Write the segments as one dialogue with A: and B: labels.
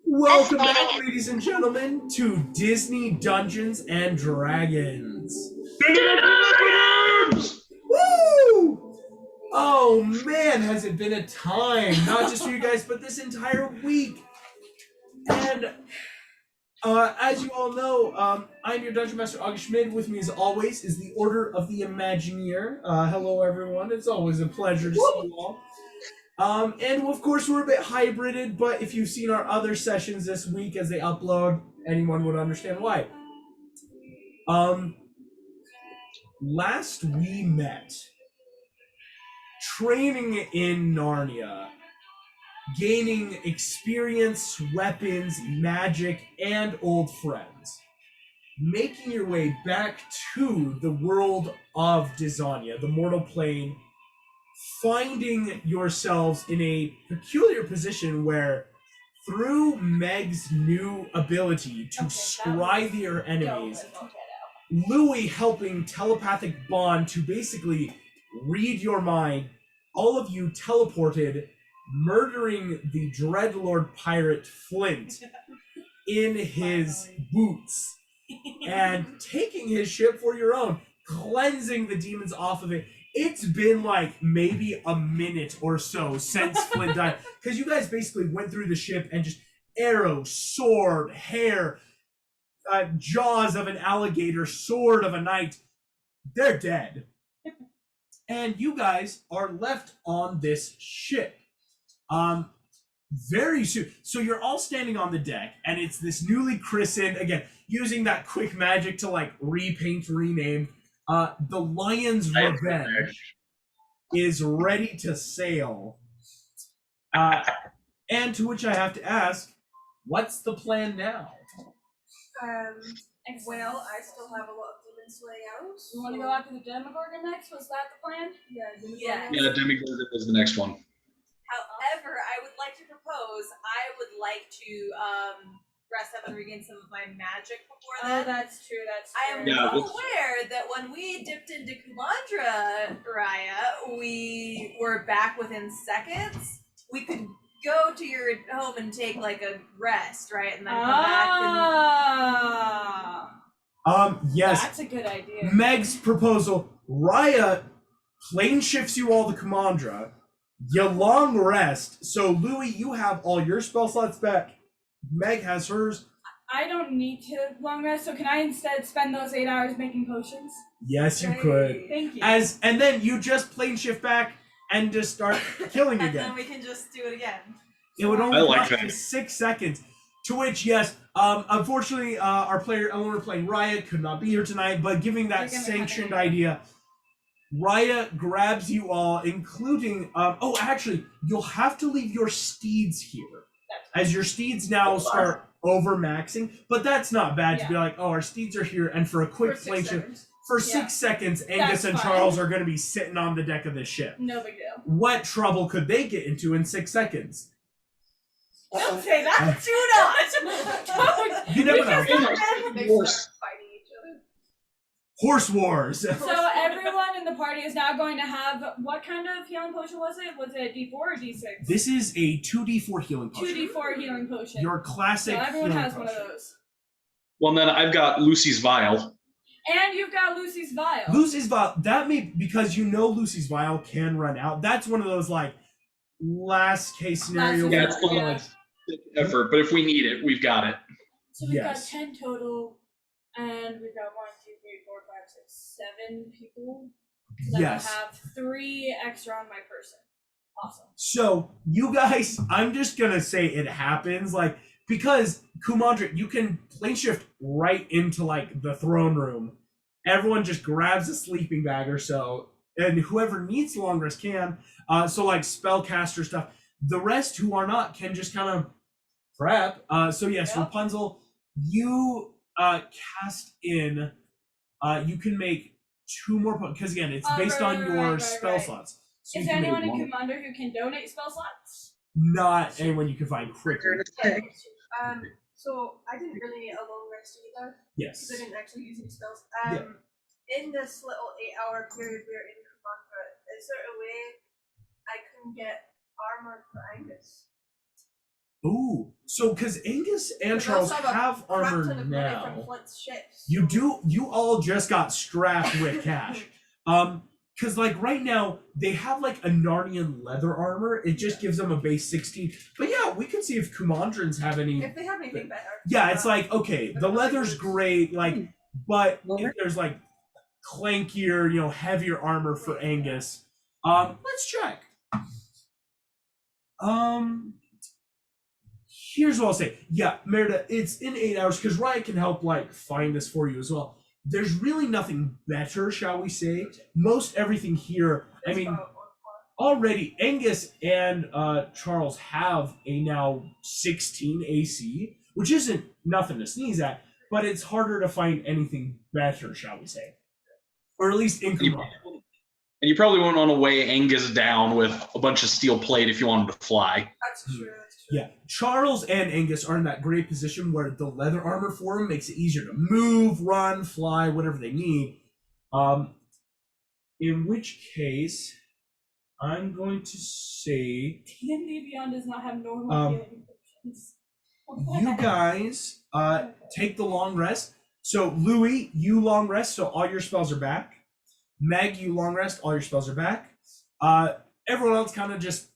A: Welcome back, ladies and gentlemen, to Disney Dungeons and Dragons. Woo! Oh man, has it been a time, not just for you guys, but this entire week. And as you all know, I'm your Dungeon Master, August Schmid. With me, as always, is the Order of the Imagineer. Hello, everyone. It's always a pleasure to see you all. And of course, we're a bit hybrided, but if you've seen our other sessions this week as they upload, anyone would understand why. Last we met, training in Narnia, gaining experience, weapons, magic, and old friends. Making your way back to the world of Dizania, the mortal plane, finding yourselves in a peculiar position where, through Meg's new ability to scry their enemies, Louis helping telepathic bond to basically read your mind, all of you teleported, murdering the Dreadlord pirate Flint in his boots and taking his ship for your own, cleansing the demons off of it. It's been like maybe a minute or so since Flint died, because you guys basically went through the ship and just arrow, sword, hair, jaws of an alligator, sword of a knight. They're dead. And you guys are left on this ship. Very soon. So you're all standing on the deck, and it's this newly christened, again, using that quick magic to like repaint, rename. The Lion's Revenge is ready to sail. And to which I have to ask, what's the plan now?
B: Well, I still have a lot of demons to lay out.
C: You want to go after the Demogorgon next? Was that the plan?
B: Yeah.
D: Yeah, Demogorgon is the next one.
B: However, I would like to propose, I would like to rest up and regain some of my magic before then.
C: Oh, that's true,
B: I am well aware that when we dipped into Kumandra, Raya, we were back within seconds. We could go to your home and take like a rest, right? And then come back and...
A: Yes.
C: That's a good idea.
A: Meg's proposal, Raya plane shifts you all to Kumandra. You long rest, so Louis, you have all your spell slots back. Meg has hers.
C: I don't need to long rest, so can I instead spend those 8 hours making potions?
A: Yes, you could.
C: Thank you.
A: And then you just plane shift back and just start killing
B: and
A: again.
B: then we can just do it again.
A: It would only cost 6 seconds. To which, yes, unfortunately, our owner playing Raya could not be here tonight, but giving that sanctioned idea, Raya grabs you all, including, actually, you'll have to leave your steeds here, as your steeds now start over-maxing, but that's not bad to be like, our steeds are here, and for a quick plane shift, for 6 seconds, Angus and Charles are going to be sitting on the deck of this ship.
C: No big deal.
A: What trouble could they get into in 6 seconds?
B: Don't say that, do not!
A: You never know.
B: Fighting each other.
A: Horse wars.
C: So everyone in the party is now going to have, what kind of healing potion was it? Was it D4 or D6?
A: This is a 2d4 healing potion.
C: 2d4 healing potion.
A: Your classic
C: So everyone has
A: potion.
C: one of those.
D: Well, then I've got Lucy's Vial.
C: And you've got Lucy's Vial.
A: Lucy's Vial, that may, because you know Lucy's Vial can run out. That's one of those, like, last case scenario.
D: Yeah, it's the last effort, but if we need it, we've got it.
C: So we've got 10 total, and we've got 1, 2, 3, 4, 5, 6, 7 people. So
A: Yes.
C: I have 3 extra on my person. Awesome.
A: So, you guys, I'm just gonna say it happens, like, because Kumandra, you can plane shift right into, like, the throne room. Everyone just grabs a sleeping bag or so, and whoever needs long rest can. So, like, spellcaster stuff. The rest who are not can just kind of prep. So, yes, Rapunzel, you cast in, you can make 2 more, because again, it's based on your spell slots. So
C: is there anyone in Commander who can donate spell slots?
A: Not anyone you can find quicker.
B: So I didn't really need a long rest either.
A: Yes.
B: Because I didn't actually use any spells. In this little 8-hour period we're in Kumandra, is there a way I can get armor for Angus?
A: Ooh, So, because Angus and
B: We
A: Charles
B: also have a
A: have armor
B: Crap ton of money from
A: now,
B: Flint's ships.
A: you all just got strapped with cash. Because like right now they have like a Narnian leather armor. It just gives them a base 16. But yeah, we can see if Kumandrins have any.
B: If they have anything better.
A: Yeah, it's like okay, the leather's great, like, but if there's like clankier, heavier armor for Angus. Let's check. Here's what I'll say. Yeah, Merida, it's in 8 hours because Riot can help like find this for you as well. There's really nothing better, shall we say. Most everything here, I mean, already Angus and Charles have a now 16 AC, which isn't nothing to sneeze at, but it's harder to find anything better, shall we say. Or at least in Kumandra.
D: And you probably wouldn't want to weigh Angus down with a bunch of steel plate if you want him to fly.
B: That's true.
A: Yeah, Charles and Angus are in that great position where the leather armor for them makes it easier to move, run, fly, whatever they need. In which case, I'm going to say
C: D&D Beyond does not have normal healing potions.
A: you guys take the long rest. So Louis, you long rest, so all your spells are back. Meg, you long rest, all your spells are back. Everyone else kind of just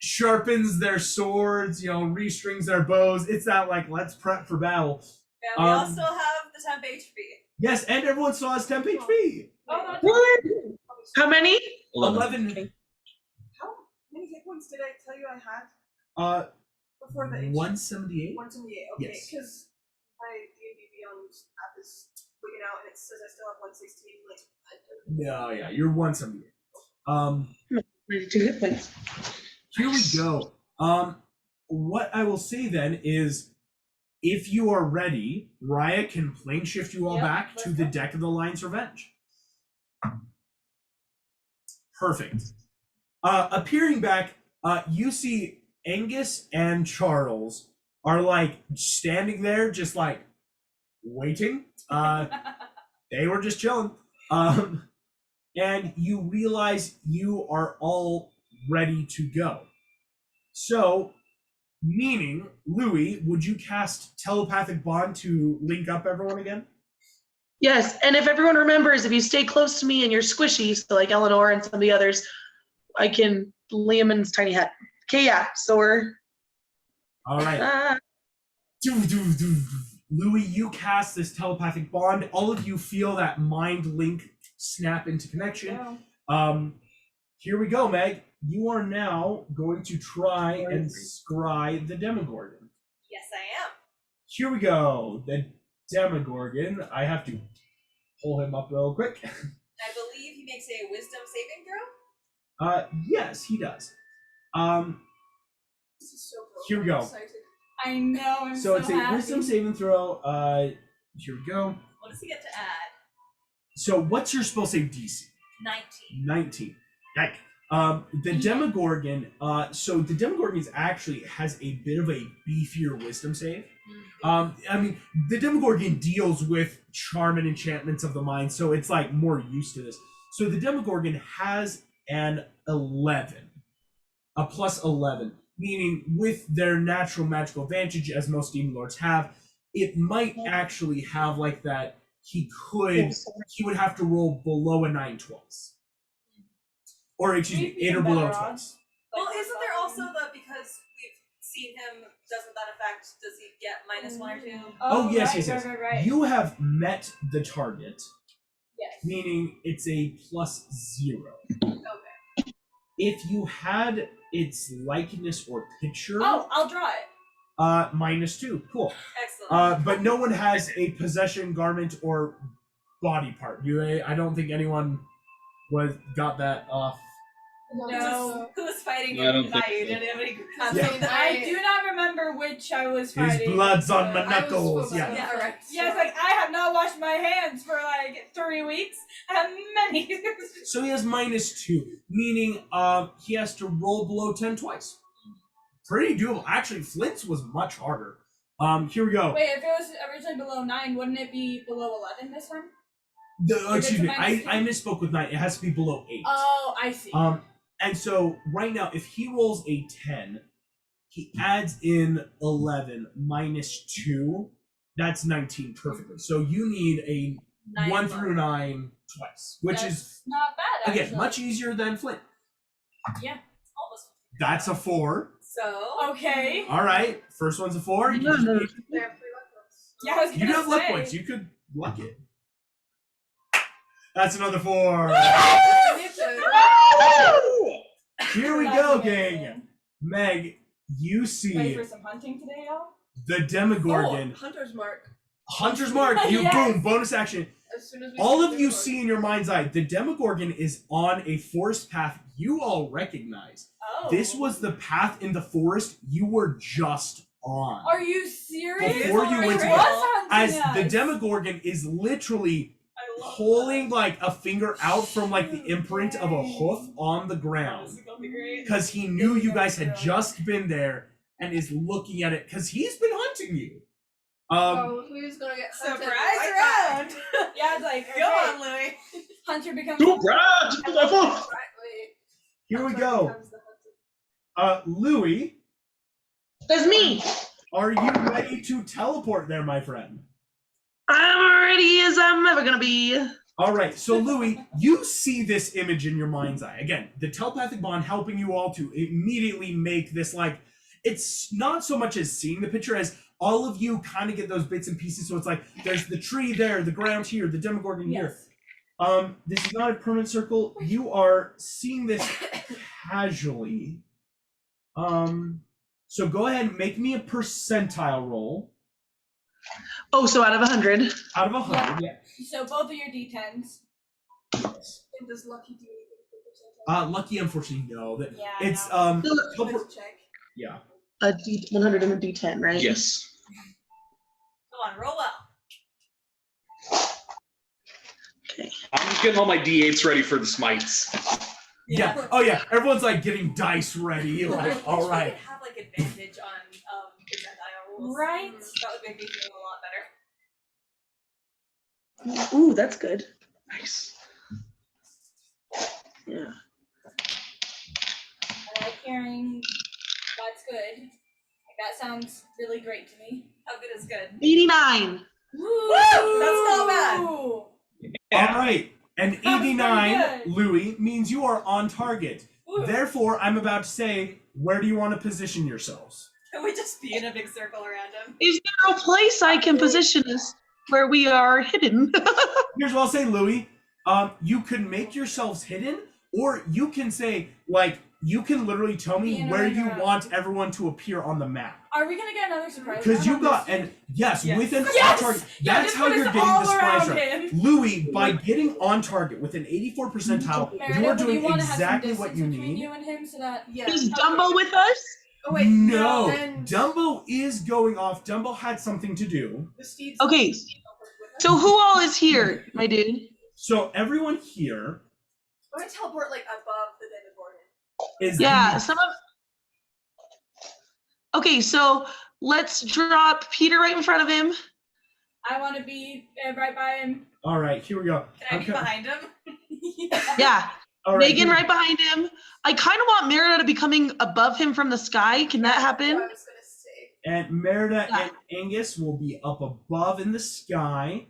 A: sharpens their swords, restrings their bows. It's that like let's prep for battle.
B: Yeah, we all still have the temp HP.
A: Yes, and everyone still has temp HP.
C: Oh,
E: What? How many?
A: 11.
B: How many hit points did I tell you I had? Before the
A: 178.
B: 178. Okay,
A: Yes.
B: because my D&D Beyond app is tweaking out, and it says I still have 116. Like,
A: No, yeah, you're 178.
E: 92 hit points.
A: Here we go. What I will say then is, if you are ready, Raya can plane shift you all
C: Yep,
A: back
C: let's
A: to the
C: go.
A: deck of the Lion's Revenge. Perfect. Appearing back, you see Angus and Charles are like standing there, just like waiting. They were just chilling. And you realize you are all ready to go. So, meaning, Louis, would you cast telepathic bond to link up everyone again?
E: Yes, and if everyone remembers, if you stay close to me and you're squishy, so like Eleanor and some of the others, I can Liam in his tiny hat. Okay, yeah, so we're.
A: All right. Louis, you cast this telepathic bond. All of you feel that mind link snap into connection. Here we go, Meg. You are now going to try and scry the Demogorgon.
B: yes, I am.
A: Here we go. The Demogorgon. I have to pull him up real quick.
B: I believe he makes a wisdom saving throw.
A: Yes, he does.
B: This is so cool.
A: Here we go.
B: I'm excited.
C: I know, I'm
A: So it's a
C: happy.
A: wisdom saving throw. Here we go.
B: What does he get to add?
A: So what's your spell save DC?
B: 19.
A: 19. Yike. The Demogorgon, so the Demogorgon actually has a bit of a beefier wisdom save. I mean, the Demogorgon deals with charm and enchantments of the mind, so it's like more used to this. So the Demogorgon has an 11, a plus 11, meaning with their natural magical advantage, as most demon lords have, it might actually have like that. He would have to roll below a 9 twice. Or excuse me,
C: Maybe
A: 8 or
C: some
A: below
C: better
A: twice.
C: odds.
B: Well, isn't there also the, because we've seen him, doesn't that affect, does he get -1 or 2?
A: Oh, yes,
C: right,
A: yes, yes.
C: Right.
A: You have met the target,
C: Yes.
A: meaning it's a plus 0.
B: Okay.
A: If you had its likeness or picture,
C: Oh, I'll draw it.
A: -2. Cool.
B: Excellent.
A: But no one has a possession, garment, or body part. I don't think anyone got that off.
C: No.
B: Who was fighting
D: I don't
B: him?
D: think
B: You
D: so.
B: didn't have any
A: Yeah.
C: I do not remember which I was
A: His
C: fighting.
A: blood's on my
C: but I was
A: knuckles.
C: supposed to-
A: Yeah.
B: Yeah, right.
C: Yeah, it's like, I have not washed my hands for like 3 weeks. I have many.
A: So he has -2, meaning he has to roll below 10 twice. Pretty doable. Actually, Flint's was much harder. Here we go.
C: Wait, if it was originally below 9, wouldn't it be below 11 this time?
A: Excuse me,
C: it's a
A: I misspoke with 9. It has to be below 8.
C: Oh, I see.
A: And so right now, if he rolls a 10, He adds in 11 minus 2. That's 19 perfectly. So you need a 1 through 9 twice, which
C: That's
A: is,
C: not bad,
A: again,
C: actually.
A: much easier than Flint.
C: Yeah, almost.
A: That's a 4.
B: So
C: Okay.
A: All right. First one's a 4. You,
E: No,
A: just
E: no.
A: need-
B: they have 3 luck rolls.
C: Yeah, I was
A: you
C: gonna
A: do have luck
C: say.
A: points. You could luck it. That's another 4.
B: Me too.
A: Here we
C: That's
A: go,
C: amazing.
A: gang. Meg, you
C: Ready
A: see
C: for some hunting today, y'all?
A: the Demogorgon.
F: Hunter's mark.
A: Hunter's Mark. You
C: Yes.
A: boom, bonus action.
F: As soon as we
A: All
F: see
A: of you
F: Demogorgon.
A: see in your mind's eye, the Demogorgon is on a forest path you all recognize.
C: Oh.
A: This was the path in the forest you were just on.
C: Are you serious?
A: Before you
C: It
A: went to
C: was
A: get-
C: hunting
A: As the
C: us.
A: Demogorgon is literally
B: I love
A: pulling like a finger out from like the imprint of a hoof on the
B: that.
A: ground.
B: This is gonna be great.
A: Because he knew you guys had just been there and is looking at it because he's been hunting you.
F: Oh, who's gonna get hunted?
B: Surprise
F: Right
B: round.
C: Yeah, it's like, okay,
B: Go on, Louis.
C: Hunter becomes.
D: Go, Brad! To the level!
F: back. Exactly.
A: Here we
F: Hunter
A: go.
F: becomes the hunted.
A: Louis,
E: That's me.
A: are you ready to teleport there, my friend?
E: I'm ready as I'm ever gonna be.
A: All right, so Louis, you see this image in your mind's eye. Again, the telepathic bond helping you all to immediately make this like, it's not so much as seeing the picture as all of you kind of get those bits and pieces. So it's like, there's the tree there, the ground here, the Demogorgon here.
C: Yes.
A: This is not a permanent circle. You are seeing this casually. So go ahead and make me a percentile roll
E: Oh, so out of 100.
A: out of 100. Yeah.
C: So both of your D10s.
F: And does Lucky do anything for percentile?
A: Lucky, unfortunately, no. That
C: Yeah.
A: it's teleport-
F: Let's check.
A: yeah.
E: A D 100 and a D10, right?
D: Yes.
B: Come on, roll well.
D: I'm just getting all my D8s ready for the smites.
A: Yeah. Oh yeah. Everyone's like getting dice ready. Like, all right.
B: Have like advantage on percentile rules.
C: Right.
B: That would make me feel a lot better.
E: Ooh, that's good.
D: Nice.
E: Yeah.
C: I like hearing that's good. Like, that sounds really great to me.
B: How good is good?
E: 89.
C: Woo!
B: That's not bad.
A: All right. An
C: That was pretty
A: 89,
C: good.
A: Louis, means you are on target.
C: Woo.
A: Therefore, I'm about to say, where do you want to position yourselves?
B: Can we just be in a big circle around him?
E: Is there a place I can position us where we are hidden?
A: Here's what I'll say, Louis. You can make yourselves hidden, or you can say, like, you can literally tell me
C: Being
A: where
C: around
A: you
C: around.
A: want everyone to appear on the map.
C: Are we gonna get another surprise?
A: Because
C: round
A: you
C: on
A: got,
C: this
A: and
C: too?
A: yes,
B: Yes.
A: with an
C: Yes!
A: on target.
C: Yeah,
A: That's
C: just
A: how
C: put
A: you're
C: us
A: getting
C: all
A: the surprise
C: around
A: round.
C: him.
A: Louis, by getting on target with an 84 percentile,
C: Meredith,
A: you are
C: would
A: doing
C: wanna have some
A: exactly what you
C: distance between
A: need.
C: you and him so that
F: Yeah.
E: Is Dumbo with us?
F: Oh wait.
A: No,
F: Then
A: Dumbo is going off. Dumbo had something to do.
F: the steeds.
E: Okay. So who all is here, my dude?
A: So everyone here
F: I'm gonna teleport like above the Demogorgon.
A: is
E: Yeah, some of. Okay, so let's drop Peter right in front of him.
C: I want to be right by him.
A: All right, here we go.
B: Can I be
A: Okay.
B: behind him?
E: Yeah,
A: All right,
E: Megan
A: here-
E: right behind him. I kind of want Merida to be coming above him from the sky. Can that
F: That's what
E: happen?
F: I was gonna say.
A: And Merida
E: Yeah.
A: and Angus will be up above in the sky.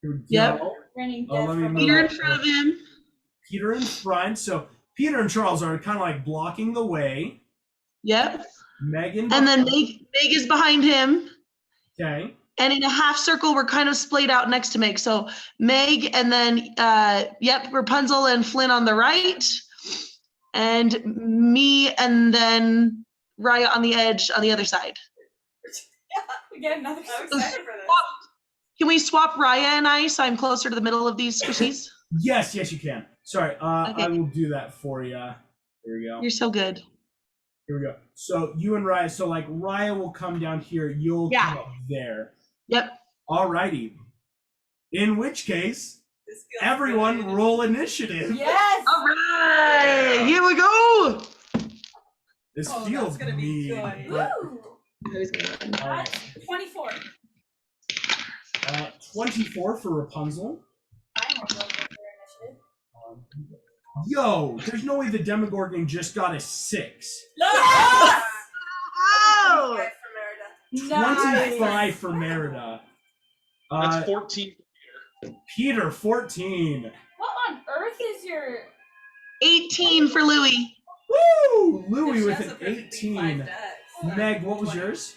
A: Here we
E: Yep.
A: go.
C: Running
A: Oh,
C: dead
A: let me
C: from
A: move
E: Peter in
A: up.
E: front of him.
A: Peter in front. So Peter and Charles are kind of like blocking the way.
E: Yep.
A: Megan.
E: And then Meg is behind him.
A: Okay.
E: And in a half circle, we're kind of splayed out next to Meg. So Meg and then, Rapunzel and Flynn on the right. And me and then Raya on the edge on the other side.
C: We get another
B: I'm
C: surprise.
B: excited for this.
E: Can we swap Raya and I so I'm closer to the middle of these squishies?
A: Yes, you can. Sorry,
E: Okay.
A: I will do that for you. Here we go.
E: You're so good.
A: Here we go. So you and Raya. So like Raya will come down here. You'll
E: Yeah.
A: come up there.
E: Yep.
A: Alrighty. In which case,
B: This feels
A: everyone
B: really
A: roll initiative.
C: Yes.
E: All right. Here we go.
A: This
B: Oh,
A: feels
B: that's gonna be
A: mean.
B: good.
A: but-
C: Woo.
A: all right.
C: That's 24.
A: 24 for Rapunzel.
C: I want to go for initiative.
A: Yo, there's no way the Demogorgon just got a 6.
B: No!
E: go.
F: 25 for Merida.
A: 25 for Merida.
D: That's 14.
A: Peter, 14.
C: What on earth is your
E: 18 for Louis.
A: Woo! Louis
B: She
A: with
B: has a
A: an
B: perfectly
A: 18.
B: fine dex.
A: Meg, what was
B: 20.
A: yours?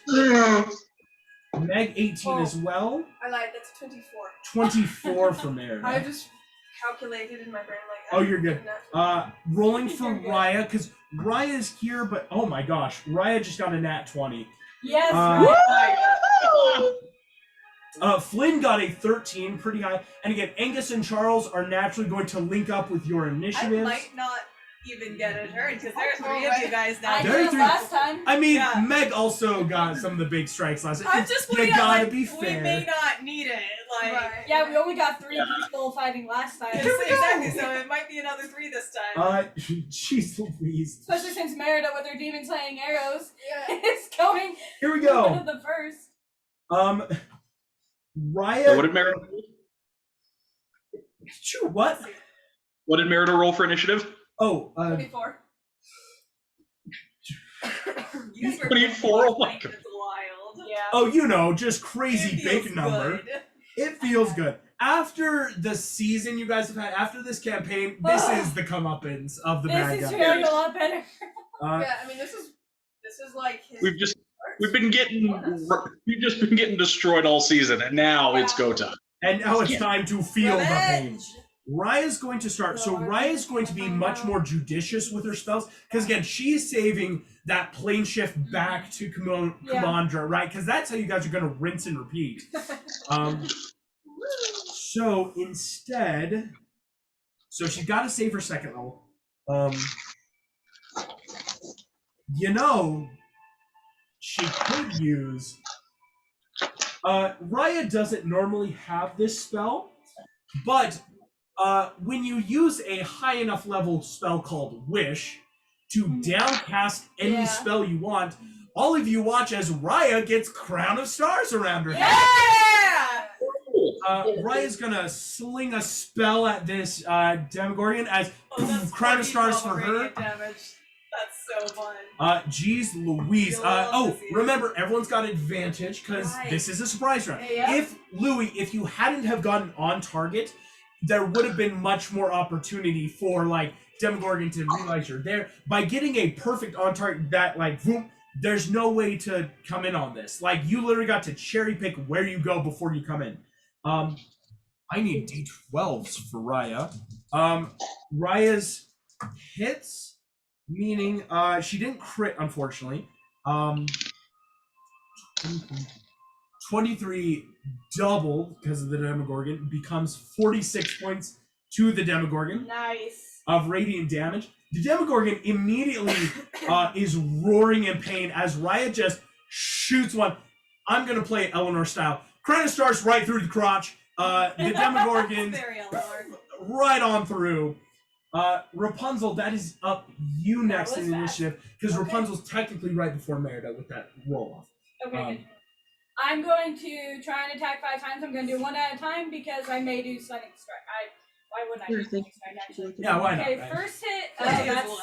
A: Meg, 18 as well.
F: I lied, that's 24.
A: 24 for
F: I
A: Merida.
F: just calculated in my brain like.
A: Oh, you're good.
F: Not-
A: Rolling for
C: You're good.
A: Raya, because Raya's here, but oh my gosh, Raya just got a nat 20.
C: yes?
A: Flynn got a 13, pretty high. And again, Angus and Charles are naturally going to link up with your
B: I
A: initiatives.
B: might not even get a turn because there's 3 of
F: Alright.
B: you guys now.
C: I
A: There
C: did
A: three-
C: last time.
A: I mean,
B: Yeah.
A: Meg also got some of the big strikes last
B: I'm
A: night.
B: just
A: You
B: pointing out,
A: gotta
B: like,
A: be
B: we
A: fair.
B: may not need it. Like,
F: Right.
C: Yeah, we only got 3 people fighting last time.
B: exactly. So it might be another 3 this time.
A: Jeez Louise.
C: Especially since Merida with her demon slaying arrows
F: Yeah.
C: is going
A: Here we
C: one
A: go.
C: of the first.
A: Raya.
D: So what did Merida?
A: Sure, what?
D: What did Merida roll for initiative?
A: Oh,
F: 24.
B: You were
D: 24, oh my
B: like,
D: God.
B: it's wild.
C: Yeah.
A: oh, you know, just crazy
B: It feels
A: big number.
B: good.
A: It feels good. After the season you guys have had, after this campaign, this is the comeuppance of the bad
C: This is
A: guy.
C: feeling a lot better.
F: Yeah, I mean this is like his.
D: We've just been getting destroyed all season, and now it's go time.
A: And now it's time to feel the pain.
B: Revenge.
A: Raya's going to start. So Raya's going to be much more judicious with her spells. Because again, she's saving that plane shift back to Kamandra, right? Because that's how you guys are going to rinse and repeat. So instead, so she's got to save her second level. You know, she could use. Raya doesn't normally have this spell, but when you use a high enough level spell called Wish to downcast any spell you want, all of you watch as Raya gets Crown of Stars around her head.
B: Yeah!
A: Raya's gonna sling a spell at this Demogorgon as
B: Oh, that's
A: Crown of
B: 40
A: Stars for her.
B: radiant damage. That's so fun.
A: Geez Louise.
B: You'll love to see it.
A: Remember, everyone's got advantage because
B: Right.
A: this is a surprise round.
C: Yeah.
A: If Louis, if you hadn't have gotten on target, there would have been much more opportunity for like Demogorgon to realize you're there. By getting a perfect on target that like boom, there's no way to come in on this. Like you literally got to cherry pick where you go before you come in. I need D12s for Raya. Raya's hits, meaning she didn't crit, unfortunately. 23 doubled because of the Demogorgon, becomes 46 points to the Demogorgon
C: Nice.
A: of radiant damage. The Demogorgon immediately is roaring in pain as Raya just shoots one. I'm going to play it Eleanor style. Crown of Stars right through the crotch. The Demogorgon
B: Very Eleanor.
A: right on through. Rapunzel, that is up you next
C: was
A: in
C: fast.
A: initiative because
C: Okay.
A: Rapunzel's technically right before Merida with that roll off.
C: Okay, good. I'm going to try and attack 5 times. I'm going to do 1 at a time because I may do stunning strike. Why wouldn't I do stunning strike actually?
A: Yeah, why not?
C: Okay,
A: right?
C: first hit.
B: Play as
C: That's,
B: well.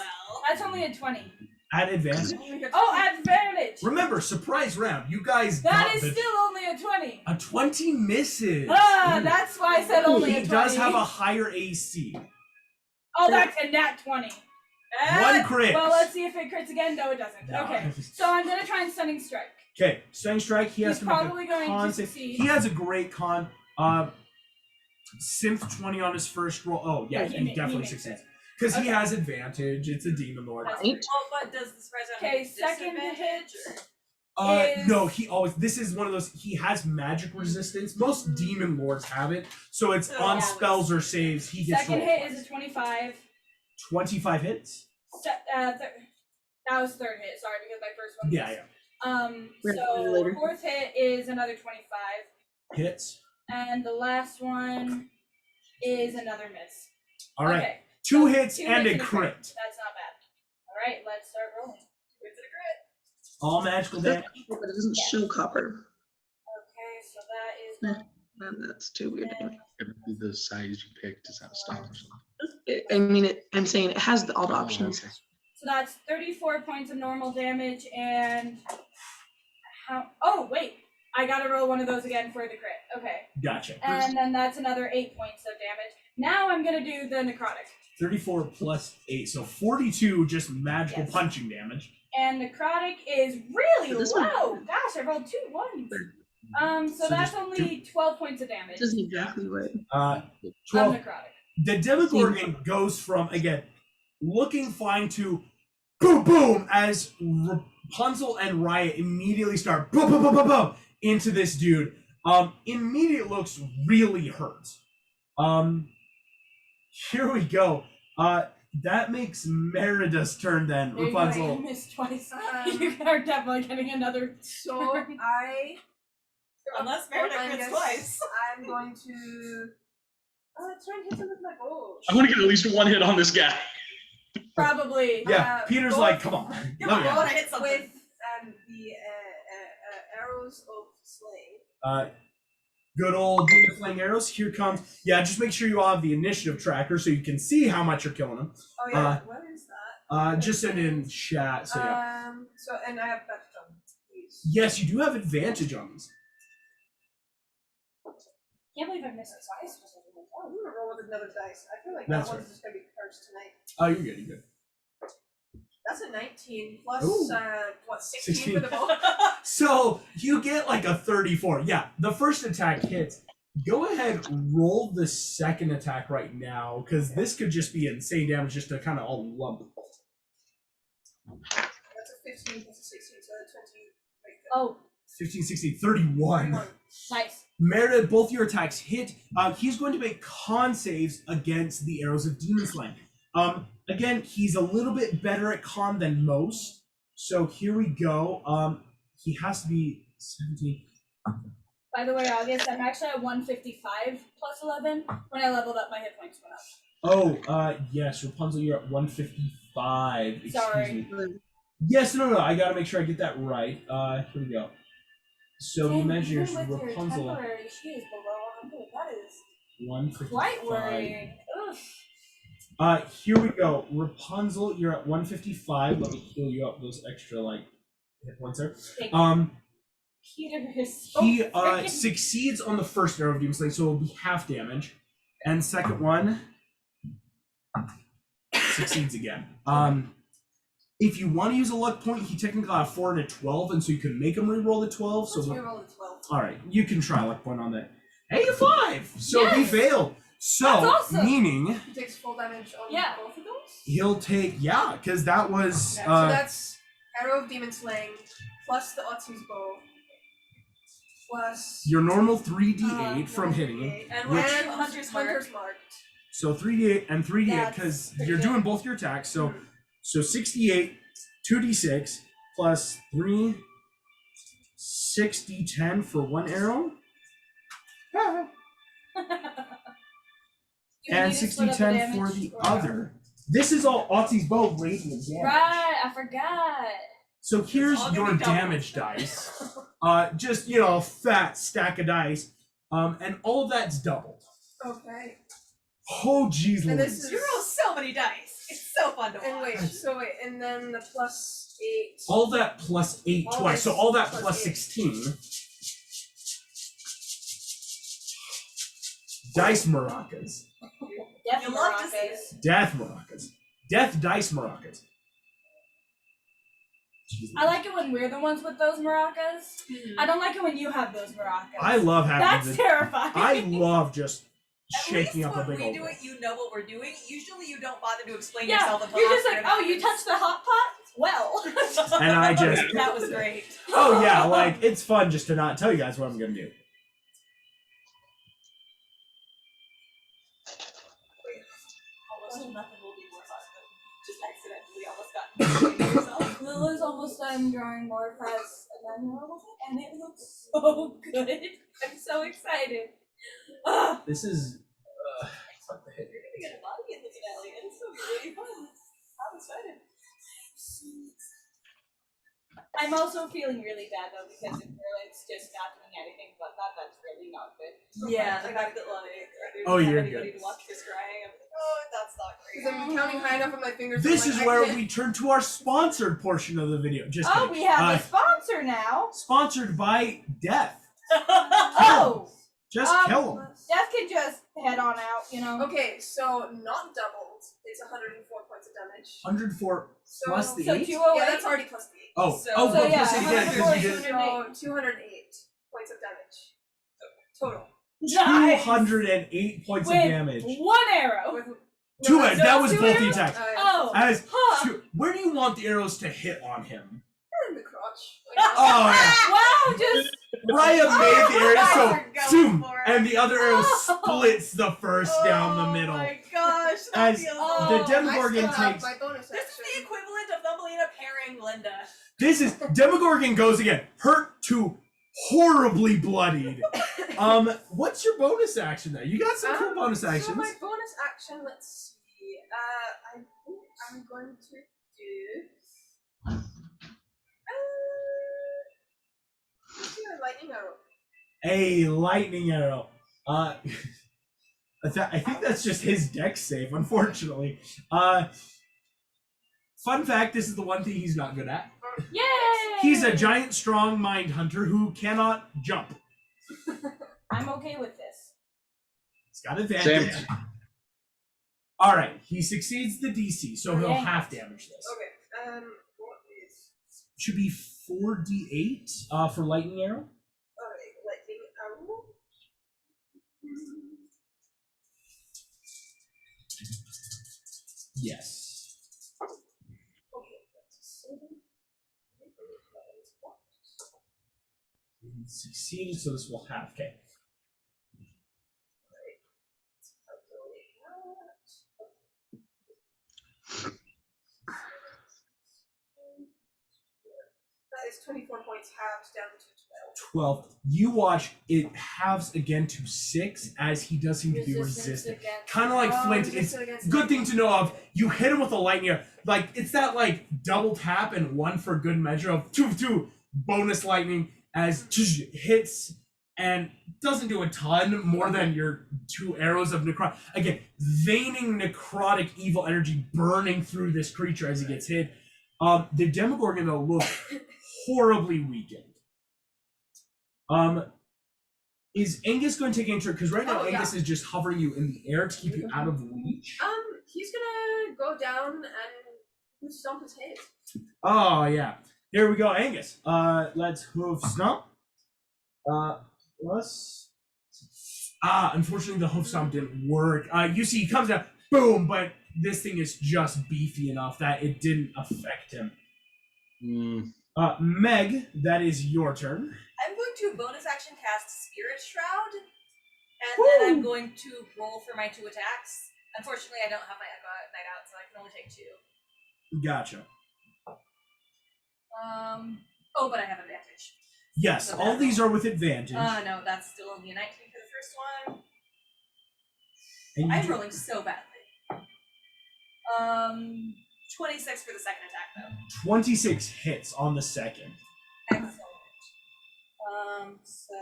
C: that's only a 20.
A: At advantage.
C: Oh, advantage.
A: Remember, surprise round. You guys
C: That
A: got
C: is
A: the,
C: still only a 20.
A: a 20 misses.
C: Ah,
A: Ooh.
C: that's why I said only a 20.
A: He does have a higher AC.
C: Oh, that's a nat 20.
A: One crit.
C: Well, let's see if it crits again. No, it doesn't.
A: No.
C: Okay, so I'm going to try and stunning strike.
A: Okay, stunning strike. He has
C: He's
A: to make
C: probably
A: a
C: going
A: con
C: to
A: save.
C: succeed.
A: He has a great con. Synth 20 on his first roll. Oh yeah,
C: he
A: he
C: ma- he
A: definitely
C: makes
A: succeeds
C: it.
A: because he
C: Okay.
A: has advantage. It's a demon lord.
C: That's
E: Right.
B: Oh, but does the surprise round
C: Okay,
B: have
C: second
B: disadvantage,
C: hit.
B: or-
C: is-
A: No, he always. This is one of those. He has magic resistance. Most demon lords have it, so it's
B: Oh,
A: on
B: yeah.
A: spells or saves. He gets
C: Second
A: rolled
C: hit
A: twice.
C: is a 25.
A: 25 hits.
C: That was third hit. Sorry, because my first one.
A: Yeah, yeah.
E: We're gonna do it
C: So
E: later.
C: fourth hit is another 25,
A: Hits.
C: and the last one is another miss.
A: All right.
C: Okay.
A: Two
C: so
A: hits
C: 2
A: and
C: hits
A: a crit.
C: That's not bad. All right, let's start rolling.
B: Is it a crit?
A: All magical damage.
E: But it doesn't show copper.
C: Okay, so that is.
E: And that's too weird.
D: The size you picked, does that stop?
E: I mean, I'm saying it has all the options.
C: So that's 34 points of normal damage and Oh, wait. I gotta roll one of those again for the crit. Okay.
A: Gotcha.
C: And then that's another 8 points of damage. Now I'm gonna do the necrotic.
A: 34 plus 8, so 42 just magical
C: Yes.
A: punching damage.
C: And necrotic is really
E: This
C: low.
E: one-
C: Gosh, I rolled 2 1s. So
A: So
C: that's
A: just
C: only 12 points of damage.
E: This is exactly right.
A: 12.
C: Necrotic.
A: The Demogorgon goes from, again, looking fine to boom, boom, as Rapunzel and Riot immediately start boom, boom, boom, boom, boom, into this dude. Immediate looks really hurt. Here we go. That makes Merida's turn then.
C: There you go,
A: Rapunzel.
C: you missed twice.
F: Um,
C: You are definitely getting another.
F: So I
B: Unless Merida
F: I
B: crits
F: guess
B: twice.
F: I'm going to try and hit him with my bow.
D: I want to get at least one hit on this guy.
C: Probably.
A: Yeah, Peter's
F: both-
A: like, come on.
B: Come
A: No,
B: on,
A: yeah.
B: I wanna hit something.
F: With the arrows of slaying.
A: Good old Demon Flaying Arrows. Here comes. Yeah, just make sure you all have the initiative tracker so you can see how much you're killing them.
F: Oh yeah, where is that?
A: Just send in chat. So yeah.
F: So and I have that on these.
A: Yes, you do have advantage on these.
C: Can't believe I missed it twice.
F: I'm gonna roll with another dice. I feel like
A: That's
F: that one's
A: right.
F: just gonna be cursed tonight.
A: Oh, you're good. You're good.
F: That's a 19 plus
A: Ooh.
F: what 16
A: 16.
F: for the bow.
A: So you get like a 34. Yeah, the first attack hits. Go ahead, roll the second attack right now, because this could just be insane damage just to kind of all lump.
F: That's a 15 plus a 16, so a 20.
C: Oh,
A: 15, 16, 31.
C: nice.
A: Merida, both your attacks hit. He's going to make con saves against the arrows of Demon Slaying. Again, he's a little bit better at con than most. So here we go. He has to be 17.
C: By the way, August, I'm actually at 155 plus 11. When I leveled up, my hit points went up.
A: Oh, yes, Rapunzel, you're at 155. Excuse
C: Sorry.
A: me. Yes, no, I gotta make sure I get that right. Here we go. So you mentioned your
C: Even with
A: Rapunzel
C: Your temporary, she is below 100. That is
A: 155.
C: quite worrying.
A: Here we go. Rapunzel, you're at 155. Let me heal you up those extra hit points there.
C: Thank you. Peter is so
A: He
C: freaking-
A: succeeds on the first arrow of Demon Slaying, so it'll be half damage. And second one succeeds again. If you want to use a luck point, he technically got a 4 and a 12, and so you can make him re-roll the 12. So
F: Let's reroll the 12.
A: all right, you can try a luck point on that. Hey, a 5! So he
C: Yes!
A: failed. So
C: That's awesome.
A: meaning
F: He takes full damage on
C: Yeah.
F: both of those.
A: he'll take because that was
F: Okay, so that's Arrow of Demon Slaying plus the Otzi's bow plus
A: your normal 3d8 from
F: normal
A: hitting him.
F: D8,
B: And
A: Which-
B: we're
F: and
B: Hunter's Mark.
F: Hunter's Mark.
A: So 3d8 and 3d8
C: That's
A: because
C: pretty
A: you're
C: good.
A: doing both your attacks. So 68, 2d6 plus 3, 6d10 for one arrow,
C: You
A: and
C: need to split up
A: 60-10
C: damage,
A: for the
C: or-
A: other. This is all Otzi's bow radiant damage.
C: Right, I forgot.
A: So here's
B: all gonna
A: your
B: be double.
A: damage dice. Just a fat stack of dice. And all of that's doubled.
F: Okay.
A: Oh geez,
F: And
A: Louise.
F: this is
B: You roll so many dice. It's so fun to watch.
F: and wait, and then the plus 8.
A: All that plus 8
F: All
A: twice.
F: this
A: So all that
F: plus
A: plus
F: 8.
A: 16. Dice maracas.
C: Death
B: You love to see
C: maracas.
B: it.
A: Death maracas. Death dice maracas.
C: I like it when we're the ones with those maracas. I don't like it when you have those maracas.
A: I love having
C: That's terrifying.
A: I love just
B: At
A: shaking
B: least
A: up a
B: when
A: big
B: we
A: old
B: do
A: one.
B: it, you know what we're doing. Usually you don't bother to explain
C: Yeah,
B: yourself until
C: you're just
B: after
C: like,
B: it
C: oh, you
B: happens.
C: touched the hot pot? Well.
A: And I just
B: That was great.
A: Oh yeah, it's fun just to not tell you guys what I'm gonna do.
B: Almost nothing will be more fun than just accidentally almost got yourself.
C: Lila's almost done drawing more press, and it looks so good. I'm so excited. Ah,
A: This is
B: You're gonna get a body in the finale, and it's gonna be really fun. I'm excited.
C: I'm also feeling really bad though because if Merlin's just not doing anything but that's really not good.
B: Yeah, the fact that like I didn't
A: Oh,
B: have
A: you're
B: anybody
A: good.
B: to watch this crying. I'm like, Oh, that's not great.
F: Because I'm counting high enough on my fingers.
A: This
F: I'm
A: is
F: like,
A: where
F: I can't-
A: we turn to our sponsored portion of the video. Just
C: Oh,
A: kidding.
C: we have a sponsor now.
A: Sponsored by Death.
C: Oh,
A: Just kill him.
C: Death can just head on out, you know.
F: Okay, so not doubled. It's 104 points of damage.
A: 104
F: So,
A: plus the
C: So
A: 8?
C: 208.
F: Yeah, that's already plus the 8.
A: Oh,
B: So-
A: oh,
C: so
A: but
C: yeah,
A: plus it again because you did
F: 208 points of damage. Total.
C: Nice.
A: 208 points of
C: With
A: damage.
C: 1 arrow.
F: With,
A: Two
F: that's-
A: that was
C: two
A: both the
C: arrows?
A: attacks.
C: Oh.
A: As
C: Huh.
A: where do you want the arrows to hit on him?
F: in the crotch.
A: Oh yeah.
C: Wow, just
A: Raya made the arrow
B: guys
A: so
B: are going
A: zoom,
B: for it.
A: and the other arrow splits the first down the middle.
B: Oh my gosh, that
A: As
B: feels
A: the
C: Oh,
A: Demogorgon
F: I still have
A: takes.
F: my bonus
B: This is
F: action.
B: the equivalent of Thumbelina pairing Linda.
A: This is Demogorgon goes again, hurt to horribly bloodied. What's your bonus action there? You got some cool bonus
F: So
A: actions.
F: my bonus action, let's see. I think I'm going to do. Let's do a lightning arrow.
A: A lightning arrow. I think that's just his dex save, unfortunately. Fun fact: this is the one thing he's not good at.
C: yay!
A: He's a giant, strong mind hunter who cannot jump.
C: I'm okay with this.
A: He's got advantage.
D: Same.
A: All right, he succeeds the DC, so he'll
C: Dang.
A: half damage this.
F: Okay. What is?
A: Should be 4d8 for lightning arrow.
F: Alright, lightning arrow.
A: Yes.
F: Okay, that's 7.
A: He's succeeding, so this will half. Okay.
F: That is 24 points halved down to
A: 12. You watch it halves again to 6 as he does seem to be resistant. Kind of like Flint. It's good thing to know of. You hit him with a lightning arrow. Like, it's that, like, double tap and one for good measure of 2 bonus lightning as hits and doesn't do a ton more than your 2 arrows of necrotic. Again, veining necrotic evil energy burning through this creature as he gets hit. The Demogorgon, though, looks horribly weakened. Is Angus going to take any turn? Because right now Angus is just hovering you in the air to keep you out of reach.
F: He's gonna go down and stomp his head.
A: Oh yeah. Here we go, Angus. Let's hoof stomp. Plus. Unfortunately the hoof stomp didn't work. You see he comes down, boom, but this thing is just beefy enough that it didn't affect him. Meg, that is your turn.
B: I'm going to bonus action cast Spirit Shroud, and
A: Woo!
B: then I'm going to roll for my 2 attacks. Unfortunately, I don't have my Echo Night out, so I can only take 2.
A: Gotcha.
B: Oh, but I have advantage.
A: Yes,
B: So
A: all
B: that-
A: these are with advantage.
B: No, that's still only a 19 for the first one.
A: And you
B: I'm
A: do-
B: rolling so badly. 26 for the second attack, though.
A: 26 hits on the second.
B: Excellent. So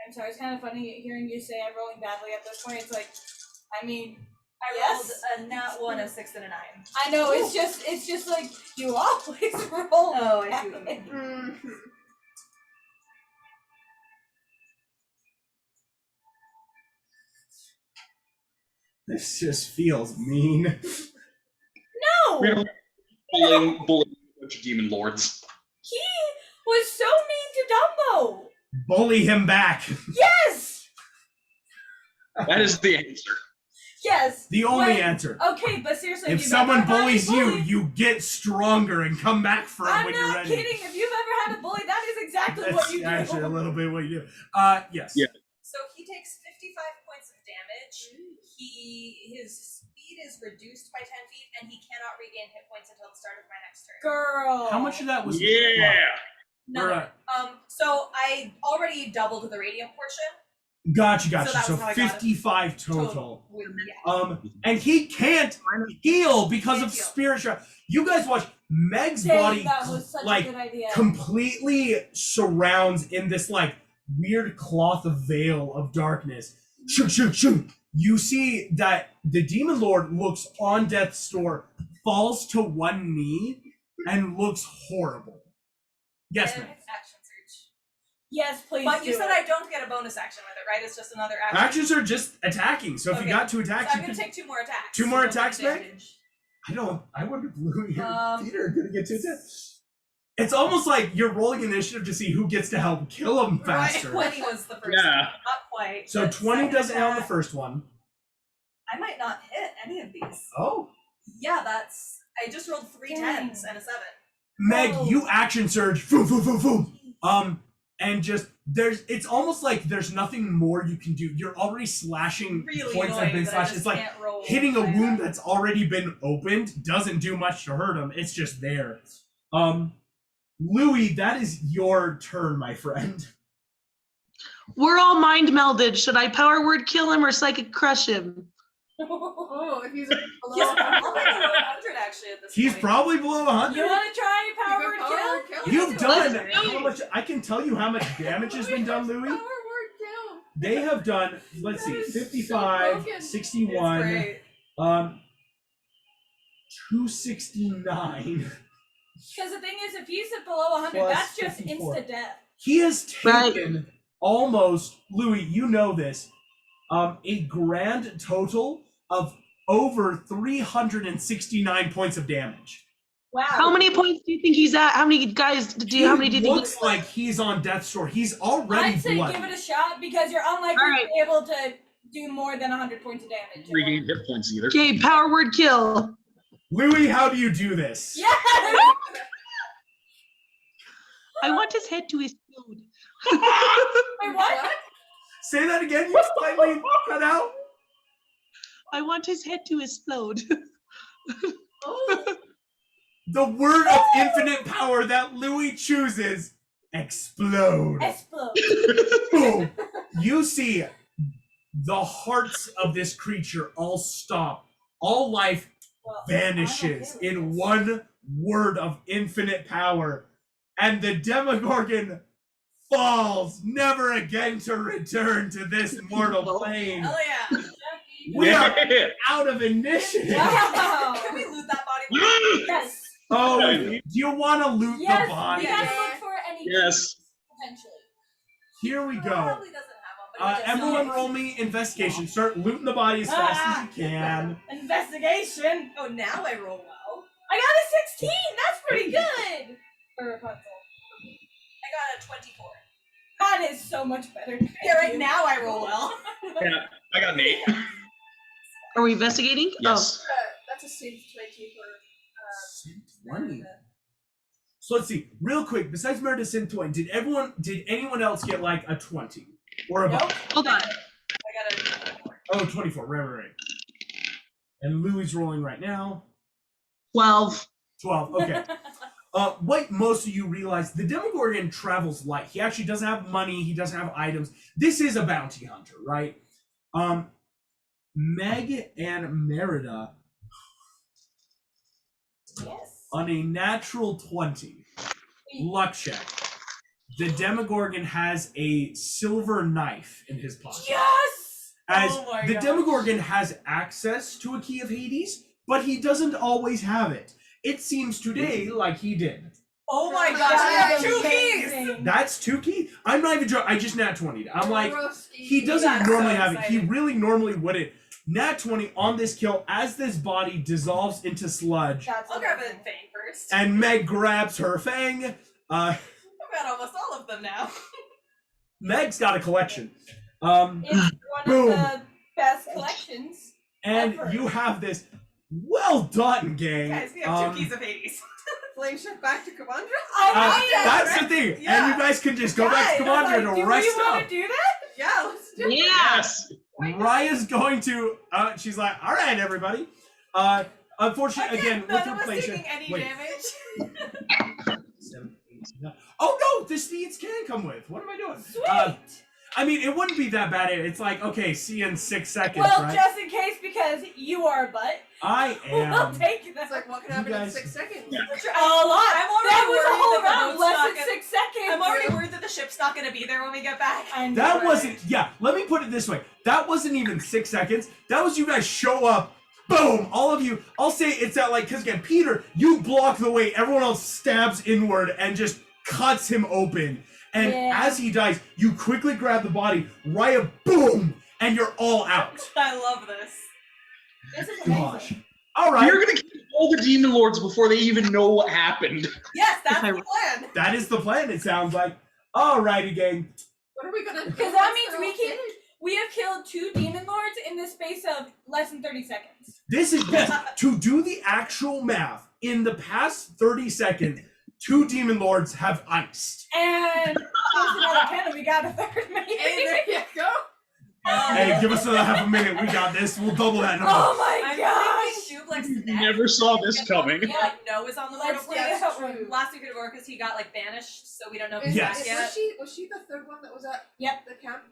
C: I'm sorry, it's kind of funny hearing you say I'm rolling badly at this point. It's like, I mean,
B: I
C: yes.
B: rolled a nat 1, a 6, and a 9.
C: I know, it's just like, you always roll.
B: Oh, I see what you mean.
F: Mm-hmm.
A: This just feels mean.
C: No!
D: We're bullying a bunch of demon lords.
C: He was so mean to Dumbo!
A: Bully him back.
C: Yes!
D: That is the answer.
C: Yes!
A: The only
C: When-
A: answer.
C: Okay, but seriously,
A: If
C: you've
A: someone
C: ever had a
A: bullies you,
C: bully-
A: you get stronger and come back for it
C: I'm
A: when you're
C: not
A: ready.
C: kidding. If you've ever had a bully, that is exactly
A: That's
C: what you do.
A: actually a little bit what you do. Yes.
D: Yeah.
B: So he takes 55 points of damage. His speed is reduced by 10 feet, and he cannot regain hit points until the start of my next turn.
C: Girl.
A: How much of that was?
D: Yeah.
B: None. So I already doubled the radiant portion.
A: Gotcha.
B: So that
A: So
B: was how I got it.
A: 55 total.
B: With, yeah.
A: And he can't heal because
B: Can't
A: of
B: heal.
A: Spirit Shroud. You guys watch Meg's
C: Dang,
A: body
C: that was such
A: like
C: a good idea.
A: completely surrounds in this like weird cloth veil of darkness. Shoot, shoot, shoot. You see that the demon lord looks on death's door, falls to one knee, and looks horrible. Yes, ma'am.
B: Action search.
C: Yes, please.
B: But you
C: do
B: said
C: it.
B: I don't get a bonus action with it, right? It's just another action.
A: Actions are just attacking, so if you
B: Okay.
A: got 2 attacks,
B: So
A: you
B: I'm
A: can...
B: gonna take 2 more attacks.
A: 2 more
B: Don't take
A: attacks, Meg?
B: damage.
A: I wonder if Louie or
B: Um,
A: Peter are gonna get 2 attacks. It's almost like you're rolling initiative to see who gets to help kill him faster.
B: Right, 20 was the first
D: Yeah.
B: one. Not quite.
A: So
B: but
A: 20
B: second
A: doesn't count on the
B: attack,
A: first one.
B: I might not hit any of these.
A: Oh.
B: Yeah, I just rolled 3
C: Dang.
B: 10s and a 7.
A: Meg,
C: Oh.
A: you action surge, boom, boom, boom, boom. And just it's almost like there's nothing more you can do. You're already slashing
B: Really
A: points that have been
B: annoying that I
A: slashed.
B: just
A: It's like
B: can't roll
A: hitting a
B: high
A: wound
B: enough.
A: that's already been opened doesn't do much to hurt him. It's just there. Louis, that is your turn, my friend.
E: We're all mind melded. Should I power word kill him or psychic crush him?
F: Oh, if he's below
B: I'll
F: 100.
B: make a 100 actually at this
A: He's
B: point.
A: probably below 100.
C: You want to try power word
F: Power
C: kill?
F: kill?
A: You've done
B: Let's
A: how much? I can tell you how much damage has been done, Louis.
F: Power word kill.
A: They have done, let's see,
F: That is so
A: 55,
F: broken.
B: It's
A: 61,
B: great.
A: 269.
C: Because the thing is, if he's at below 100,
A: Plus
C: that's just
A: 54.
C: insta death.
A: He has
E: Right.
A: taken almost, Louis, you know this, a grand total of over 369 points of damage.
C: Wow.
E: How many points do you think he's at? How many guys do you? How many do you think?
A: looks like he's on death's door. He's already
C: I'd say
A: bloody.
C: give it a shot because you're unlikely
E: All right.
C: to be able to do more than 100 points of damage.
D: Regain hit points either.
E: Okay, power word kill.
A: Louis, how do you do this?
C: Yes!
E: I want his head to explode.
C: Wait, what?
A: Say that again. You slightly cut out.
E: I want his head to explode.
F: Oh,
A: The word of infinite power that Louis chooses: explode.
C: Explode.
A: Boom. You see the hearts of this creature all stop. All life
C: Well,
A: vanishes
C: I'm okay with
A: in
C: this.
A: one word of infinite power. And the Demogorgon falls, never again to return to this mortal plane.
B: Hell yeah.
A: We are out of initiative.
C: Wow.
B: Can we loot that body?
C: Yes.
A: Oh, do you want to loot
C: Yes.
A: the body?
C: You gotta look for any
D: Yes.
C: potentially.
A: Here we go.
B: Probably doesn't have one, but it just
A: Everyone
B: knows.
A: roll me investigation. Start looting the body as fast as you can.
C: Investigation.
B: Oh, now I roll well.
C: I got a 16. That's pretty good for a puzzle.
B: I got a 24.
C: That is so much better.
B: Yeah, right now I roll well.
D: Yeah, I got an 8.
E: Are we investigating?
D: Yes.
F: that's a synth 20 for
A: 20. So let's see, real quick. Besides Meredith and 20, did anyone else get like a 20 or above?
B: Nope.
E: Hold on.
B: I got a 24.
A: Oh, 24. Right. And Louis rolling right now.
E: 12.
A: 12. Okay. What most of you realize, the Demogorgon travels light. He actually doesn't have money. He doesn't have items. This is a bounty hunter, right? Meg and Merida
C: Yes.
A: on a natural 20 luck check. The Demogorgon has a silver knife in his pocket.
C: Yes.
A: As
B: Oh my
A: the
B: gosh.
A: Demogorgon has access to a key of Hades, but he doesn't always have it. It seems today like he did.
B: Oh my
F: That
B: gosh, I have
C: is
B: 2 keys!
C: amazing.
A: That's 2 key? I'm not even joking. I just nat 20'd. I'm like, he doesn't
B: That's
A: normally
B: so
A: have it. He
B: exciting.
A: really normally wouldn't. Nat 20 on this kill as this body dissolves into sludge,
C: That's
B: I'll grab a
C: amazing.
B: fang first.
A: and Meg grabs her fang.
B: I've got almost all of them now.
A: Meg's got a collection.
C: It's one
A: Boom.
C: of the best collections.
A: And
C: Ever.
A: you have this. Well done, gang.
B: Guys, we have 2 keys of Hades.
F: flame shift back to Kamandra.
A: That's the thing. And
B: Yeah.
A: you guys can just go back to
B: Guys,
A: Kamandra
C: Do
A: to rest
C: we want
A: up.
C: to do that?
F: Yeah, let's do it.
E: Yeah.
D: Yes.
A: Raya's going to. She's like, all right, everybody. Unfortunately, again, with
B: none
A: her
B: of us
A: inflation.
B: taking any
A: Wait,
B: damage.
A: 7, 8, 9. Oh no, the steeds can come with. What am I doing?
C: Sweet.
A: I mean, it wouldn't be that bad. It's like, okay, see you in 6 seconds,
C: Well,
A: right?
C: just in case, because you are a butt.
A: I
C: We'll
A: am.
C: take that.
F: It's like what can
A: You
F: happen in
A: guys-
F: 6 seconds?
D: Yeah.
C: A lot.
B: I'm already
C: That was a
B: worried
C: whole
B: that the
C: round,
B: boat's
C: less
B: not
C: than
B: gonna-
C: 6 seconds.
B: I'm already worried that the ship's not gonna be there when we get back.
A: That wasn't, yeah, let me put it this way. That wasn't even 6 seconds. That was you guys show up, boom, all of you. I'll say it's that, like, because again, Peter, you block the way, everyone else stabs inward and just cuts him open. And as he dies, you quickly grab the body, Raya, boom, and you're all out.
B: I love this.
C: This is
A: Gosh.
C: amazing.
A: All right.
D: You're gonna kill all the demon lords before they even know what happened.
B: Yes, that's the plan.
A: That is the plan, it sounds like. All righty, gang.
F: What are we gonna do?
C: Because that means we have killed 2 demon lords in the space of less than 30 seconds.
A: This is, yes, to do the actual math, in the past 30 seconds, 2 demon lords have iced.
C: And there's another 10 and we got a third maybe.
F: Hey, there you go.
A: Hey, give us another half a minute. We got this. We'll double that number.
C: Oh my
B: I'm
C: gosh!
B: thinking Duplex next.
D: Never saw this coming.
B: Like no is on the board
C: Let's
B: of
C: do
B: list.
C: it.
F: True.
B: Last week of because he got like banished, so we don't know if he's
A: Yes.
B: back yet.
F: Was she the third one that was at
C: Yep.
F: the camp?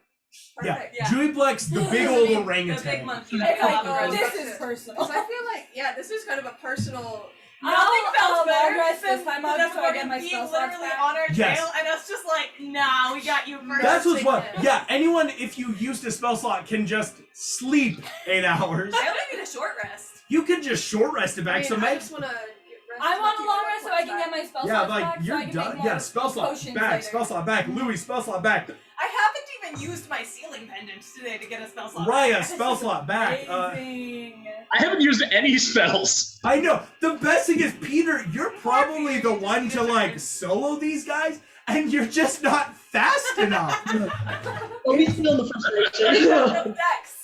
A: Yeah.
F: Perfect.
B: Yeah.
A: Juliplex, the big
B: The
A: old
B: big
A: orangutan.
B: monkey.
C: It's like,
F: Oh,
C: this
F: gotcha.
C: is personal.
F: Because I feel like, yeah, this is kind of a personal.
B: Nothing felt better
C: address
B: than
C: this time
B: the
C: up so I get my
B: being
C: spell slots
B: literally
C: back.
B: on our
A: Yes.
B: trail, and us just like, nah, we got you first.
A: That's what's fun.
F: Sickness.
A: Yeah, anyone, if you used a spell slot, can just sleep 8 hours.
B: I only need a short rest.
A: You can just short rest it back.
F: I mean,
A: so
F: I
A: Meg,
F: just want to get rest.
C: I
F: so
C: want a
F: keep
C: long
F: my
C: rest so I can
F: points
C: get my spell
A: yeah,
C: slots
A: like
C: back so I
A: you're
C: can
A: done.
C: make more
A: Yeah, spell slot
C: potions
A: back,
C: later.
A: spell slot back. Louis, spell slot back.
B: I haven't even used my ceiling pendant today to get a spell slot.
A: Raya,
B: back.
A: spell slot back.
C: Amazing.
D: I haven't used any spells.
A: I know. The best thing is, Peter, you're probably the one to like solo these guys, and you're just not fast enough.
D: Oh, he's still in the first picture.
B: No dex.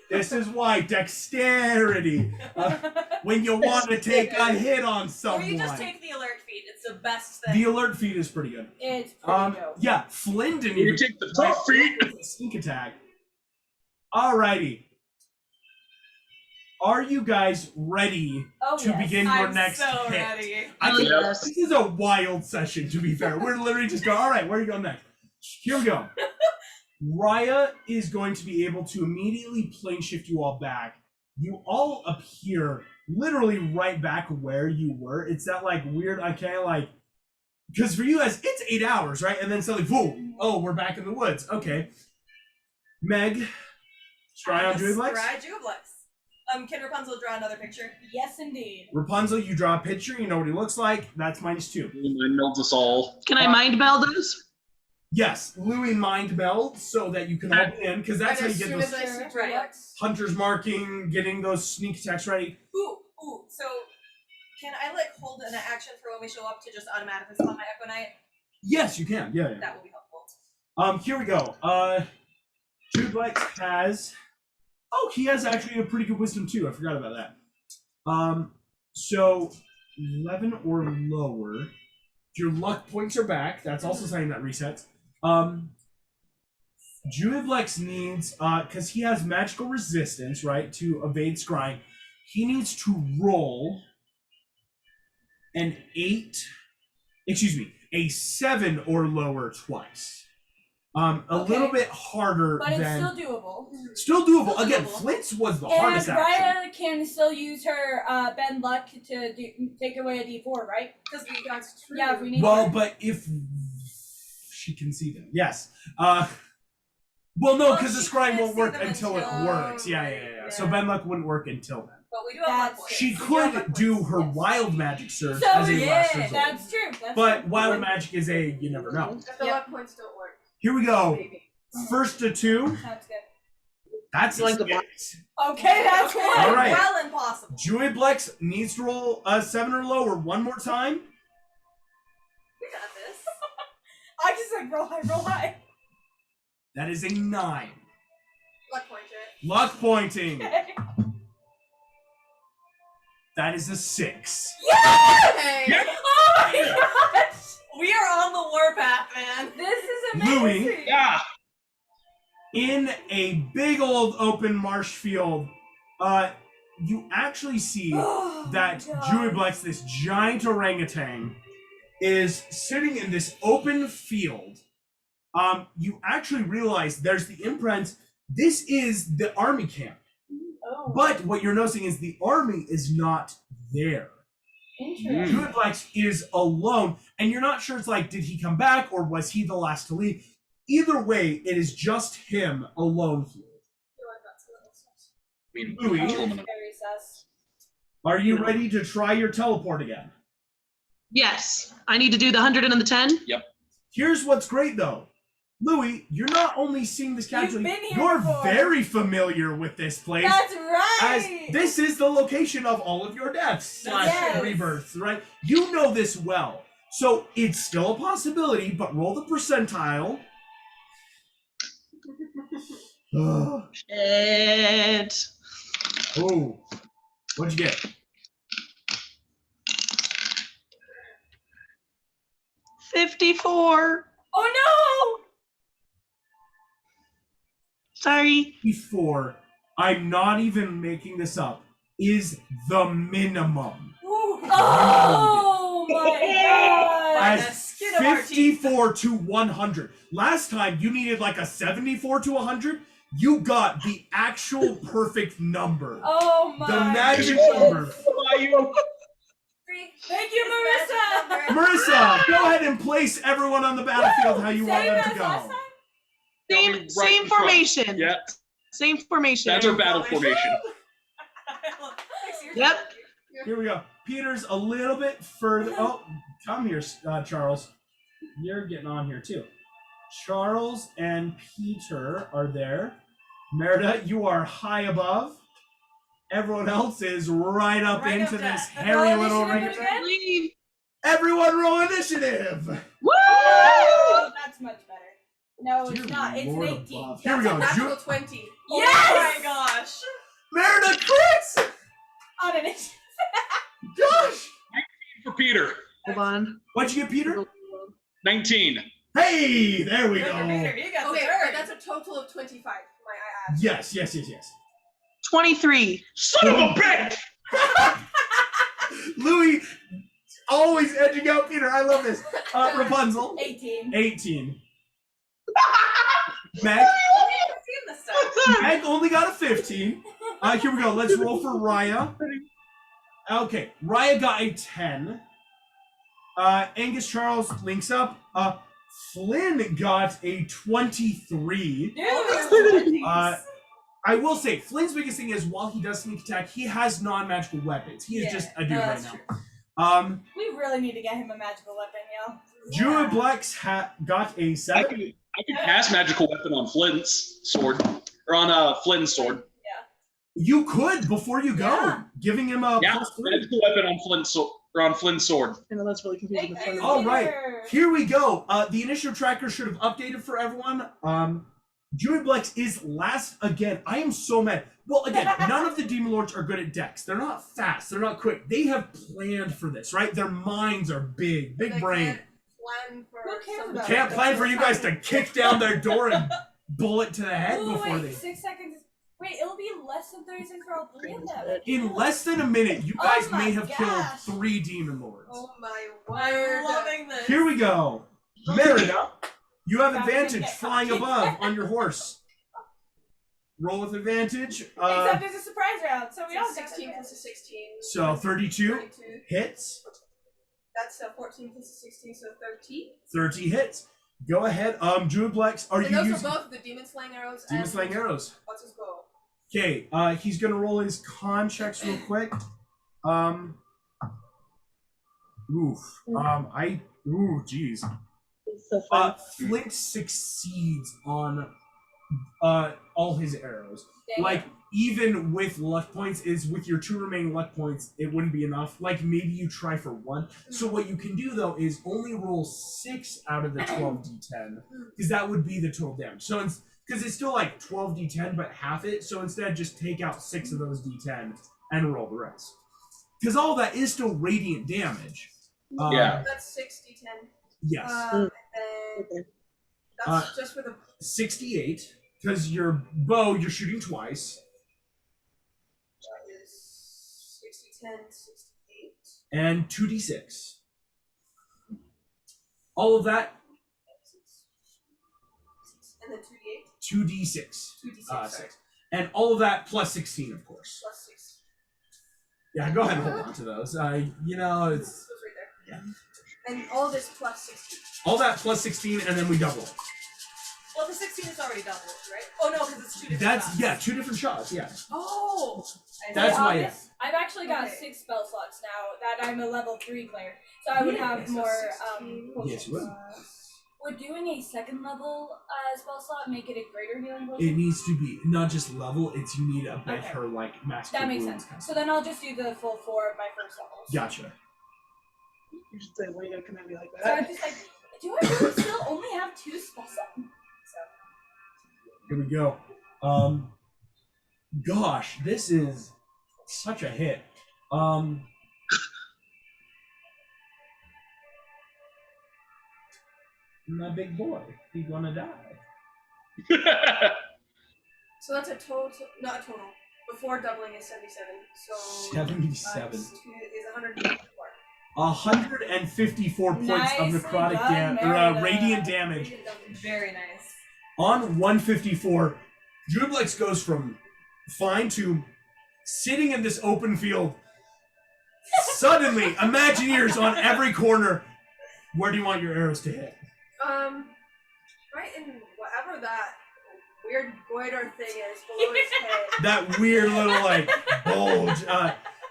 A: This is why dexterity. When you want to take a hit on
B: Or
A: someone.
B: you just take the alert feed. It's the best thing.
A: The alert feed is pretty good.
C: It's pretty dope.
A: Yeah, Flynn didn't
D: You
A: even
D: take the tough feet.
A: sneak attack. Alrighty. Are you guys ready
C: Oh,
A: to
C: yes.
A: begin your
B: I'm
A: next
B: so
A: hit?
B: ready.
A: I think
D: Yep.
A: this is a wild session, to be fair. We're literally just going, all right, where are you going next? Here we go. Raya is going to be able to immediately plane shift you all back. You all appear literally right back where you were. It's that like weird, I can't like, because for you guys, it's 8 hours, right? And then suddenly, boom, oh, we're back in the woods. Okay. Meg, try on Juliplex.
B: Try Juliplex. Can Rapunzel draw another picture?
C: Yes, indeed.
A: Rapunzel, you draw a picture, you know what he looks like. That's -2.
D: I melt us all.
E: Can I mind meld those?
A: Yes, Louis mind meld so that you can help in, because that's how
F: And
A: you
F: as
A: get
F: soon
A: those
F: as I see
B: Right.
F: Drex,
A: hunters marking, getting those sneak attacks ready.
B: Ooh. So, can I like hold an action for when we show up to just automatically spell my Equinite?
A: Yes, you can. Yeah.
B: That will be helpful.
A: Here we go. Juliplex has. Oh, he has actually a pretty good wisdom too. I forgot about that. So 11 or lower. Your luck points are back. That's also something that resets. Juliplex needs, because he has magical resistance, right, to evade scrying. He needs to roll a 7 or lower twice. A
C: Okay.
A: little bit harder
C: But it's
A: than.
C: still doable.
A: Still doable.
B: Still
A: Again,
B: doable.
A: Flint's was the
C: And
A: hardest action.
C: Raya can still use her bend luck to take away a D4, right?
B: Because we got
F: true.
C: Yeah, if we need
A: Well,
C: her.
A: but if she can see them, yes. Well, no,
B: Well,
A: because the
B: she
A: scrying
B: can't
A: won't
B: see
A: work
B: them
A: until it
B: until-
A: works. Yeah.
B: right,
A: So
B: yeah.
A: Ben Luck wouldn't work until then.
B: But we do have luck
C: That's
B: points.
A: She
B: We do have luck
A: could do
B: points.
A: her
C: Yes.
A: wild magic surge
C: So,
A: as a
B: yeah,
A: last resort.
C: That's true. That's
A: But
C: true.
A: wild magic is a you never know.
F: If the
C: Yep.
F: luck points don't work,
A: Here we go.
F: maybe.
A: First to 2.
C: That's good.
A: That's
E: Like the
A: it.
C: Okay, that's
B: Okay,
C: one.
A: All right.
B: well impossible.
A: Juliplex needs to roll a 7 or lower one more time.
B: We got this.
C: I just like roll high.
A: That is a 9.
F: Luck pointer.
A: Luck pointing.
C: Okay.
A: That is a 6.
F: Okay.
C: Oh my gosh!
B: We are on the warpath, man.
C: This is amazing.
A: Louis.
D: Yeah.
A: In a big old open marsh field, you actually see
C: Oh
A: that
C: my God.
A: Juliplex, this giant orangutan, is sitting in this open field. You actually realize there's the imprint. This is the army camp.
C: Oh.
A: But what you're noticing is the army is not there.
C: Interesting.
A: Druidblex is alone, and you're not sure. It's like, did he come back or was he the last to leave? Either way, it is just him alone here.
D: I mean,
A: Louis?
D: kill him in
C: Very sus.
A: Are you ready to try your teleport again?
E: Yes. I need to do the 100 and the 10.
A: Here's what's great though. Louis, you're not only seeing this casually,
C: been here
A: you're
C: before.
A: very familiar with this place.
C: That's right.
A: As this is the location of all of your deaths
C: Yes.
A: / rebirths, right? You know this well. So it's still a possibility, but roll the percentile.
E: Shit.
A: Oh, what'd you get?
E: 54.
C: Oh
E: Sorry.
A: 54. I'm not even making this up. Is the minimum.
C: no! Oh my god!
A: As
B: skin of our teeth.
A: 54 to 100. Last time you needed like a 74 to 100. You got the actual perfect number.
C: Oh my
A: The magic
C: goodness.
A: number.
C: Thank you, Marissa.
A: Marissa, go ahead and place everyone on the battlefield how you want
C: Same
A: them to
C: as last
A: go.
C: time?
D: Got me right
E: Same
D: in front.
E: formation.
D: Yeah,
E: Same formation.
D: that's our battle formation.
E: Yep.
A: Here we go. Peter's a little bit further. Oh, come here, Charles. You're getting on here too. Charles and Peter are there. Merida, you are high above. Everyone else is right up
B: Right
A: into
B: up
A: this
B: there.
A: hairy
C: Roll
A: little
C: initiative
A: ring.
C: again?
A: Everyone roll initiative.
E: Woo!
C: Oh, that's much better. No, it's
A: Dear
C: not. It's
A: Lord
C: an 18.
A: above. Here we go.
F: Natural 20.
C: Yes!
B: Oh my gosh.
A: Merida crits.
C: On an initiative.
A: Gosh.
D: For Peter,
E: Hold on.
A: What'd you get, Peter?
D: 19.
A: Hey, there we
B: Good
A: go.
B: for Peter. You got
F: Okay,
B: the
F: but
B: third.
F: that's a total of 25. Might I add?
A: Yes.
E: 23.
D: Son of a bitch!
A: Louis always edging out Peter. I love this. Rapunzel,
C: 18.
A: 18. Meg, Meg only got a 15. Here we go. Let's roll for Raya. Okay, Raya got a 10. Angus Charles links up. Flynn got a 23.
C: Dude!
A: I will say, Flynn's biggest thing is while he does sneak attack, he has non-magical weapons. He is just a dude right
B: that's
A: now.
C: We really need to get him a magical weapon, yo.
A: Druid Blex got a
D: I
A: 7.
D: could cast magical weapon on Flint's sword, or on Flynn's sword.
A: You could before you go,
B: Yeah.
A: giving him a
D: Yeah,
A: +3.
D: magical weapon on Flynn's sword.
E: I know that's really confusing.
C: Thank you.
A: All right.
C: Peter.
A: Here we go. The initiative tracker should have updated for everyone. Druid Blex is last again. I am so mad. Well, again, none of the Demon Lords are good at dex. They're not fast. They're not quick. They have planned for this, right? Their minds are big
F: They
A: brain.
F: can't plan for
C: Who cares
F: something.
C: about
A: Can't plan for you guys to kick down their door and bullet to the head
C: Oh,
A: before
C: wait,
A: they.
C: 6 seconds. Wait, it'll be less than 30 seconds for all 3 of them.
A: In less than a minute, you
C: Oh
A: guys
C: my
A: may have
C: gosh.
A: killed 3 Demon Lords.
F: Oh my
B: I'm
F: word.
B: loving this.
A: Here we go. Merida, you have
C: That's
A: advantage
C: gonna get
A: flying
C: cocky.
A: above on your horse. Roll with advantage.
C: Except there's a surprise round, so we all
F: It's
C: got
F: 16
C: it.
F: plus a 16.
A: So 32
F: 32.
A: hits,
F: That's a 14 plus a 16, so 13.
A: 30 hits. Go ahead. Druid Blex, are
F: And
A: you
F: those
A: using
F: are both the demon slaying arrows.
A: Demon
F: and
A: Slaying Arrows?
F: What's his bow?
A: Okay, he's gonna roll his con checks real quick. Geez. Flint succeeds on all his arrows.
C: Dang
A: Like,
C: it.
A: even with luck points, is with your 2 remaining luck points, it wouldn't be enough. Like, maybe you try for 1. So what you can do, though, is only roll 6 out of the 12d10, because that would be the total damage. So, because it's still like 12d10, but half it, so instead just take out 6 of those d10 and roll the rest. Because all that is still radiant damage.
D: Yeah.
F: That's 60-10.
A: Yes.
F: And that's
A: Uh,
F: just for the
A: 68, because your bow, you're shooting twice.
F: that is 60-10, 68.
A: And 2d6. All of that,
F: And then 2d8.
A: 2d6.
F: 2d6, sorry.
A: 6. And all of that plus 16, of course.
F: Plus 6.
A: Yeah, go ahead and hold on to those. You know, it's
F: It's right there.
A: Yeah.
F: And all this plus 16.
A: all that plus 16, and then we double it.
B: Well, the 16 is already doubled, right? Oh no, because it's 2 different
A: That's
B: shots.
A: yeah, 2 different shots. Yeah,
B: Oh.
A: that's why. Yeah.
C: I've actually got
F: Okay.
C: 6 spell slots now that I'm a level 3 player, so I would have
F: So
C: more.
F: 16
A: Yes, you would.
C: Would doing a second level spell slot make it a greater healing potion?
A: It needs to be not just level; it's you need a better
C: Okay.
A: like master.
C: That makes
A: wounds
C: sense.
A: kind of
C: So then I'll just do the full 4 of my first levels.
A: Gotcha.
E: You should say, why you gotta come at me like
C: So I'm
E: that?
C: just like, do I really still only have 2 spell slots?
A: Here we go. Gosh, this is such a hit. My big boy, he's gonna die.
F: So that's a total, not a total. Before doubling is 77. So
A: 77.
F: times 2 is 154.
A: 154 points of
C: Nicely
A: necrotic
C: done, Merida.
A: radiant damage.
F: Radiant damage.
B: Very nice.
A: On 154, Drublex goes from fine to sitting in this open field. Suddenly, Imagineers on every corner. Where do you want your arrows to hit?
F: Right in whatever that weird goiter thing is below his head.
A: That weird little like bulge.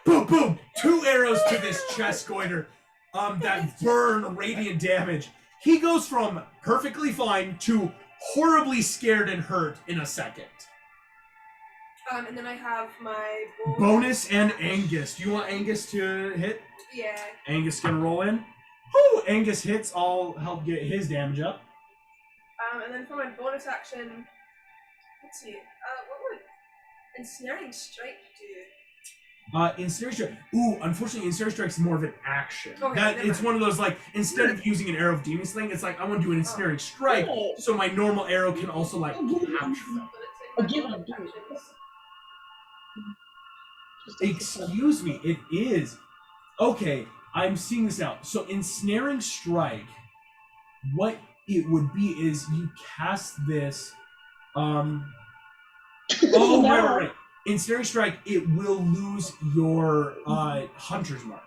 A: Boom, boom. 2 arrows to this chest goiter. That burn radiant damage. He goes from perfectly fine to horribly scared and hurt in a second.
F: And then I have my
A: Bonus and Angus. Do you want Angus to hit?
F: Yeah.
A: Angus gonna roll in. Whoo! Angus hits. I'll help get his damage up.
F: And then for my bonus action, let's see. What would ensnaring strike do?
A: Ensnare strike. Ooh, unfortunately, ensnare strike's more of an action.
F: Okay,
A: That
F: never
A: it's
F: mind.
A: one of those like instead of using an arrow of demon slaying, it's like I want to do an ensnaring strike,
E: Oh.
A: so my normal arrow can also like capture them.
F: But it's like
E: I'll
F: my
E: give
F: bonus
E: him.
F: actions.
A: Excuse me, it is. Okay, I'm seeing this now. So ensnaring strike, what it would be is you cast this. Oh, right. Ensnaring strike, it will lose your hunter's mark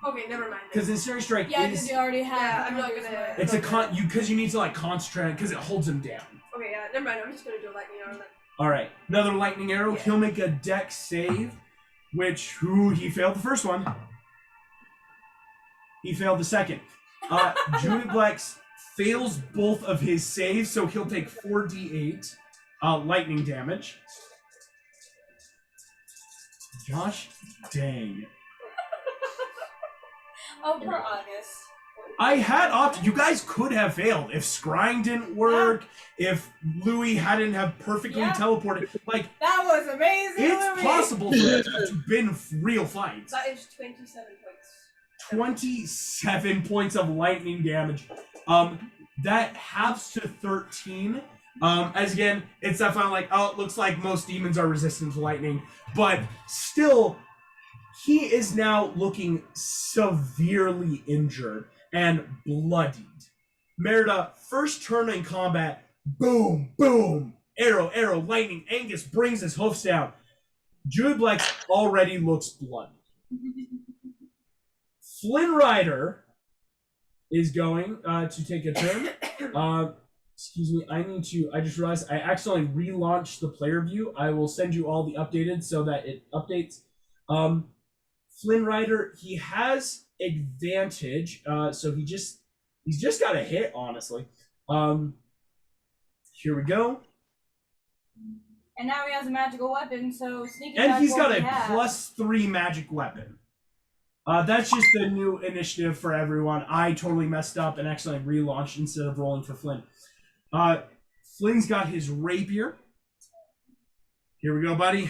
F: Okay, never mind.
A: because ensnaring strike
C: Yeah, because
A: is.
C: you already have.
F: Yeah, I'm not
C: Hunter's
F: gonna-
C: Mark.
A: It's a because you need to like concentrate because it holds him down.
F: Okay, yeah, never mind. I'm just gonna do a lightning arrow then.
A: All right, another lightning arrow.
F: Yeah.
A: He'll make a dex save, which he failed the first one. He failed the second. Julieblex fails both of his saves, so he'll take 4d8 lightning damage. Gosh dang.
C: Oh, poor August.
A: I had opted. You guys could have failed if scrying didn't work. If Louis hadn't have perfectly
C: Yeah.
A: teleported. Like
C: That was amazing.
A: it's
C: Louis.
A: possible for it to have been real fights.
F: That is 27 points.
A: 27 points of lightning damage. That halves to 13. As again, it's that final like, oh, it looks like most demons are resistant to lightning, but still, he is now looking severely injured and bloodied. Merida, first turn in combat, boom, boom, arrow, arrow, lightning. Angus brings his hoofs down. Julieblex already looks bloody. Flynn Rider is going to take a turn. Excuse me, I just realized I accidentally relaunched the player view. I will send you all the updated so that it updates. Flynn Rider, he has advantage, so he's just got a hit, honestly. Here we go.
C: And now he has a magical weapon, so sneak attack.
A: And he's
C: won't
A: got
C: be
A: a
C: half.
A: +3 magic weapon. That's just the new initiative for everyone. I totally messed up and accidentally relaunched instead of rolling for Flynn. Flynn's got his rapier. Here we go, buddy.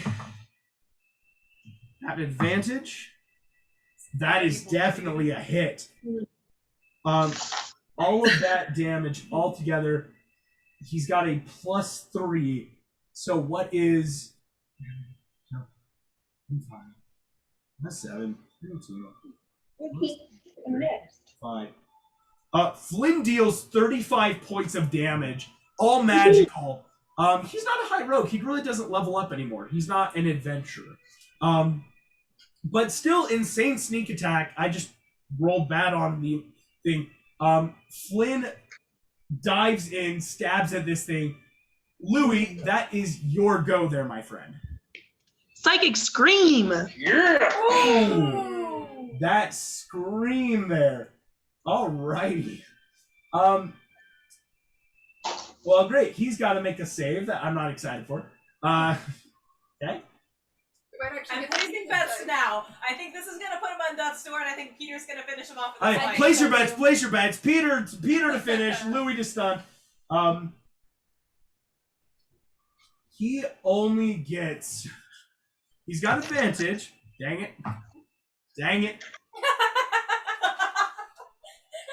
A: At advantage. That is definitely a hit. All of that damage altogether, he's got a +3. So what is... That's 7. 5. Flynn deals 35 points of damage, all magical. He's not a high rogue. He really doesn't level up anymore. He's not an adventurer. but still insane sneak attack. I just rolled bad on the thing. Flynn dives in, stabs at this thing. Louis, that is your go there, my friend.
E: Psychic Scream.
D: Yeah.
A: Oh, that scream there. Alrighty. Well, great. He's got to make a save that I'm not excited for. Okay.
F: We might actually
B: I'm
F: get
B: placing
F: this
B: bets
F: time.
B: now. I think this is gonna put him on death's door, and I think Peter's gonna finish him off with
A: All
B: a
A: right,
B: fight.
A: place your bets. Place your bets. Peter to finish. Louis to stun. He only gets. He's got advantage. Dang it. Dang it.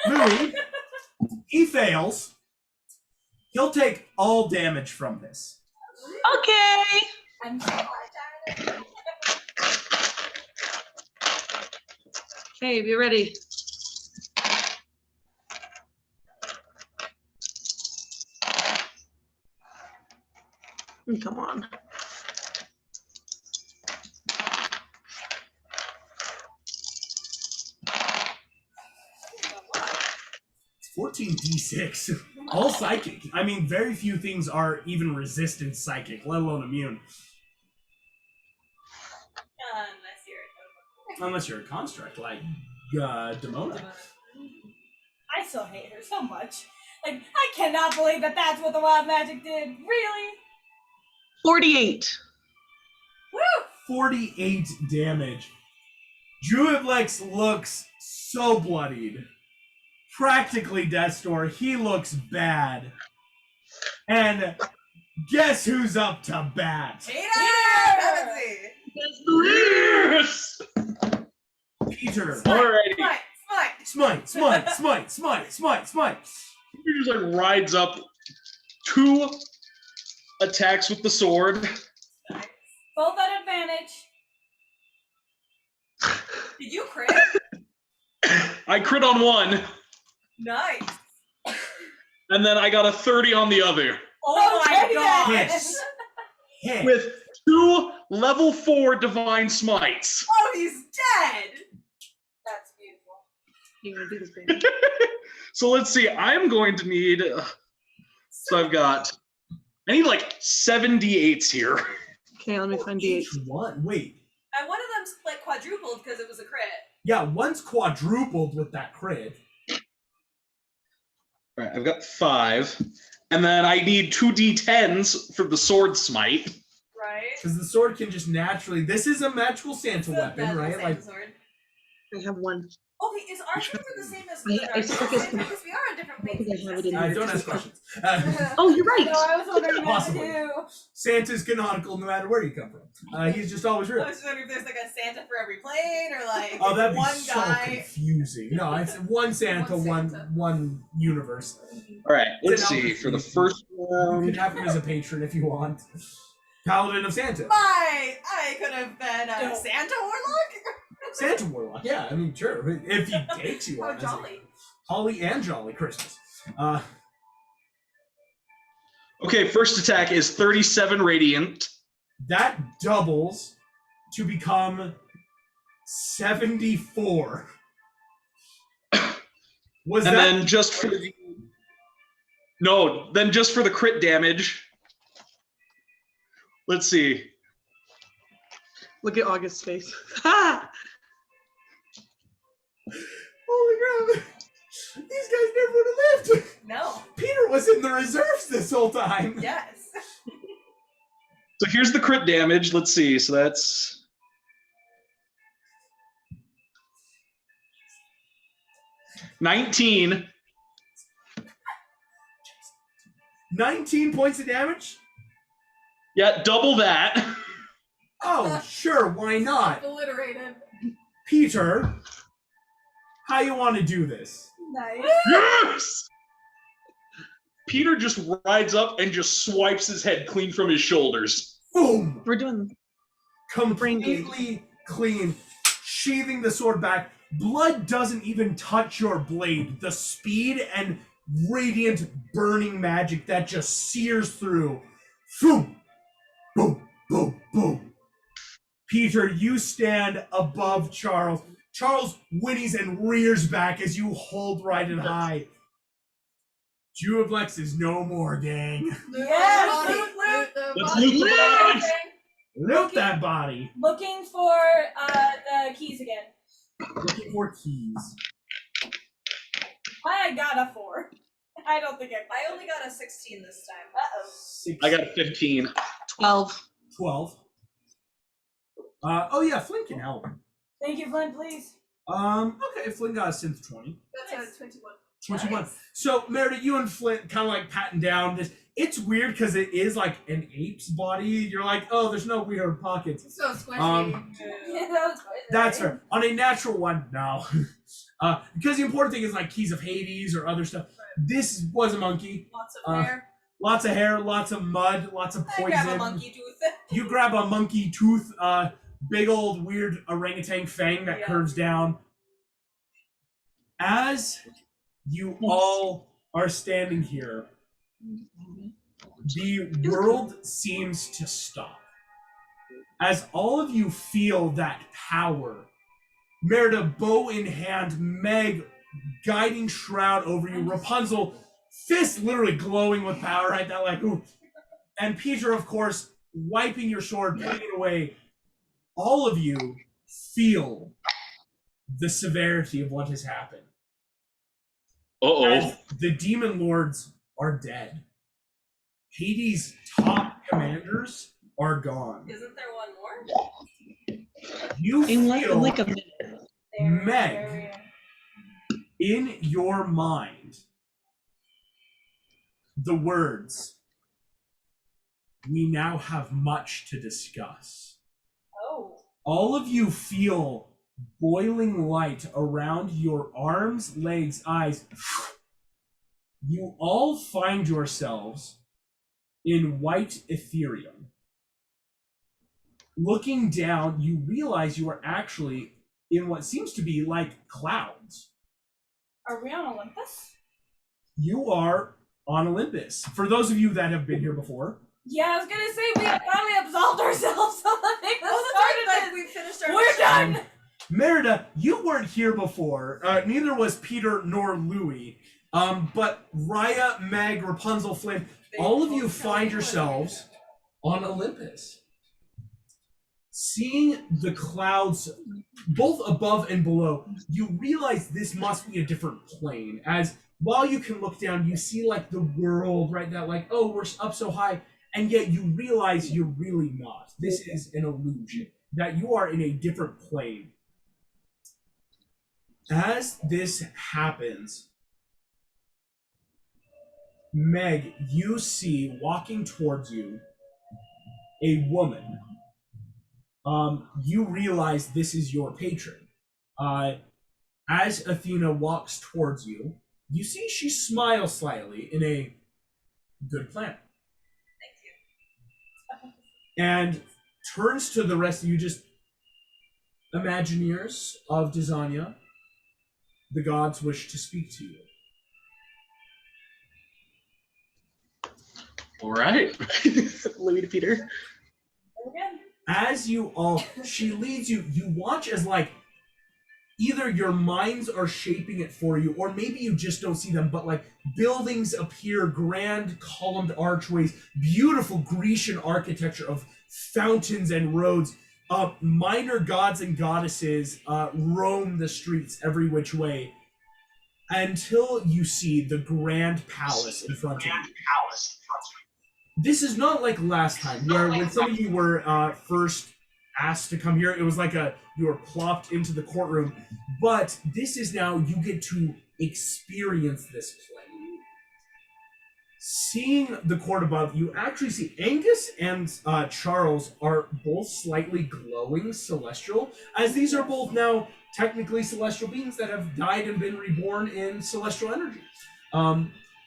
A: Louis. He fails. He'll take all damage from this.
E: Okay.
C: I'm so
E: Okay, be ready. Come on.
A: It's 14d6. All psychic. I mean, very few things are even resistant psychic, let alone immune. Unless you're a construct like Demona.
C: I still hate her so much. Like, I cannot believe that that's what the wild magic did. Really?
E: 48.
B: Woo!
A: 48 damage. Druidlex looks so bloodied. Practically death's door. He looks bad. And guess who's up to bat?
B: Peter!
D: Yes.
A: Peter.
D: Alrighty.
B: Smite!
A: Smite.
D: He just like rides up, 2 attacks with the sword.
C: Both at advantage.
B: Did you crit?
D: I crit on one,
B: Nice.
D: and then I got a 30 on the other.
B: Oh my
C: Okay,
B: god!
A: Yes. Hit.
D: With 2 level 4 divine smites.
B: Oh, he's dead! That's beautiful.
E: You're gonna do this, baby.
D: So let's see, I'm going to need, so I need like 7 d8s here.
E: Okay, let me find D8.
A: Each one. Wait.
B: And one of them's like quadrupled because it was a crit.
A: Yeah, one's quadrupled with that crit.
D: All right, I've got 5. And then I need 2 d10s for the sword smite.
B: Right?
A: Because the sword can just naturally. This is a magical Santa weapon, right? Like,
B: sword.
E: I have one.
B: Oh, wait, is our number the same as
E: I suck at them.
B: because we are on different
E: I think
B: pages.
E: I have it in
A: don't ask questions.
E: Oh, you're right.
C: No, I was wondering that
A: Possibly.
C: too.
A: Santa's canonical no matter where you come from. He's just always
B: I
A: real.
B: was wondering if there's like a Santa for every plane or like
A: Oh, that'd be
B: one
A: so
B: guy.
A: confusing. No, it's one Santa,
F: One Santa.
A: one universe.
D: All right, let's
A: Then I'll
D: see,
A: just
D: for the
A: leave.
D: first
A: You
D: round.
A: can have him as a patron if you want. Paladin of Santa.
B: I could have been a
C: No.
B: Santa Warlock.
A: Santa Warlock, yeah, I mean, sure. If he takes you
F: Oh,
A: on. as a-
F: jolly.
A: Holly and Jolly Christmas.
D: Okay, first attack is 37 radiant.
A: That doubles to become 74. Was
D: And
A: that
D: then just for the just for the crit damage. Let's see.
E: Look at August's face. Ha!
A: holy crap? These guys never would have lived.
B: No.
A: Peter was in the reserves this whole time.
B: Yes.
D: So here's the crit damage. Let's see. So that's 19.
A: 19 points of damage?
D: Yeah, double that.
A: Oh, sure, why not?
F: Obliterated.
A: Peter, how you want to do this?
C: Nice.
D: Yes! Peter just rides up and just swipes his head clean from his shoulders.
A: Boom!
E: We're doing
A: Completely clean, sheathing the sword back. Blood doesn't even touch your blade. The speed and radiant burning magic that just sears through. Boom! Boom! Boom! Boom! Peter, you stand above Charles. Charles whinnies and rears back as you hold Raiden high. Jew of Lex is no more, gang.
C: Yes,
F: Loot,
C: loot,
F: loot the
D: Let's
F: body.
D: loot the body.
C: Okay.
A: Loot that body.
C: Looking for the keys again.
A: Looking for keys.
C: I got a 4. I don't think
B: I only got a 16 this time.
C: Uh-oh.
D: I got a 15.
E: 12.
A: 12. Oh yeah, Flynn can help.
C: Thank you, Flynn, please.
A: Okay, Flynn got a synth 20.
F: That's a 21.
A: 21.
B: Nice.
A: So Meredith, you and Flint kind of like patting down this. It's weird because it is like an ape's body. You're like, oh, there's no weird pockets.
F: So squishy.
C: Yeah, that was quite
A: That's fair. On a natural one, no. Because the important thing is like keys of Hades or other stuff. This was a monkey.
B: Lots of hair.
A: Lots of hair, lots of mud, lots of
B: I
A: poison.
B: grab a monkey tooth.
A: You grab a monkey tooth, big old weird orangutan fang that
B: Yeah.
A: curves down. As you all are standing here, the world seems to stop. As all of you feel that power, Merida, bow in hand, Meg, guiding shroud over you, Rapunzel, fist literally glowing with power right now, like, ooh. And Peter, of course, wiping your sword, putting it away. All of you feel the severity of what has happened.
D: Uh-oh.
A: As the demon lords are dead. Hades' top commanders are gone.
B: Isn't there one more?
A: You
E: In like
A: feel
E: a minute.
A: Meg in your mind the words, "We now have much to discuss."
C: Oh.
A: All of you feel boiling light around your arms, legs, eyes. You all find yourselves in white Ethereum. Looking down, you realize you are actually in what seems to be like clouds.
C: Are we on Olympus?
A: You are on Olympus. For those of you that have been here before,
C: Yeah, I was gonna say we have finally absolved ourselves of the thing that started
B: we finished our
C: We're
B: mission.
C: done!
A: Merida, you weren't here before. Neither was Peter nor Louis. But Raya, Meg, Rapunzel, Flynn, all of you find yourselves on Olympus. Seeing the clouds both above and below, you realize this must be a different plane. As while you can look down, you see like the world right now, like, oh, we're up so high. And yet you realize you're really not. This is an illusion, that you are in a different plane. As this happens, Meg, you see walking towards you a woman. You realize this is your patron. As Athena walks towards you, you see she smiles slightly in a good plan.
B: Thank you.
A: And turns to the rest of you, just Imagineers of Desania. The gods wish to speak to you.
D: All right. Louis to Peter.
C: Again.
A: As you all, she leads you, you watch as like, either your minds are shaping it for you, or maybe you just don't see them, but like buildings appear, grand columned archways, beautiful Grecian architecture of fountains and roads. Minor gods and goddesses roam the streets every which way until you see the grand palace in front of you. This is not like last time, where when some of you were first asked to come here, it was like you were plopped into the courtroom. But this is now, you get to experience this play. Seeing the court above, you actually see Angus and Charles are both slightly glowing celestial, as these are both now technically celestial beings that have died and been reborn in celestial energy.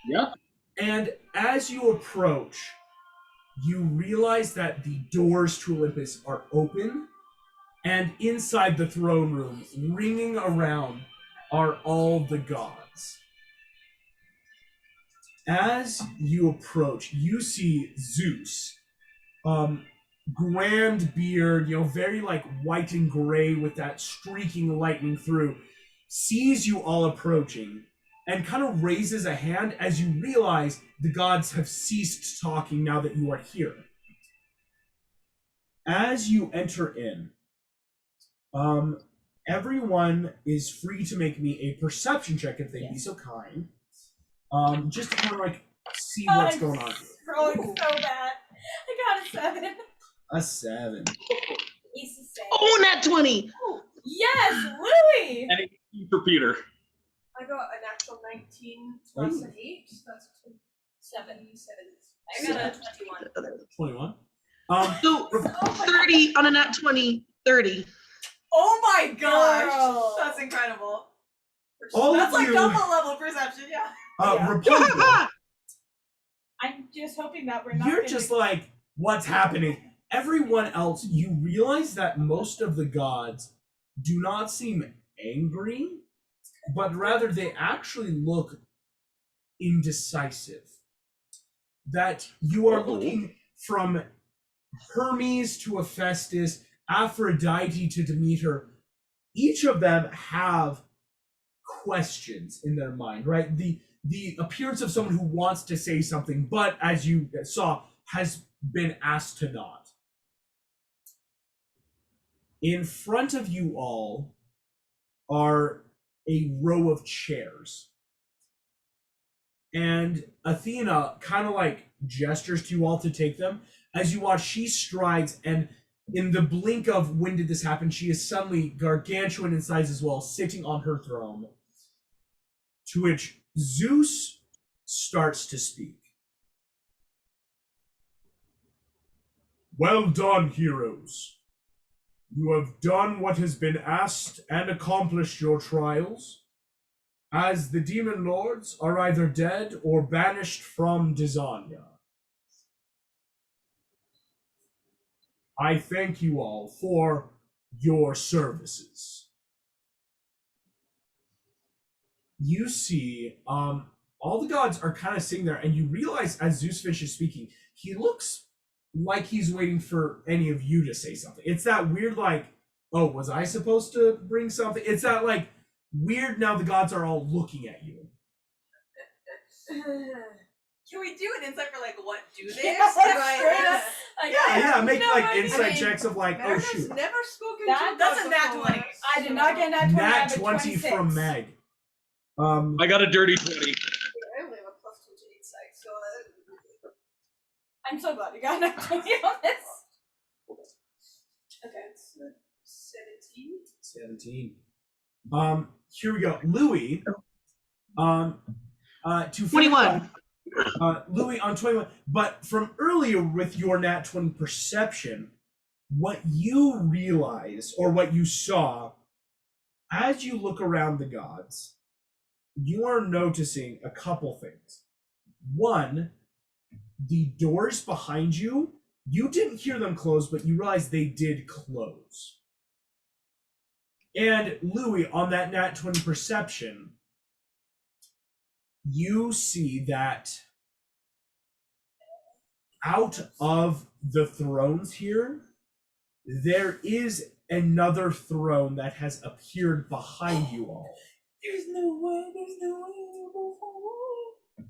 D: Yeah.
A: And as you approach, you realize that the doors to Olympus are open, and inside the throne room, ringing around, are all the gods. As you approach, you see Zeus, grand beard, very like white and gray with that streaking lightning through, sees you all approaching and kind of raises a hand as you realize the gods have ceased talking now that you are here. As you enter in, everyone is free to make me a perception check if they'd be so kind. Just to kind of like see what's going on here.
C: Rolling so bad. I got a 7.
A: A 7.
C: Easy save.
E: Oh, nat 20.
C: Yes, Louis.
D: And it's for Peter.
F: I got a natural 19 plus an 8. That's
C: 7.
F: 7.
C: I got a 21.
A: 21.
E: So 30 on a nat 20, 30.
B: Oh my gosh!
C: Girl.
B: That's incredible.
A: All
B: That's
A: of
B: like
A: you,
B: double level perception, yeah.
C: Yeah.
A: Rapunzel,
C: I'm just hoping that we're not.
A: you're
C: gonna-
A: just like, what's happening? Everyone else, you realize that most of the gods do not seem angry, but rather they actually look indecisive. That you are looking from Hermes to Hephaestus, Aphrodite to Demeter. Each of them have questions in their mind, right? The appearance of someone who wants to say something, but as you saw, has been asked to not. In front of you all are a row of chairs. And Athena kind of like gestures to you all to take them. As you watch, she strides, and in the blink of when did this happen, she is suddenly gargantuan in size as well, sitting on her throne. To which Zeus starts to speak. Well done, heroes. You have done what has been asked and accomplished your trials, as the demon lords are either dead or banished from Dizania. I thank you all for your services. You see, all the gods are kind of sitting there, and you realize as Zeus finishes speaking, he looks like he's waiting for any of you to say something. It's that weird, like, oh, was I supposed to bring something? It's that, like, weird now the gods are all looking at you.
B: Can we do an insight for like what do they
C: Yeah,
B: expect?
C: straight up. Like,
A: Yeah, make
C: you know
A: like
C: what I
A: insight
C: mean?
A: checks of like, oh
F: Meredith's
A: shoot.
F: never spoken
C: That-
F: to
B: that's
F: us
B: a nat
F: before.
B: 20.
C: I did not get nat 20. I
A: Nat
C: have a
A: 20
C: 26.
A: from Meg.
D: I got a dirty 20.
F: I only have a plus 2 to insight, so
C: I'm so glad you got nat 20 on this.
F: okay, it's 17.
A: 17. Here we go. Louis. To
E: 21.
A: Louis on 21. But from earlier with your nat 20 perception, what you realized or what you saw as you look around the gods, you are noticing a couple things. One, the doors behind you, you didn't hear them close, but you realize they did close. And Louis, on that nat 20 perception, you see that out of the thrones here, there is another throne that has appeared behind you all.
C: There's no way to go forward.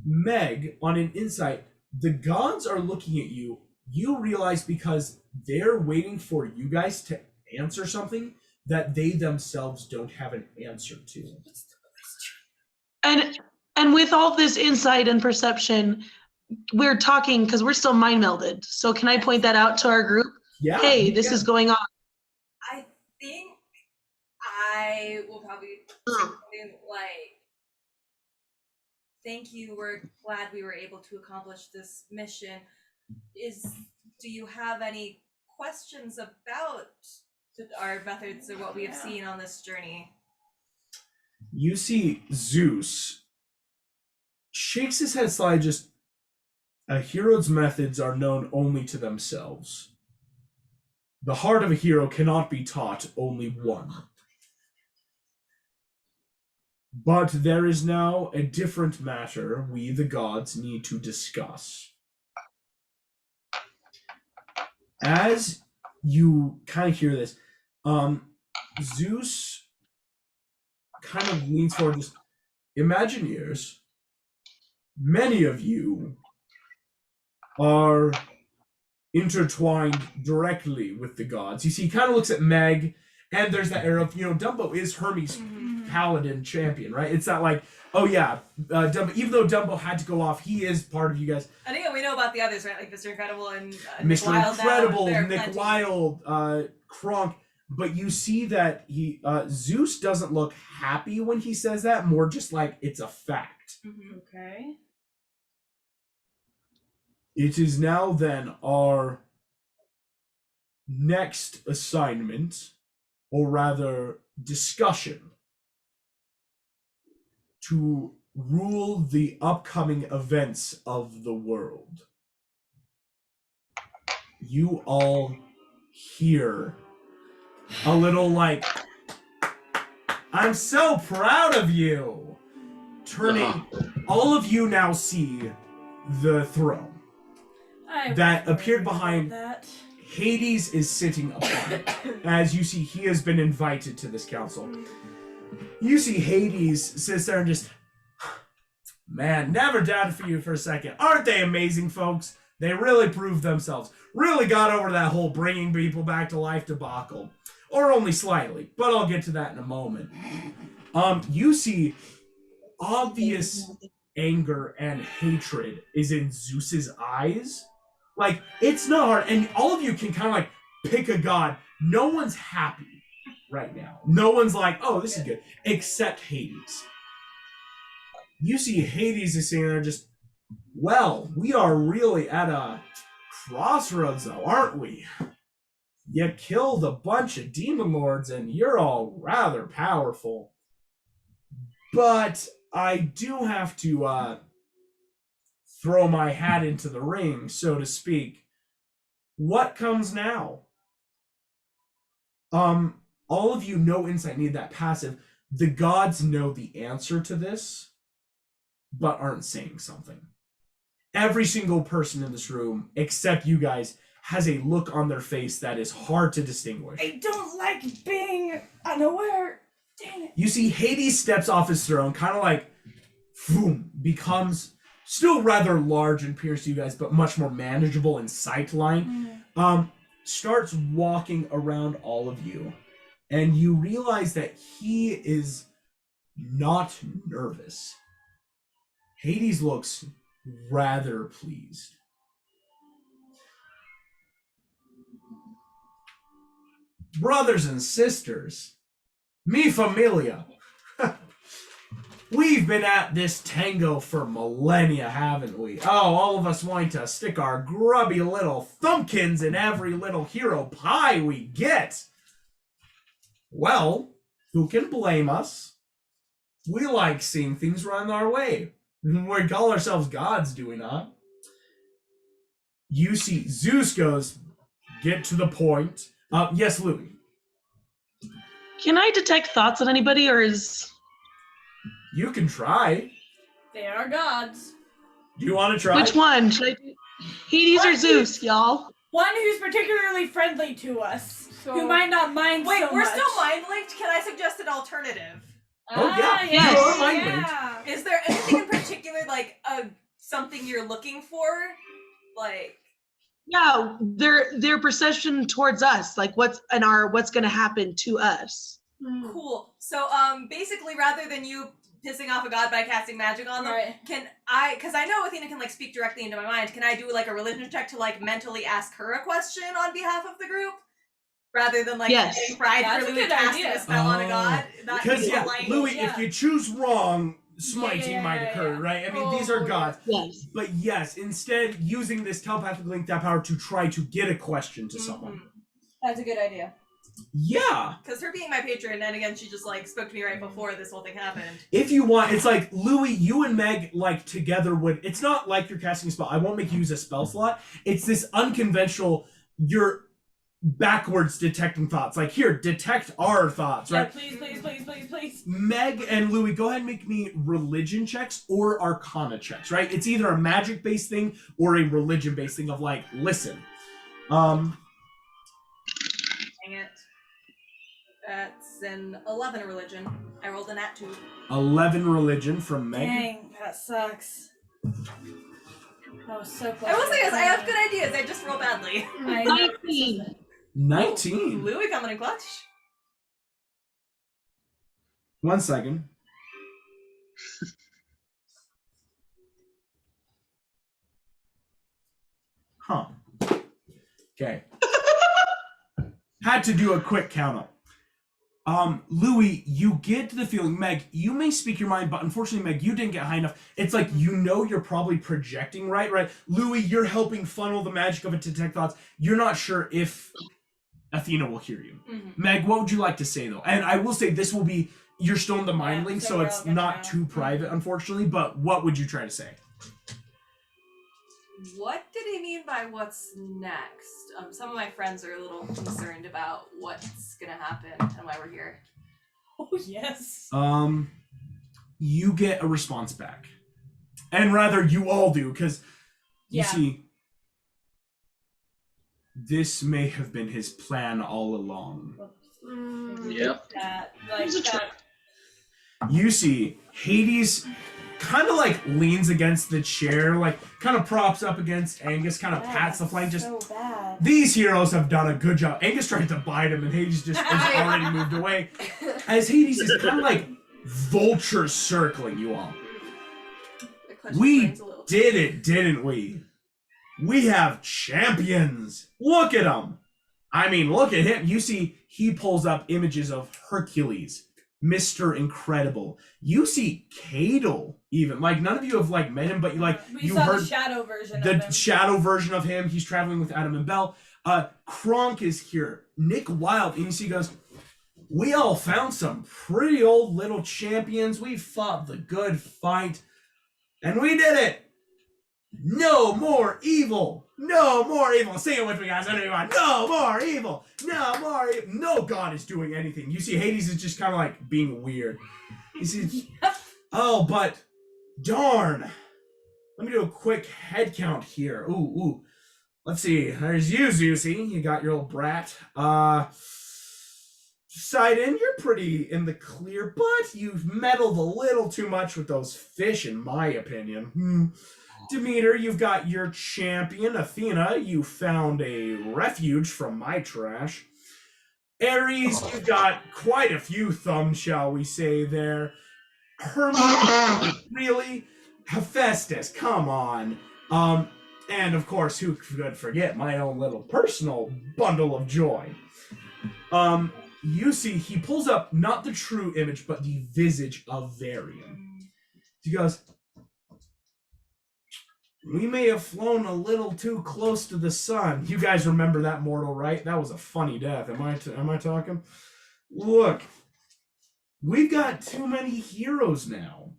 A: Meg, on an insight, the gods are looking at you. You realize because they're waiting for you guys to answer something that they themselves don't have an answer to.
E: And with all this insight and perception, we're talking because we're still mind melded. So can I point that out to our group?
A: Yeah.
E: Hey, this is going on.
B: I think I will probably say something like, thank you, we're glad we were able to accomplish this mission. Do you have any questions about our methods or what we have seen on this journey?
A: You see Zeus shakes his head slightly, just a hero's methods are known only to themselves. The heart of a hero cannot be taught only one. But there is now a different matter we, the gods, need to discuss. As you kind of hear this, Zeus kind of leans forward. Just Imagineers, many of you are intertwined directly with the gods. You see, he kind of looks at Meg, and there's that era of, Dumbo is Hermes' paladin champion, right? It's not like, oh yeah, Dumbo, even though Dumbo had to go off, he is part of you guys.
B: I think we know about the others, right? Like Mr. Incredible and
A: Mr.
B: Wild
A: Incredible,
B: now,
A: Nick
B: plenty.
A: Wild, Kronk. But you see that Zeus doesn't look happy when he says that, more just like it's a fact.
C: Okay.
A: It is now then our next assignment, or rather discussion, to rule the upcoming events of the world. You all hear a little like, I'm so proud of you. Turning, all of you now see the throne that appeared behind.
C: That.
A: Hades is sitting upon it. As you see, he has been invited to this council. You see Hades sits there and just, man, never doubted for you for a second. Aren't they amazing, folks? They really proved themselves. Really got over that whole bringing people back to life debacle. Or only slightly, but I'll get to that in a moment. You see obvious anger and hatred is in Zeus's eyes. Like, it's not hard, and all of you can kind of like pick a god. No one's happy right now. No one's like, oh, this is good, except Hades. You see Hades is sitting there just, well, we are really at a crossroads though, aren't we? You killed a bunch of demon lords and you're all rather powerful. But I do have to throw my hat into the ring, so to speak. What comes now? All of you, no insight, need that passive. The gods know the answer to this, but aren't saying something. Every single person in this room, except you guys, has a look on their face that is hard to distinguish.
C: I don't like being unaware. Dang it.
A: You see Hades steps off his throne, kind of like, boom, becomes still rather large and appears to you guys, but much more manageable in sight line. Starts walking around all of you, and you realize that he is not nervous. Hades looks rather pleased. Brothers and sisters, mi familia. We've been at this tango for millennia, haven't we? Oh, all of us want to stick our grubby little thumbkins in every little hero pie we get. Well, who can blame us? We like seeing things run our way. We call ourselves gods, do we not? You see, Zeus goes, get to the point. Yes, Louis.
E: Can I detect thoughts on anybody, or is...
A: You can try.
C: They are gods.
A: Do you want to try?
E: Which one? Should I do Hades or Zeus, y'all?
C: One who's particularly friendly to us, who might not mind
B: Wait,
C: so
B: we're
C: much.
B: still mind linked? Can I suggest an alternative?
A: Oh, yeah.
E: Yes.
A: You are mind linked.
C: Yeah.
B: Is there anything in particular, like something you're looking for? Like,
E: Yeah, their perception towards us, like what's going to happen to us.
B: cool. So, basically, rather than you pissing off a god by casting magic on them,
C: Right.
B: can I, because I know Athena can like speak directly into my mind, can I do like a religion check to like mentally ask her a question on behalf of the group? Rather than like
E: Yes.
B: getting fried
C: That's
B: for
C: a
B: Louis
C: good
B: casting
C: idea.
B: a spell on a god? That
A: Because,
B: would be
A: yeah,
B: like,
A: Louis,
C: yeah.
A: if you choose wrong, smiting
C: Yeah,
A: might
C: yeah,
A: occur,
C: yeah.
A: right? I mean, these are
C: Oh,
A: gods.
E: Yes.
A: But yes, instead, using this telepathic link, that power to try to get a question to someone.
C: That's a good idea.
A: Yeah.
B: Because her being my patron, and again, she just like spoke to me right before this whole thing happened.
A: If you want, it's like, Louis, you and Meg, like, together would, it's not like you're casting a spell. I won't make you use a spell slot. It's this unconventional, you're backwards detecting thoughts. Like, here, detect our thoughts,
C: Yeah,
A: right?
C: please.
A: Meg and Louis, go ahead and make me religion checks or arcana checks, right? It's either a magic-based thing or a religion-based thing of like, listen,
B: That's an 11 religion. I rolled an at 2.
A: 11 religion from Meg.
C: Dang, that sucks. That was so close.
B: I will say this, I have good ideas, I just roll badly.
C: I know.
E: 19.
A: 19.
B: Louis coming in clutch.
A: 1 second. Huh. Okay. Had to do a quick count up. Louis, you get the feeling, Meg, you may speak your mind, but unfortunately, Meg, you didn't get high enough. It's like, you know, you're probably projecting right? Louis, you're helping funnel the magic of it to detect thoughts. You're not sure if Athena will hear you.
B: Mm-hmm.
A: Meg, what would you like to say, though? And I will say, this will be, you're still in the mind link, so
C: we're
A: it's
C: all gonna
A: not
C: know.
A: too private, unfortunately, but what would you try to say?
B: What did he mean by what's next? Some of my friends are a little concerned about what's gonna happen and why we're here.
C: Oh, yes.
A: You get a response back. And rather, you all do, because you
C: Yeah.
A: see, this may have been his plan all along.
D: Yep.
C: That,
D: It
C: like,
D: was a
C: that.
D: trap.
A: You see, Hades kind of like leans against the chair, like kind of props up against Angus, kind of pats the flank. Just
C: so bad.
A: these heroes have done a good job. Angus tried to bite him, and Hades just has already moved away. As Hades is kind of like vulture circling you all.
B: I clenched my
A: We
B: brains a little.
A: did it, didn't we? We have champions. Look at them. I mean, look at him. You see, he pulls up images of Hercules, Mr. Incredible. You see Cadle, even. Like, none of you have, like, met him, but
C: We
A: you
C: saw
A: heard
C: the shadow version of
A: the
C: him.
A: shadow version of him. He's traveling with Adam and Bell. Kronk is here. Nick Wilde. And you see, he goes, we all found some pretty old little champions. We fought the good fight. And we did it. No more evil. No more evil. Sing it with me, guys. I know you want. No more evil. No more evil. No god is doing anything. You see, Hades is just kind of like being weird. You see, oh, but darn. Let me do a quick head count here. Ooh. Let's see. There's you, Zeusy. You got your little brat. Sidon, you're pretty in the clear, but you've meddled a little too much with those fish, in my opinion. Demeter, you've got your champion. Athena, you found a refuge from my trash. Ares, you've got quite a few thumbs, shall we say, there. Hermes, really? Hephaestus, come on. And of course, who could forget my own little personal bundle of joy? You see, he pulls up not the true image, but the visage of Varian. He goes, we may have flown a little too close to the sun. You guys remember that mortal, right? That was a funny death. Am I talking? Look, we've got too many heroes now.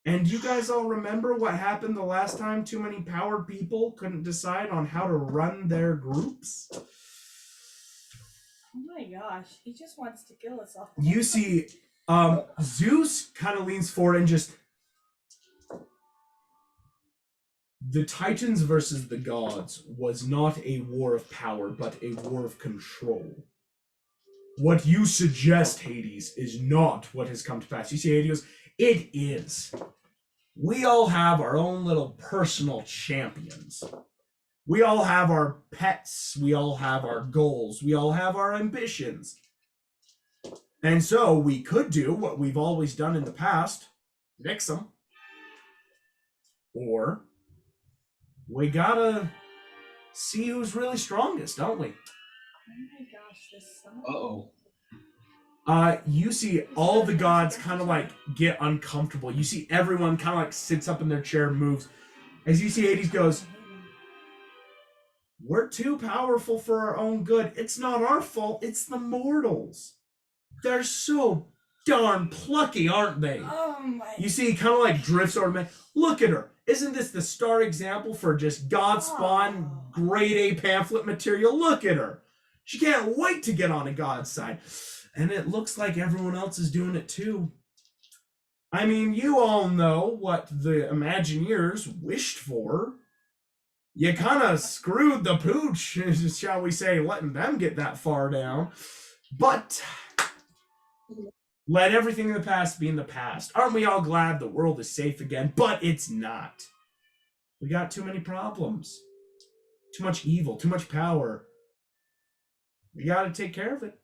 A: And you guys all remember what happened the last time too many powered people couldn't decide on how to run their groups?
C: Oh my gosh, he just wants to kill us all.
A: You see, Zeus kind of leans forward and just... The Titans versus the gods was not a war of power, but a war of control. What you suggest, Hades, is not what has come to pass. You see, Hades goes, it is. We all have our own little personal champions. We all have our pets. We all have our goals. We all have our ambitions. And so we could do what we've always done in the past, nix them. Or we gotta see who's really strongest, don't we?
C: Oh my gosh, this son
D: Uh-oh.
A: You see all the gods kind of like get uncomfortable. You see everyone kind of like sits up in their chair and moves. As you see Hades goes, we're too powerful for our own good. It's not our fault, it's the mortals. They're so darn plucky, aren't they?
C: Oh my.
A: You see, he kind of like drifts over, man. Look at her. Isn't this the star example for just God spawn grade A pamphlet material? Look at her. She can't wait to get on a god's side. And it looks like everyone else is doing it too. I mean, you all know what the Imagineers wished for. You kind of screwed the pooch, shall we say, letting them get that far down. But let everything in the past be in the past. Aren't we all glad the world is safe again? But it's not. We got too many problems. Too much evil, too much power. We got to take care of it.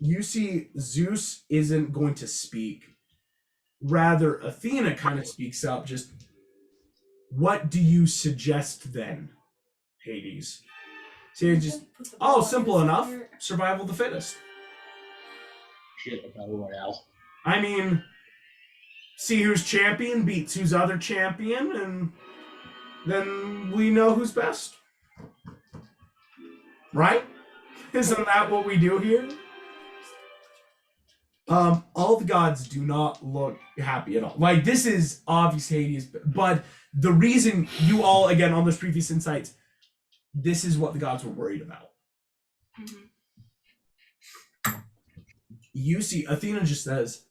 A: You see, Zeus isn't going to speak. Rather, Athena kind of speaks up. Just, what do you suggest then, Hades? See, just, simple enough. Survival of the fittest.
D: Shit, a battle royale.
A: I mean, see who's champion beats who's other champion, and then we know who's best. Right? Isn't that what we do here? All the gods do not look happy at all. Like, this is obvious Hades, but the reason you all, again, on those previous insights, this is what the gods were worried about. Mm-hmm. You see, Athena just says,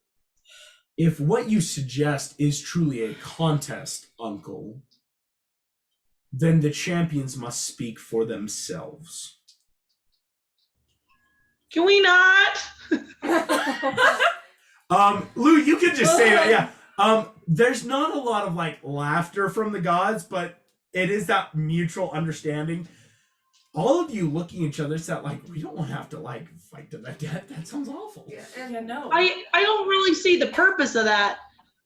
A: if what you suggest is truly a contest, uncle, then the champions must speak for themselves.
E: Can we not?
A: Lou, you could just say that, yeah. There's not a lot of like laughter from the gods, but it is that mutual understanding. All of you looking at each other, it's that like, we don't want to have to like fight to the death. That sounds awful.
C: Yeah, no.
E: I don't really see the purpose of that.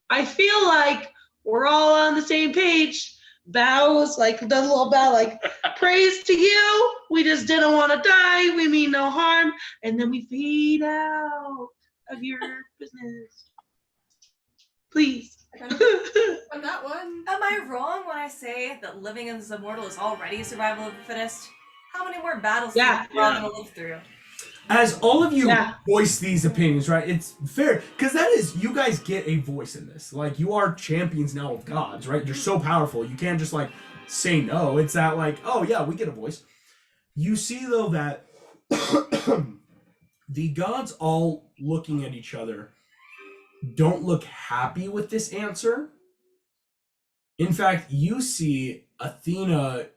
E: I feel like we're all on the same page. Bows, like does a little bow, like praise to you. We just didn't want to die. We mean no harm, and then we fade out of your business. Please.
F: On that one.
B: Am I wrong when I say that living as immortal is already survival of the fittest? How many more battles do we want to live through?
A: As all of you voice these opinions, right? It's fair, because that is, you guys get a voice in this. Like, you are champions now of gods, right? You're so powerful. You can't just, like, say no. It's that, like, oh, yeah, we get a voice. You see, though, that the gods all looking at each other don't look happy with this answer. In fact, you see Athena,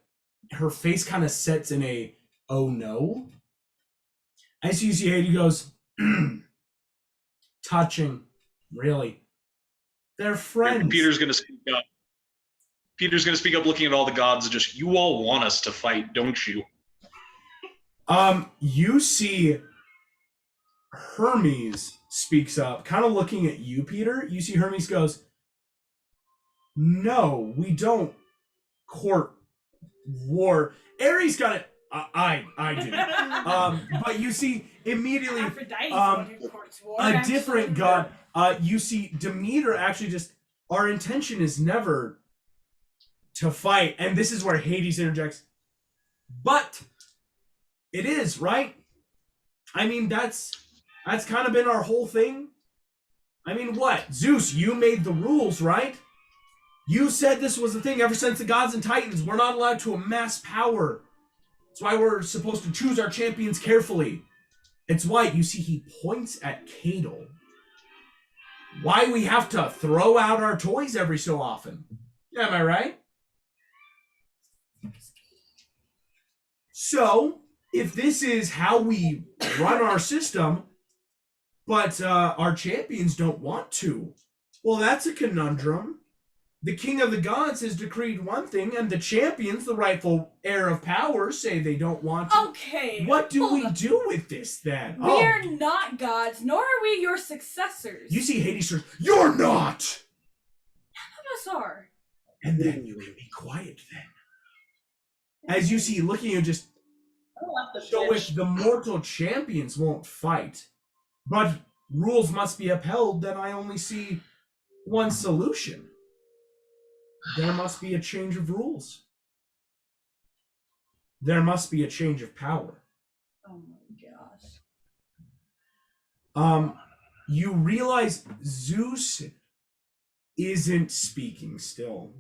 A: her face kind of sets in a, oh, no. As you see Hades goes, touching, really. They're friends.
D: Peter's going to speak up. Peter's going to speak up looking at all the gods and just, you all want us to fight, don't you?
A: You see Hermes speaks up, kind of looking at you, Peter. You see Hermes goes, no, we don't court war. Ares got it. I did. But you see immediately a different god. You see Demeter actually just, our intention is never to fight. And this is where Hades interjects. But it is, right? I mean, that's kind of been our whole thing. I mean, what? Zeus, you made the rules, right? You said this was the thing ever since the gods and titans. We're not allowed to amass power. That's why we're supposed to choose our champions carefully. It's why, you see, he points at Cadle. Why we have to throw out our toys every so often. Am I right? So, if this is how we run our system, but our champions don't want to, well, that's a conundrum. The king of the gods has decreed one thing, and the champions, the rightful heir of power, say they don't want to.
C: Okay.
A: What do we do with this, then?
C: We are not gods, nor are we your successors.
A: You see Hades says, you're not!
C: None of us are.
A: And then you can be quiet, then. As you see, looking at just, so if the mortal champions won't fight, but rules must be upheld, then I only see one solution. There must be a change of rules. There must be a change of power.
C: Oh my gosh.
A: You realize Zeus isn't speaking still.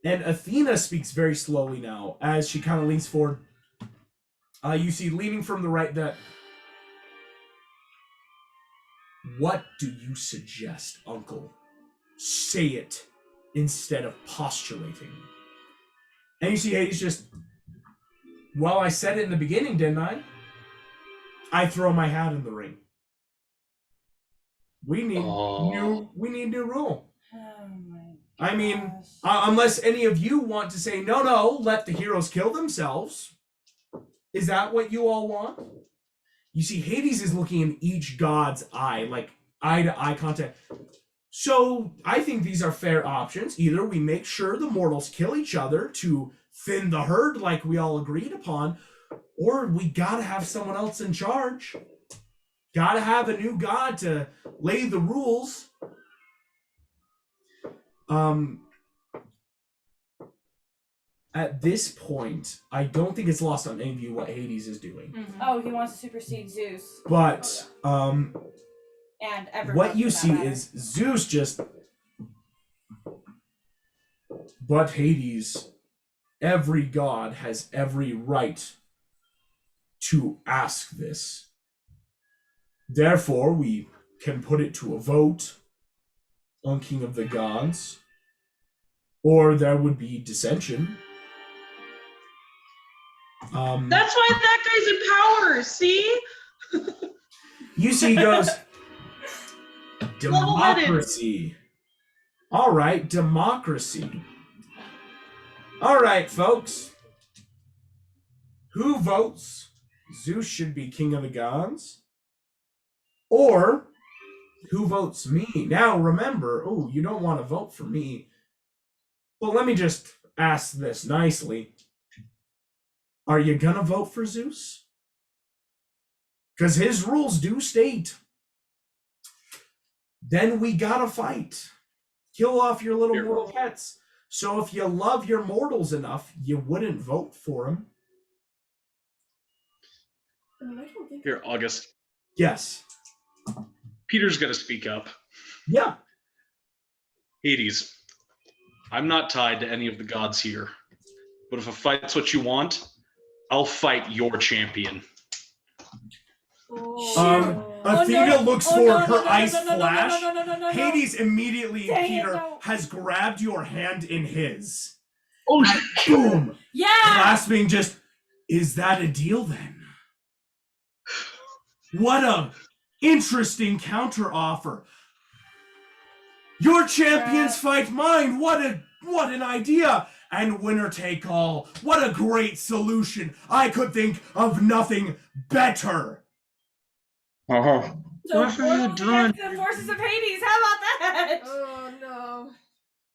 A: And Athena speaks very slowly now as she kind of leans forward. You see leaning from the right that, what do you suggest, uncle? Say it instead of postulating. And you see Hades just, Well, I said it in the beginning, didn't I? I throw my hat in the ring. We need new rule.
C: Oh my
A: I mean,
C: gosh.
A: unless any of you want to say no, let the heroes kill themselves. Is that what you all want? You see, Hades is looking in each god's eye, like eye-to-eye contact. So I think these are fair options. Either we make sure the mortals kill each other to thin the herd like we all agreed upon, or we gotta have someone else in charge. Gotta have a new god to lay the rules. At this point, I don't think it's lost on any of you what Hades is doing.
B: Mm-hmm.
C: Oh, he wants to supersede Zeus.
A: But
C: and everyone.
A: what you
C: for that
A: see
C: matter.
A: is Zeus just. But Hades, every god has every right to ask this. Therefore, we can put it to a vote on King of the Gods, or there would be dissension.
E: That's why that guy's in power, see?
A: You see, he goes,
E: Level-headed.
A: democracy. All right, democracy. All right, folks. Who votes Zeus should be king of the gods? Or who votes me? Now, remember, you don't want to vote for me. Well, let me just ask this nicely. Are you gonna vote for Zeus? Because his rules do state. Then we gotta fight. Kill off your little mortal pets. So if you love your mortals enough, you wouldn't vote for them.
F: I mean, I don't think.
D: Here, August.
A: Yes.
D: Peter's gonna speak up.
A: Yeah.
D: Hades, I'm not tied to any of the gods here, but if a fight's what you want, I'll fight your champion.
A: Athena looks forward, her eyes
C: no,
A: flash.
C: no.
A: Hades immediately,
C: Dang it,
A: Peter,
C: no.
A: has grabbed your hand in his.
D: Oh,
A: And boom!
C: Yeah.
A: Clasping just, is that a deal then? What a interesting counter offer. Your champions fight mine. What an idea. And winner take all. What a great solution. I could think of nothing better.
D: Uh-huh.
C: So
E: What have you
C: mortals
E: done?
C: against the forces of Hades. How about that?
F: Oh no.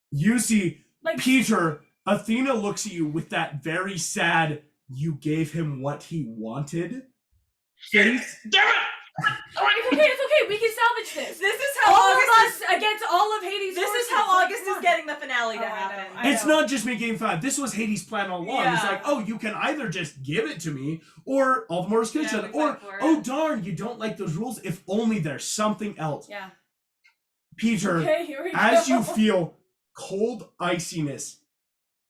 A: You see,
C: Like
A: Peter, Athena looks at you with that very sad, you gave him what he wanted face.
D: Damn it!
C: It's okay. We can salvage this.
B: This is how
C: All
B: August
C: of
B: is.
C: us against all of Hades.
B: This is
C: forces.
B: how
C: Like,
B: August
C: come
B: is
C: on.
B: getting the finale to
C: Oh, I know,
B: happen.
C: I
A: It's not just me game 5. This was Hades' plan all along. It's
B: Yeah.
A: like, oh, you can either just give it to me, or all the more skills,
B: Yeah, we
A: or
B: fight for it.
A: oh darn, you don't like those rules. If only there's something else.
C: Yeah.
A: Peter,
C: Okay, here we
A: as
C: go.
A: you feel cold iciness,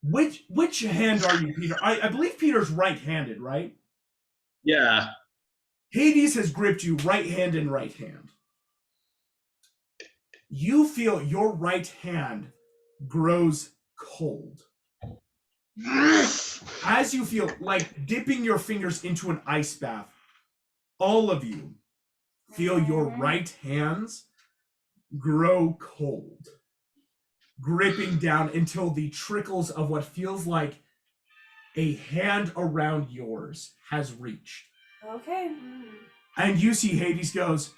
A: which hand are you, Peter? I believe Peter's right-handed, right?
D: Yeah.
A: Hades has gripped you right hand and right hand. You feel your right hand grows cold. As you feel like dipping your fingers into an ice bath, all of you feel your right hands grow cold, gripping down until the trickles of what feels like a hand around yours has reached.
C: Okay.
A: And you see Hades goes,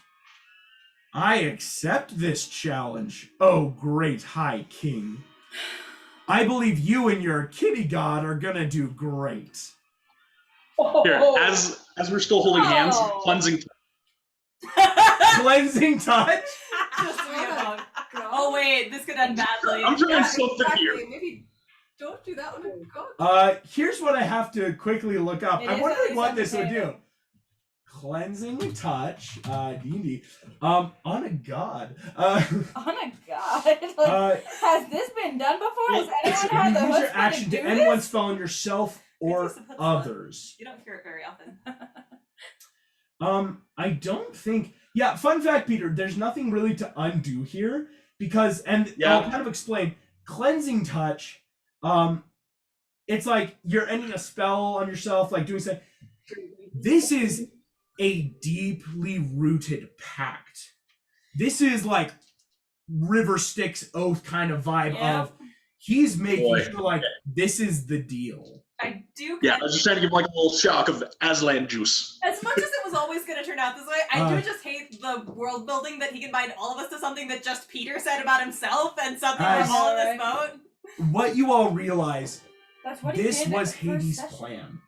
A: I accept this challenge, oh great high king. I believe you and your kitty god are gonna do great.
D: Here, as we're still holding hands,
C: Oh.
D: cleansing.
A: Cleansing touch?
B: Just to be a monk. Oh wait, this could end badly.
D: I'm trying so thick
F: Exactly.
D: here.
F: Maybe don't do that one. God.
A: Here's what I have to quickly look up.
C: It
A: I'm
C: is
A: wondering
C: at
A: what
C: least
A: this
C: on the
A: would do.
C: table.
A: Cleansing touch, D&D. On a god.
C: Oh my god. Like, has this been done before? Has anyone had the
A: you use your
C: chutzpah
A: action
C: to
A: to
C: do
A: end
C: this?
A: one spell on yourself or
B: It's just a chutzpah.
A: others.
B: You don't hear it very often.
A: I don't think. Yeah, fun fact, Peter. There's nothing really to undo here because, and
D: Yeah.
A: I'll kind of explain. Cleansing touch. it's like you're ending a spell on yourself, like doing something. This is a deeply rooted pact. This is like River Styx oath kind of vibe
C: Yeah.
A: of he's making
D: Boy.
A: sure like this is the deal.
B: I do.
D: Yeah, I was just trying to give like a little shock of Aslan juice.
B: As much as it was always going to turn out this way, I
A: Uh,
B: do just hate the world building that he can bind all of us to something that just Peter said about himself and something
A: As-
B: we're all in this boat.
A: What you all realize,
C: That's what he
A: this
C: did
A: was
C: at the first
A: Hades'
C: session.
A: plan.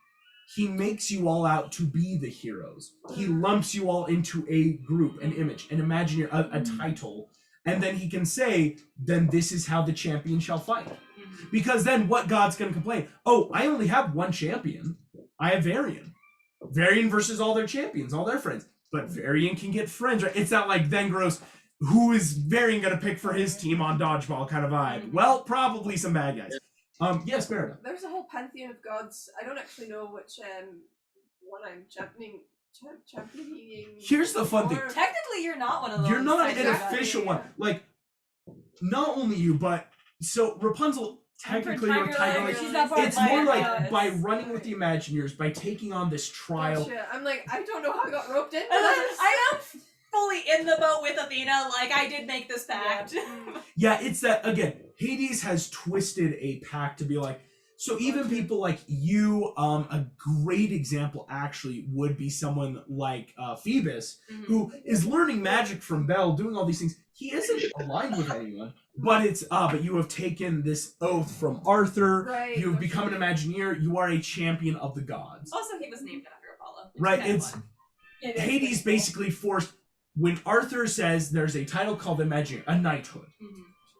A: He makes you all out to be the heroes. He lumps you all into a group, an image, an imaginary, a title, and then he can say, then this is how the champion shall fight. Because then what god's going to complain? Oh, I only have one champion. I have Varian. Varian versus all their champions, all their friends. But Varian can get friends, right? It's not like then gross, who is Varian going to pick for his team on dodgeball kind of vibe? Well, probably some bad guys. Yes, Merida.
F: There's a whole pantheon of gods. I don't actually know which one I'm championing.
A: Here's the fun thing.
F: for.
B: Technically, you're not one of those.
A: You're not an
F: Exactly,
A: official
F: yeah.
A: one. Like, not only you, but so Rapunzel technically or Tiger Lily.
C: She's not part
A: It's
C: of
A: more
C: my
A: like
C: gods.
A: by running with the Imagineers, by taking on this trial.
F: Gotcha. I'm like, I don't know how I got roped into
B: And then
F: this.
B: I am fully in the boat with Athena. Like I did make this pact.
A: Yeah, it's that again. Hades has twisted a pact to be like. So even people like you, a great example actually would be someone like Phoebus, who is learning magic from Belle, doing all these things. He isn't aligned with anyone, but it's but you have taken this oath from Arthur.
F: Right.
A: You've become an Imagineer. You are a champion of the gods.
B: Also, he was named after Apollo. which
A: Right?
B: is kinda
A: It's
B: fun.
C: It is
A: Hades
C: pretty cool.
A: basically forced when Arthur says there's a title called Imagineer, a knighthood,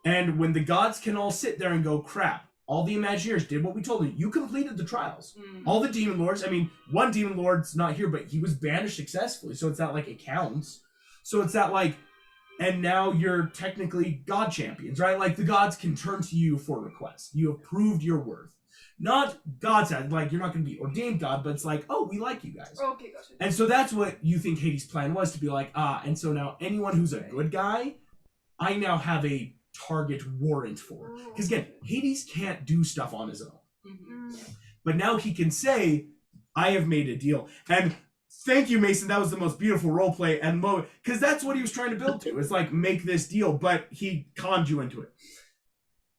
A: and when the gods can all sit there and go, crap. All the Imagineers did what we told you. You completed the trials. All the demon lords, I mean, one demon lord's not here, but he was banished successfully, so it's not like it counts. So it's not like, and now you're technically god champions, right? Like the gods can turn to you for requests. You have proved your worth. Not God's side, like you're not going to be ordained God, but it's like, oh, we like you guys.
F: Okay, gotcha.
A: And so that's what you think Hades' plan was, to be like, and so now anyone who's a good guy, I now have a target warrant for. Because again, Hades can't do stuff on his own. But now he can say, I have made a deal. And thank you, Mason. That was the most beautiful role play and moment. Because that's what he was trying to build to. It's like, make this deal. But he conned you into it.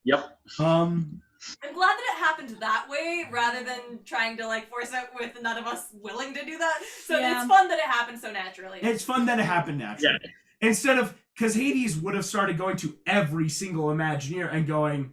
D: Yep.
B: I'm glad that it happened that way rather than trying to like force it with none of us willing to do that. So
C: Yeah.
B: it's fun that it happened so naturally.
A: It's fun that it happened naturally. Instead of, because Hades would have started going to every single Imagineer and going,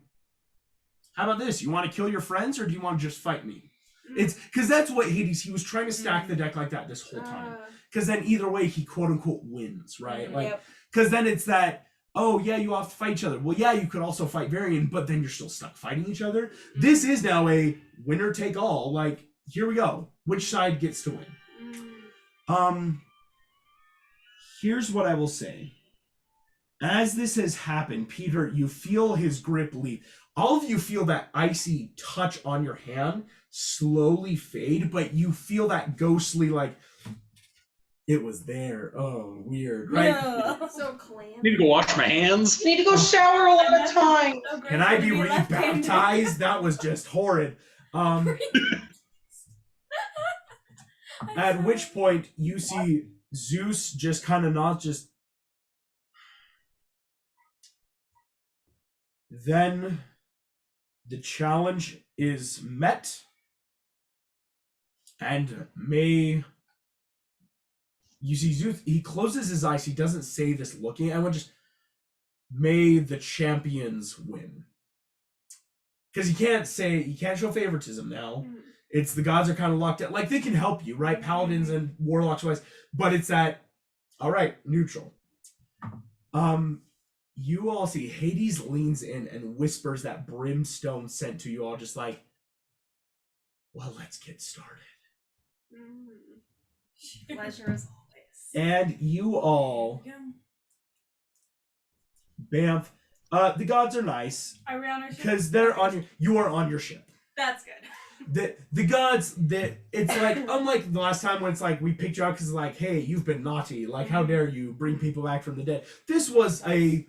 A: how about this? You want to kill your friends or do you want to just fight me? It's because that's what Hades, he was trying to stack the deck like that this whole time. Because then either way, he quote unquote wins, right? Like,
C: Yep.
A: because then it's that, oh yeah, you have to fight each other. Well, yeah, you could also fight Varian, but then you're still stuck fighting each other. This is now a winner take all. Like, here we go. Which side gets to win? Here's what I will say. As this has happened, Peter, you feel his grip leave. All of you feel that icy touch on your hand slowly fade, but you feel that ghostly, like, it was there. Oh, weird, right?
C: Yeah.
F: So clam.
D: Need to go wash my hands.
E: Need to go shower a lot of times.
C: So
A: Can I be
C: grateful to left-handed.
A: rebaptized? That was just horrid. At which point you see Zeus just kind of not just. Then the challenge is met, and you see Zeus, he closes his eyes, he doesn't say this looking at anyone, just may the champions win. Because he can't show favoritism now. It's the gods are kind of locked out. Like they can help you, right? Paladins and warlocks wise, but it's that, all right, neutral. You all see Hades leans in and whispers that brimstone sent to you all, just like, well, let's get started.
B: Pleasure as always.
A: And you all, Bamf, the gods are nice
C: Are we on our ship?
A: because they're on you are on your ship.
B: That's good.
A: The gods that it's like, unlike the last time when it's like we picked you out because like, hey, you've been naughty, like how dare you bring people back from the dead. This was a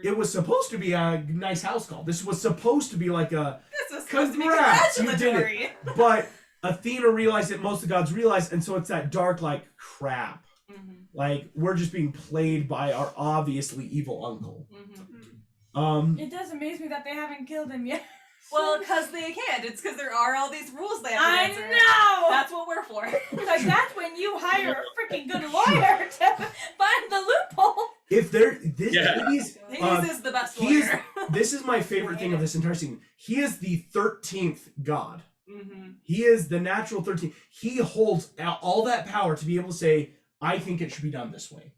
A: It was supposed to be a nice house call. This was supposed to be like a
B: This was supposed
A: congrats,
B: to be
A: you did it.
B: congratulatory.
A: But Athena realized it, most of the gods realized, and so it's that dark, like, crap.
B: Mhm,
A: Like, we're just being played by our obviously evil uncle.
B: mhm.
C: It does amaze me that they haven't killed him yet.
B: Well, because they can't. It's because there are all these rules they have to
C: I
B: answer.
C: know!
B: That's what we're for.
C: Like, that's when you hire a freaking good lawyer to find the loophole.
A: If there, this,
D: Yeah.
A: Hades,
B: Hades is the best
A: he is-
B: lawyer.
A: this is my favorite thing of this entire scene. He is the 13th god.
B: Mhm.
A: He is the natural 13th. He holds all that power to be able to say, I think it should be done this way.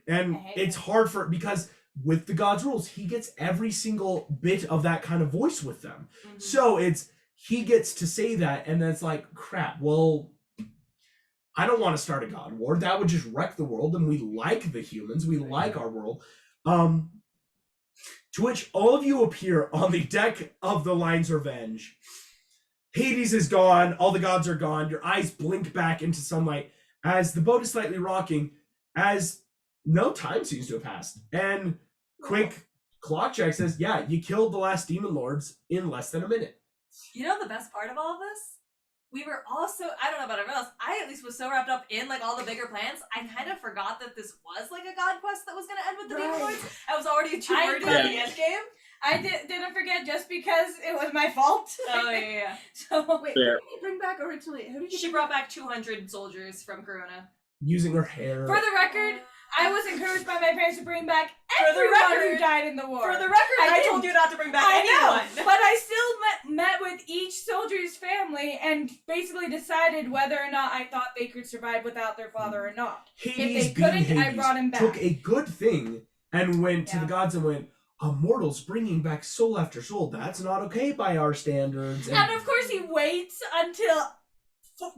A: And
C: I hate
A: it's
C: it.
A: hard for, because with the God's rules, he gets every single bit of that kind of voice with them.
B: Mhm.
A: So he gets to say that, and then it's like, crap, well, I don't want to start a God war. That would just wreck the world, and we like the humans. We like our world. To which all of you appear on the deck of the Lion's Revenge. Hades is gone. All the gods are gone. Your eyes blink back into sunlight as the boat is slightly rocking, as no time seems to have passed. And quick clock check says, yeah, you killed the last demon lords in less than a minute.
B: You know the best part of all of this? We were also, I don't know about everyone else, I at least was so wrapped up in like all the bigger plans, I kind of forgot that this was like a god quest that was going to end with the demon lords. I was already too
C: I
B: worried about
D: did.
B: the end game.
C: I didn't forget just because it was my fault.
B: Oh, yeah.
C: So,
F: Wait,
D: Fair.
F: who did you bring back originally? Who did you
B: She
F: bring
B: brought back 200 soldiers from Corona.
A: Using her hair.
C: for the record, I was encouraged by my parents to bring back
B: For the
C: everyone
B: record-
C: who died in the war.
B: For the record,
C: I
B: I
C: didn't-
B: told you not to bring back
C: I know,
B: anyone.
C: but I still met with each soldier's family and basically decided whether or not I thought they could survive without their father or not.
A: Hades
C: they
A: being
C: couldn't, I
A: Hades
C: brought him back.
A: took a good thing and went to
C: Yeah.
A: the gods and went, a mortal's bringing back soul after soul. That's not okay by our standards.
C: And of course, he waits until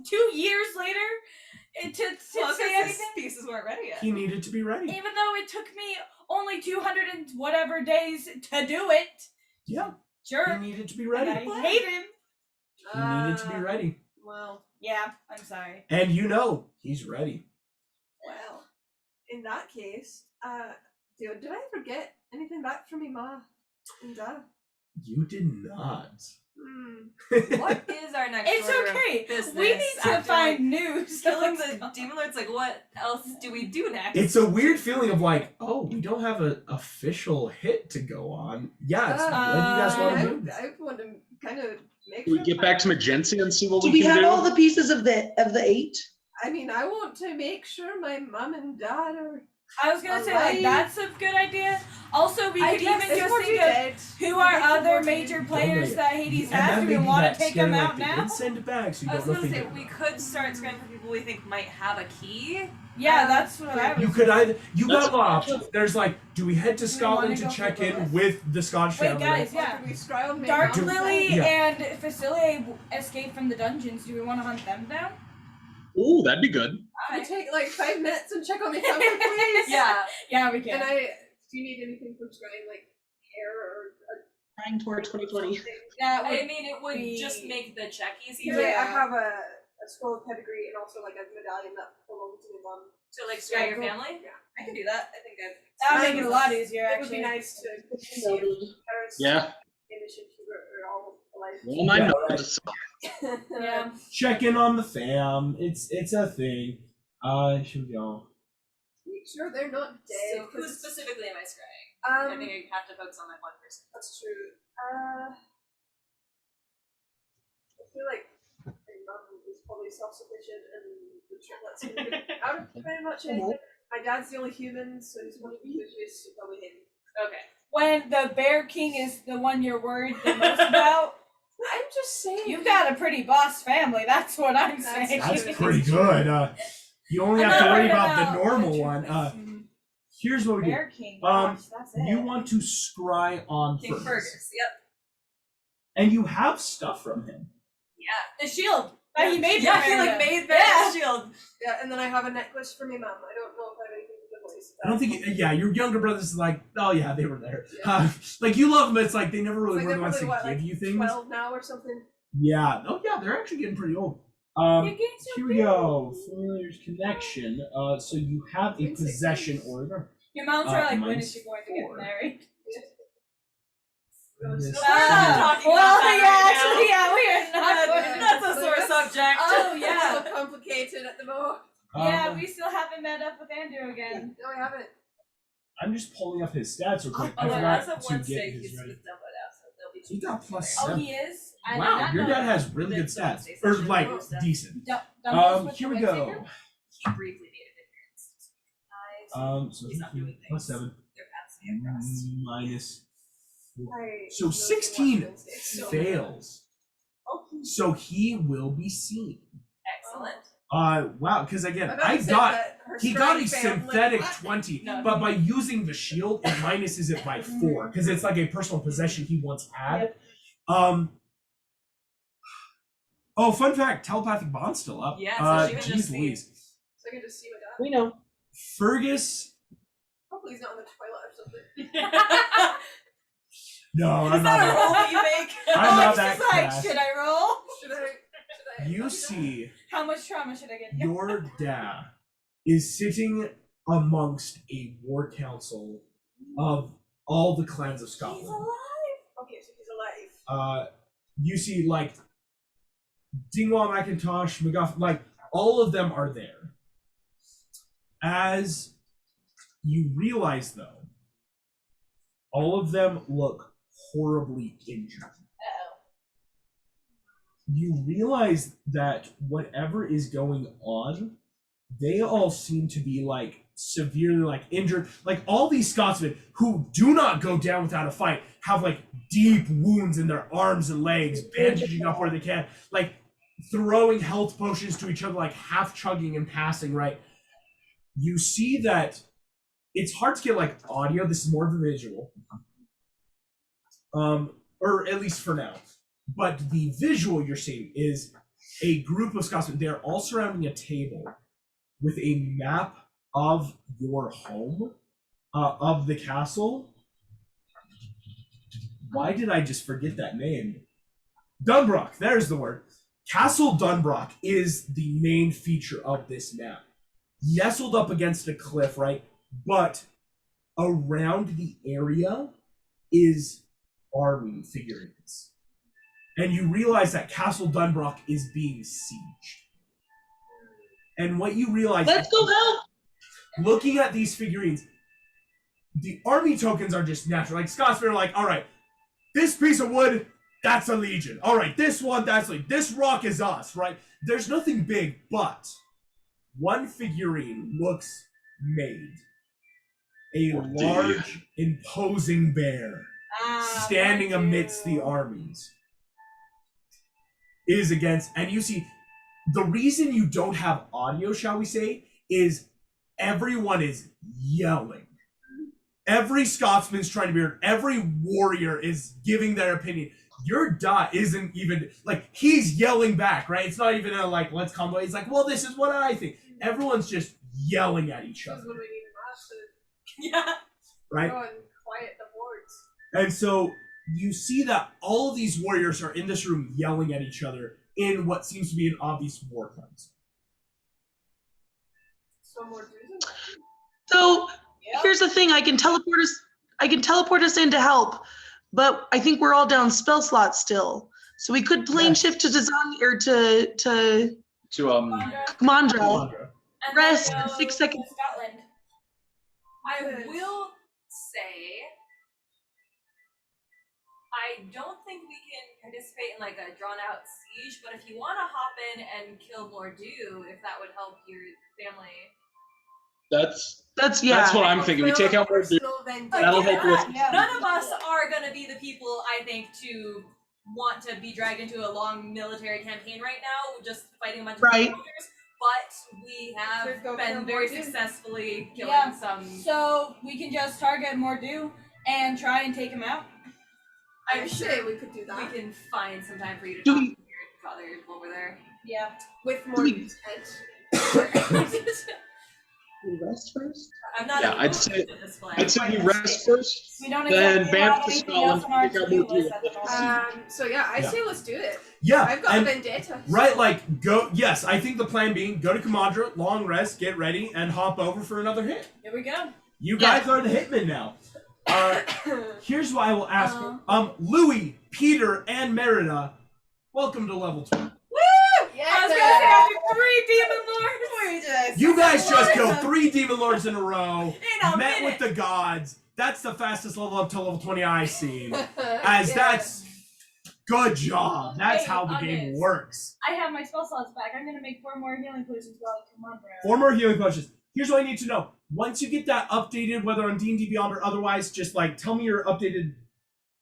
C: 2 years later to
B: Well,
C: say
B: because
C: anything.
B: his pieces weren't ready yet.
A: he needed to be ready.
C: Even though it took me only 200 and whatever days to do it.
A: Yeah,
C: Sure.
A: he needed to be
C: And
A: ready.
C: I hate him.
A: He needed to be ready.
F: Well,
C: Yeah, I'm sorry.
A: And you know, he's ready.
F: well. In that case, did I forget anything back from me, Ma and Dad?
A: You did not.
B: What is our next
C: It's
B: order of
C: okay.
B: business
C: We need to
B: after,
C: find
B: like,
C: news.
B: killing the demon lords? Like, what else do we do next?
A: It's a weird feeling of like, oh, we don't have an official hit to go on. Yeah, it's what do you guys want to do?
F: I want to kind of make
D: Can we
F: sure
D: get back to Magencia and see what
E: Do
D: we
E: we
D: can
E: have
D: do?
E: all the pieces of the 8?
F: I mean, I want to make sure my mom and dad are.
C: I was gonna say,
F: Alright.
C: like, that's a good idea. Also, we
F: I
C: could
F: guess
C: even
F: if
C: just
F: we're
C: think
F: too
C: of
F: dead,
C: who
F: we
C: are
F: can
C: other
F: afford
C: major
F: it.
C: players
A: Don't
C: that Hades
A: And
C: has.
A: that
C: Do
A: may
C: we
A: be
C: want
A: that
C: to take
A: scary,
C: them
A: like,
C: out
A: they
C: now?
A: did send it back, so you
B: I was
A: don't know
B: gonna
A: if they
B: say
A: did.
B: we could start scrolling for people we think might have a key.
C: Yeah, that's what I was.
A: You could either you
D: That's-
A: got a lot of options. There's like, do we head to
C: Do we
A: Scotland
C: wanna
A: to
C: go for
A: check
C: the
A: in
C: list?
A: with the Scottish
C: Wait,
A: family?
C: guys, yeah.
F: Could we scroll my
C: Dark
F: mom
C: Lily
A: Yeah.
C: and Facilier escaped from the dungeons. Do we want to hunt them down?
D: Ooh, that'd be good.
F: Can we take like 5 minutes and check on the family, please?
B: Yeah.
C: Yeah, we
F: And
C: can.
F: do you need anything from Scrying, like hair or
E: Trying toward 2020.
C: Yeah,
B: I mean, it would
C: we-
B: just make the check
F: Because
B: easier
C: Yeah.
F: I have a scroll of pedigree and also like a medallion that belongs to my mom.
B: to like scry your
F: Yeah,
B: family.
F: yeah.
B: I can do that. I think I've.
C: that'll make it a lot easier,
F: It would be
C: actually.
F: nice to see if parents
D: Yeah.
F: in the ship are all alive.
D: Well, I
A: Yeah,
D: know.
A: right.
C: Yeah.
A: Check in on the fam. It's a thing. Should we go?
F: Make sure they're not dead.
B: So who
F: 'cause,
B: specifically am I scrying? I
F: um,
B: think I have to focus on like one person.
F: that's true. I feel like my mom is probably self-sufficient and the triplets out of pretty much anything. My dad's the only human, so he's one of the easiest, so probably him.
B: Okay.
C: When the Bear King is the one you're worried the most about,
F: I'm just saying.
C: you've got a pretty boss family. That's what I'm
F: That's-
C: saying.
A: That's pretty good. You only
C: I'm
A: have to
C: not
A: worry
C: worried
A: about the
C: about
A: normal
C: the
A: one.
C: triplets.
A: Here's what we do.
C: Bear King. Gosh, that's it.
A: You want to scry on
B: King
A: Fergus.
B: Fergus. Yep.
A: And you have stuff from him.
B: Yeah.
C: the shield that he made.
B: Yeah,
C: for
B: he like
C: Maria.
B: made
C: Yeah.
B: that shield.
F: Yeah, and then I have a necklace for my mom. I don't know if I have anything for the boys.
A: I don't think, yeah, your younger brother's is like, oh yeah, they were there.
F: Yeah.
A: Like you love them, it's like they never really
F: Like,
A: were the
F: they're
A: ones to
F: probably, what,
A: give
F: like,
A: you things.
F: 12 now or something.
A: Yeah. Oh yeah, they're actually getting pretty old.
C: You're getting so
A: Here we
C: big.
A: go. Familiar's connection. So you have a
F: Green
A: possession
F: sixes.
A: order.
C: Your mom's are like, when
A: minus
C: is she going to
A: 4.
C: get married?
A: Minus
B: We're not talking about
C: Well,
B: that right now.
C: yeah, we are not going
B: That's a sore subject.
F: Oh yeah, so complicated at the moment.
C: Yeah, we still haven't met up with Andrew again.
F: No, we haven't.
A: I'm just pulling up his stats real quick.
B: Oh,
A: I
B: as
A: forgot
B: of
A: to
B: Wednesday,
A: get
B: he's
A: his
B: with
A: right.
B: someone else, so they'll be
A: He got plus
C: Oh,
A: 7.
C: he is? I did
A: Wow,
C: not
A: your
C: know
A: dad
C: that.
A: has really good
B: It's a
A: stats.
B: Wednesday
A: Or
B: session.
A: like
B: Most stuff.
A: decent.
C: Dumbbells with
A: Here
C: the
A: we
C: red
A: go.
C: finger?
B: He briefly needed adherence.
A: So
B: He's not doing
A: plus
B: things.
A: 7.
B: They're absolutely impressed.
A: Minus 4.
F: I
A: So
F: know
A: 16
F: you watch Wednesday, so-
A: fails. So he will be seen.
B: Excellent.
A: Wow, because again,
F: thought
A: I
F: you said
A: got
F: that her
A: he got a
F: strength failed, like,
A: synthetic
F: what?
A: 20,
B: No.
A: but by using the shield, it minuses it by 4 because it's like a personal possession he once had. Oh, fun fact: telepathic bond's still up.
B: Yeah, so she can
A: geez
B: just see.
A: Louise.
F: So I can just see my dad.
E: We know.
A: Fergus.
F: Hopefully he's not in the toilet or something.
A: No, I'm
B: Is
A: not.
B: that a roll
A: That,
B: you make?
A: I'm not
C: She's
A: that
C: like,
A: fast.
C: should I roll?
F: Should I?
A: You see,
C: How much trauma should I get?
A: your dad is sitting amongst a war council of all the clans of
F: He's
A: Scotland.
F: alive. Okay, so he's alive.
A: You see, like, Dingwall, Macintosh, McGuff, like, all of them are there. As you realize, though, all of them look horribly injured. You realize that whatever is going on, they all seem to be, like, severely, like, injured. Like, all these Scotsmen who do not go down without a fight have, like, deep wounds in their arms and legs, bandaging up where they can, like, throwing health potions to each other, like, half chugging and passing, right? You see that it's hard to get, like, audio. This is more of a visual. Or at least for now. But the visual you're seeing is a group of Scotsmen. They're all surrounding a table with a map of your home, of the castle. Why did I just forget that name? Dunbrook, there's the word. Castle Dunbrook is the main feature of this map. Nestled up against a cliff, right? But around the area is army figurines. And you realize that Castle Dunbrook is being sieged. And what you realize,
E: Let's go help.
A: looking at these figurines, the army tokens are just natural. Like, Scotsmen are like, all right, this piece of wood, that's a legion. All right, this one, that's like, this rock is us, right? There's nothing big, but one figurine looks made. A large, imposing bear standing amidst the armies is against, and you see, the reason you don't have audio, shall we say, is everyone is yelling. Every Scotsman's trying to be heard. Every warrior is giving their opinion. Your dot isn't even, like, he's yelling back, right? It's not even a, like, let's combo. It's like, well, this is what I think. Everyone's just yelling at each
F: That's
A: other,
F: when we need
B: Yeah.
A: right?
F: to go and quiet the boards.
A: And so you see that all of these warriors are in this room yelling at each other in what seems to be an obvious war council.
F: So more dudes.
E: So
C: Yep.
E: here's the thing: I can teleport us in to help, but I think we're all down spell slots still. So we could plane
A: Yes.
E: shift to design or to
D: To
E: Kamandra,
A: Kamandra.
B: And
E: rest
B: then
E: in
B: go
E: 6 seconds.
C: To Scotland.
B: I will say, I don't think we can participate in like a drawn out siege, but if you want to hop in and kill Mordu, if that would help your family.
D: that's
E: That's
D: what I'm thinking. We take out more dudes. That'll help with-
C: Yeah.
B: None of us are going to be the people, I think, to want to be dragged into a long military campaign right now, just fighting a bunch
E: Right.
B: of soldiers. But we have
F: Could go
B: been
F: kill
B: very
F: Mordu.
B: successfully killing
C: Yeah.
B: some.
C: So we can just target Mordu and try and take him out.
B: I'm sure
F: we could do that.
B: we can find some time for you to
E: Do
B: talk
E: we-
B: to your father over there.
C: Yeah.
F: With more
E: Do we-
F: dudes' heads.
E: We rest first.
B: I'm not.
D: Yeah, I'd
B: opposed
D: say-
B: to this plan.
D: I'd say we rest first,
C: We don't
D: then
C: exactly
D: Banff
C: have
D: to
C: anything else
D: Scotland,
C: on our
D: pick out
C: to-do
D: more
C: list at the
D: dudes.
C: moment.
F: So yeah, I
A: Yeah.
F: say let's do it.
A: Yeah,
F: I've got
A: and
F: a vendetta.
A: right, like, go, yes, I think the plan being, go to Kamandra, long rest, get ready, and hop over for another hit.
C: Here we go.
A: You guys are the hitmen now. Here's what I will ask. Louis, Peter, and Merida, welcome to level 2.
C: I was gonna say I did 3 demon lords.
A: You guys just killed 3 demon lords in a row.
B: In a
A: Met with
B: minute.
A: the gods. That's the fastest level up to level 20 I've seen. As that's good job. That's
C: Hey,
A: how the
C: on
A: game
C: this.
A: works.
C: I have my spell slots back. I'm gonna make 4 more healing potions while I come on, bro.
A: 4 more healing potions. Here's what I need to know. Once you get that updated, whether on D&D Beyond or otherwise, just like tell me your updated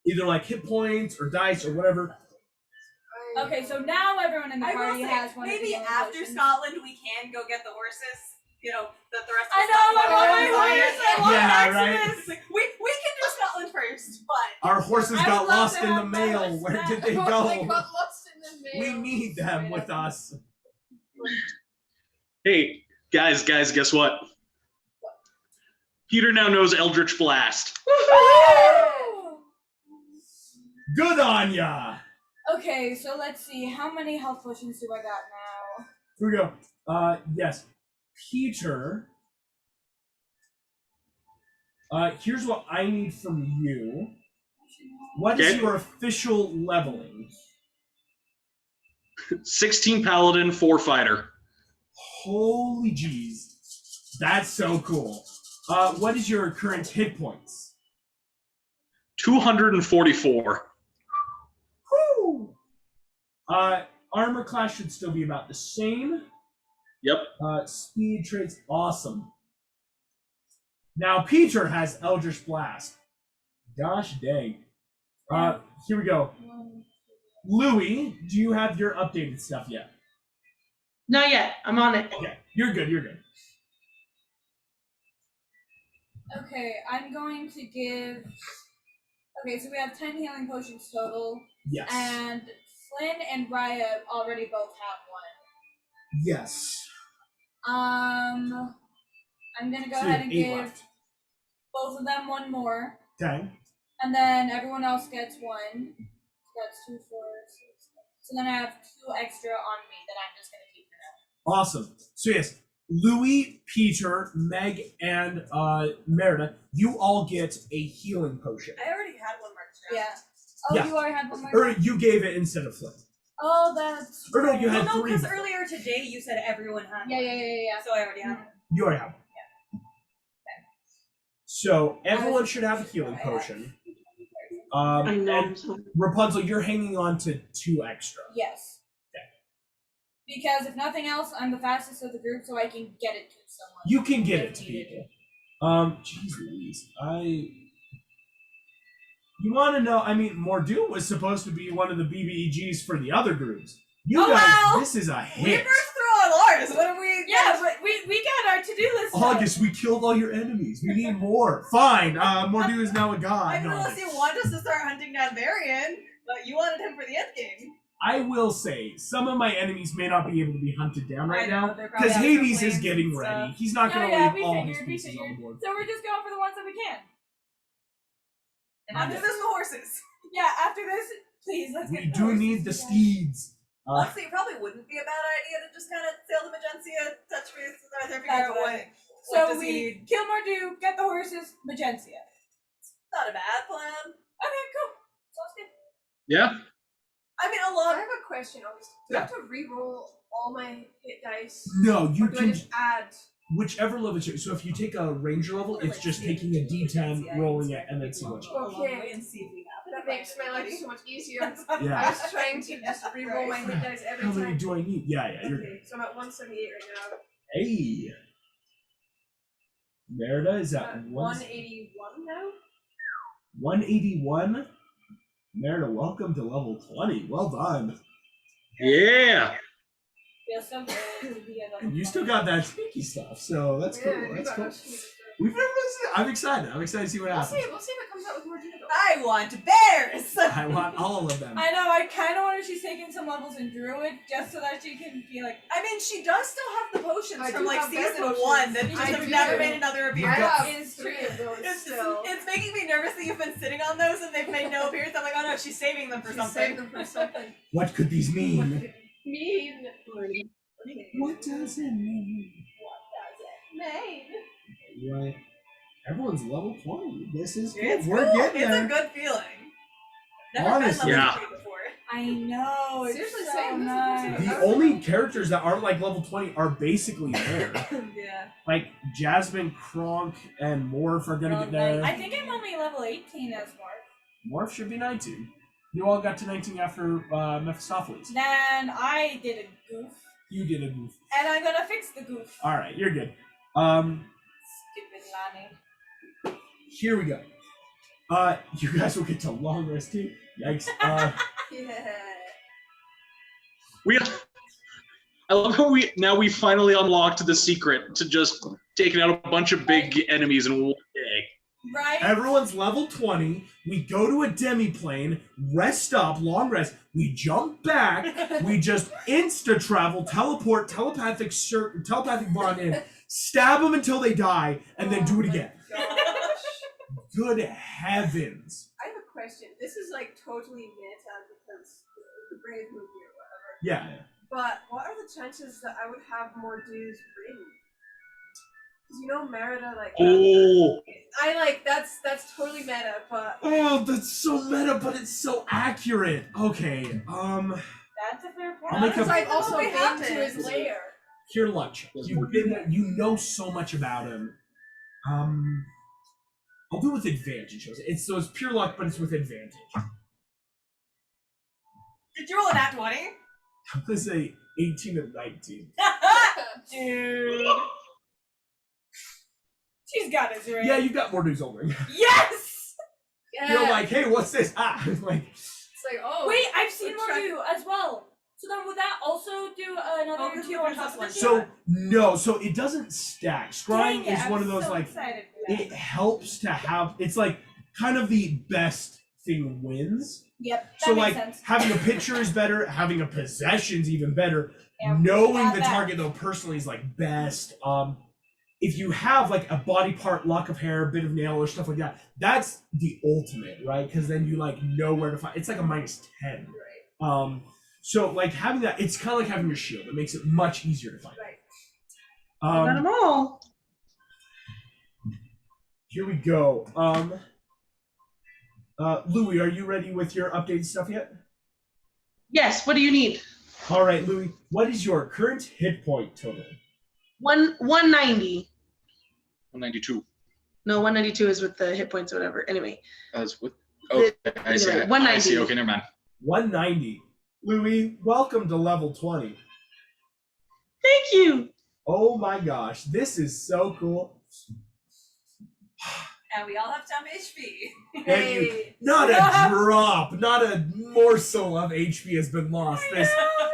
A: either like hit points or dice or whatever.
C: Okay, so now everyone in the
B: I will
C: party
B: say,
C: has one. of the
B: maybe
C: healing
B: after
C: potions.
B: Scotland we can go get the horses. You know, that the rest of
C: I
B: the
C: know,
B: stuff
C: I want my
B: we
C: horse. I want
A: Yeah,
C: Maximus.
B: It's like, we can do Scotland first, but
A: Our horses
C: I
A: got
C: would love
A: lost
C: to
A: in the
C: have my
A: mail.
C: horse
A: Where
C: back.
A: did they
F: They got
A: go?
F: lost in the mail.
A: We need them with us.
D: Hey, guys, guess what? Peter now knows Eldritch Blast.
A: Good on ya.
C: Okay, so let's see. How many health potions do I got now?
A: Here we go. Yes. Peter. Here's what I need from you. What is
D: Okay.
A: your official leveling?
D: 16 Paladin, 4 Fighter.
A: Holy jeez. That's so cool. What is your current hit points?
D: 244.
A: Woo! Armor class should still be about the same.
D: Yep.
A: Speed traits, awesome. Now Peter has Eldritch Blast. Gosh dang. Here we go. Louis, do you have your updated stuff yet?
E: Not yet. I'm on it.
A: Okay, you're good, you're good.
C: Okay, I'm going to give. Okay, so we have 10 healing potions total,
A: Yes.
C: and Flynn and Raya already both have
A: Yes.
C: one. I'm gonna go
A: So you
C: ahead
A: have
C: and
A: 8
C: give
A: left.
C: both of them one more,
A: Okay.
C: and then everyone else gets one. So that's 2, 4, 6. So then I have 2 extra on me that I'm just gonna keep for now.
A: Awesome. So yes, Louis, Peter, Meg, and Merida, you all get a healing potion.
B: I already had one marked down.
C: Yeah. Oh,
A: Yeah.
C: you already had one more.
A: Or you gave it instead of Flint.
C: Oh, that's.
A: Or no, you
B: Well,
A: had
B: no,
A: 3.
B: because earlier today you said everyone had
C: Yeah,
B: one.
C: yeah.
B: So I already have one.
A: You already have one. So everyone should have a healing potion.
E: I know.
A: And Rapunzel, you're hanging on to 2 extra.
C: Yes.
A: Okay.
C: Because if nothing else, I'm the fastest of the group, so I can get it to someone.
A: You can get it
C: if
A: to
C: needed.
A: people. Jeez Louise. You want to know, I mean, Mordu was supposed to be one of the BBEGs for the other groups. You
B: Oh,
A: guys,
B: wow.
A: this is a
B: We
A: hit.
B: burst through all ours. What are we?
C: Yeah, but we got our to-do list.
A: August, we killed all your enemies. We need more. Fine. Mordu is now a god.
B: I mean,
A: No,
B: unless you want us to start hunting down Varian, but you wanted him for the end game.
A: I will say, some of my enemies may not be able to be hunted down right
B: I know,
A: now.
B: they're probably
A: Because
B: out
A: Hades
B: for
A: is
B: planes
A: getting
B: and
A: ready.
B: stuff.
A: He's not going to
C: yeah,
A: leave
C: we
A: all his
C: figured.
A: pieces on board.
C: So we're just going for the ones that we can.
B: And after this, the horses.
C: Yeah, after this, please, let's
A: We
C: get the
A: do
C: horses,
A: need the
C: you guys.
A: steeds.
B: Honestly, it probably wouldn't be a bad idea to just kind of sail to Magencia, touch base with Arthur, figure
C: That's
B: out
C: what
B: what.
C: I think.
B: what
C: So
B: does he
C: we
B: need.
C: kill Mordu, get the horses, Magencia.
B: Not a bad plan.
C: Okay, cool. Sounds good.
D: Yeah.
B: I mean, a
F: I
B: lot.
F: have a question, August. Do I have to re-roll all my hit dice?
A: No, you
F: Or do I
A: can,
F: just add?
A: whichever level. So if you take a ranger level, it's just taking a d10, rolling it, and then see what you
F: Okay.
B: And see if we have
F: That makes my life so much easier.
A: Yeah.
F: I was trying to just re-roll my hit dice every
A: How many
F: time.
A: do I need? Yeah, you're good.
F: Okay, so I'm at 178 right now.
A: Hey. Merida is at
F: 181 now?
A: 181. Merida, welcome to level 20. Well done.
D: Yeah.
C: Feels so good to be at
A: And you still got that sneaky stuff, so that's cool.
F: Yeah,
A: That's
F: you
A: cool.
F: got much-
A: We've never seen it. I'm excited. I'm excited to see what
F: We'll see.
A: happens.
F: We'll see if it comes out with more Juno.
B: I want bears.
A: I want all of them.
C: I know, I kind of wonder she's taking some levels in Druid just so that she can be like,
B: I mean, she does still have the potions
F: I
B: from
F: do
B: like
F: have bear
B: season
F: potions.
B: 1 that just
F: I
B: have
F: do.
B: never made another
F: I
B: appearance.
F: have
C: It's
F: 3
C: true.
F: of those
B: It's,
F: still.
B: it's making me nervous that you've been sitting on those and they've made no appearance. I'm like, oh no, she's saving them for
F: She's
B: something.
F: saving them for something.
A: What could these mean?
F: Mean.
A: What does it mean?
F: Main.
A: Right. Everyone's level 20. This is good.
B: It's
A: We're
B: cool.
A: getting
B: It's
A: there.
B: a good feeling. Never
A: Honestly.
B: been
D: Yeah.
B: level 3 before.
C: I know. It's
F: Seriously,
C: so
F: same. This is the
C: nice.
F: first
A: The only characters that aren't like level 20 are basically there.
B: Yeah.
A: Like Jasmine, Kronk, and Morph are gonna get there.
C: I think I'm only level 18 as Mark.
A: Morph should be 19. You all got to 19 after Mephistopheles.
C: Then I did a goof.
A: You did a goof.
C: And I'm gonna fix the goof.
A: Alright, you're good.
C: Stupid Lani.
A: Here we go. You guys will get to long rest too. Yikes.
B: Yeah.
D: I love how we finally unlocked the secret to just taking out a bunch of big enemies in one day.
C: Right?
A: Everyone's level 20. We go to a demi-plane, rest up, long rest. We jump back. We just insta-travel, teleport, telepathic bond in, stab them until they die, and then do it again. Good heavens.
F: I have a question. This is like totally meta because the brave movie or whatever.
A: Yeah.
F: But what are the chances that I would have more dues ring? Because you know Merida like.
D: Oh,
F: I like that's totally meta, but
A: Oh, that's so meta, but it's so accurate. Okay,
C: That's a fair point.
A: I'll make
F: because
A: a-
F: I've also
B: What
F: been to
B: happens?
F: his lair.
A: pure luck check. You've been there, you know so much about him. I'll do it with advantage. It's pure luck, but it's with advantage.
B: Did you roll a nat 20?
A: I'm gonna say 18 and 19.
C: Dude. She's got it, right?
A: Yeah, you got more news over me.
C: Yes!
F: Yeah.
A: You're like, hey, what's this? Ah, I'm like,
F: it's like oh
C: Wait, I've seen
F: the
C: more
F: track-
C: you as well. So then would that also do another
B: Oh, 'cause
C: 2
B: the
C: on
B: princess
C: top of
B: one
C: the
A: so no, so it doesn't stack. Scrying is one of those like
C: Excited for that.
A: it helps to have. It's like kind of the best thing wins.
C: Yep. That
A: So
C: makes
A: like
C: sense.
A: having a picture is better, having a possession's even better.
C: Yeah,
A: Knowing
C: got
A: the
C: that.
A: target though personally is like best. If you have like a body part, lock of hair, a bit of nail or stuff like that, that's the ultimate, right? Because then you like know where to find. It's like a -10.
F: Right.
A: So like having that, it's kind of like having your shield. It makes it much easier to find.
F: Right.
E: Got them all.
A: Here we go. Louis, are you ready with your updated stuff yet?
E: Yes. What do you need?
A: All right, Louis. What is your current hit point total?
E: 190.
D: 192.
E: No, 192 is with the hit points or whatever. Anyway,
D: That's with. Oh, I see.
E: Anyway,
D: I
E: 190.
D: see. Okay, never mind.
A: 190. Louis, welcome to level 20.
E: thank you.
A: Oh my gosh, this is so cool.
B: And we all have some HP.
A: And you, not a drop, not a morsel of HP has been lost. This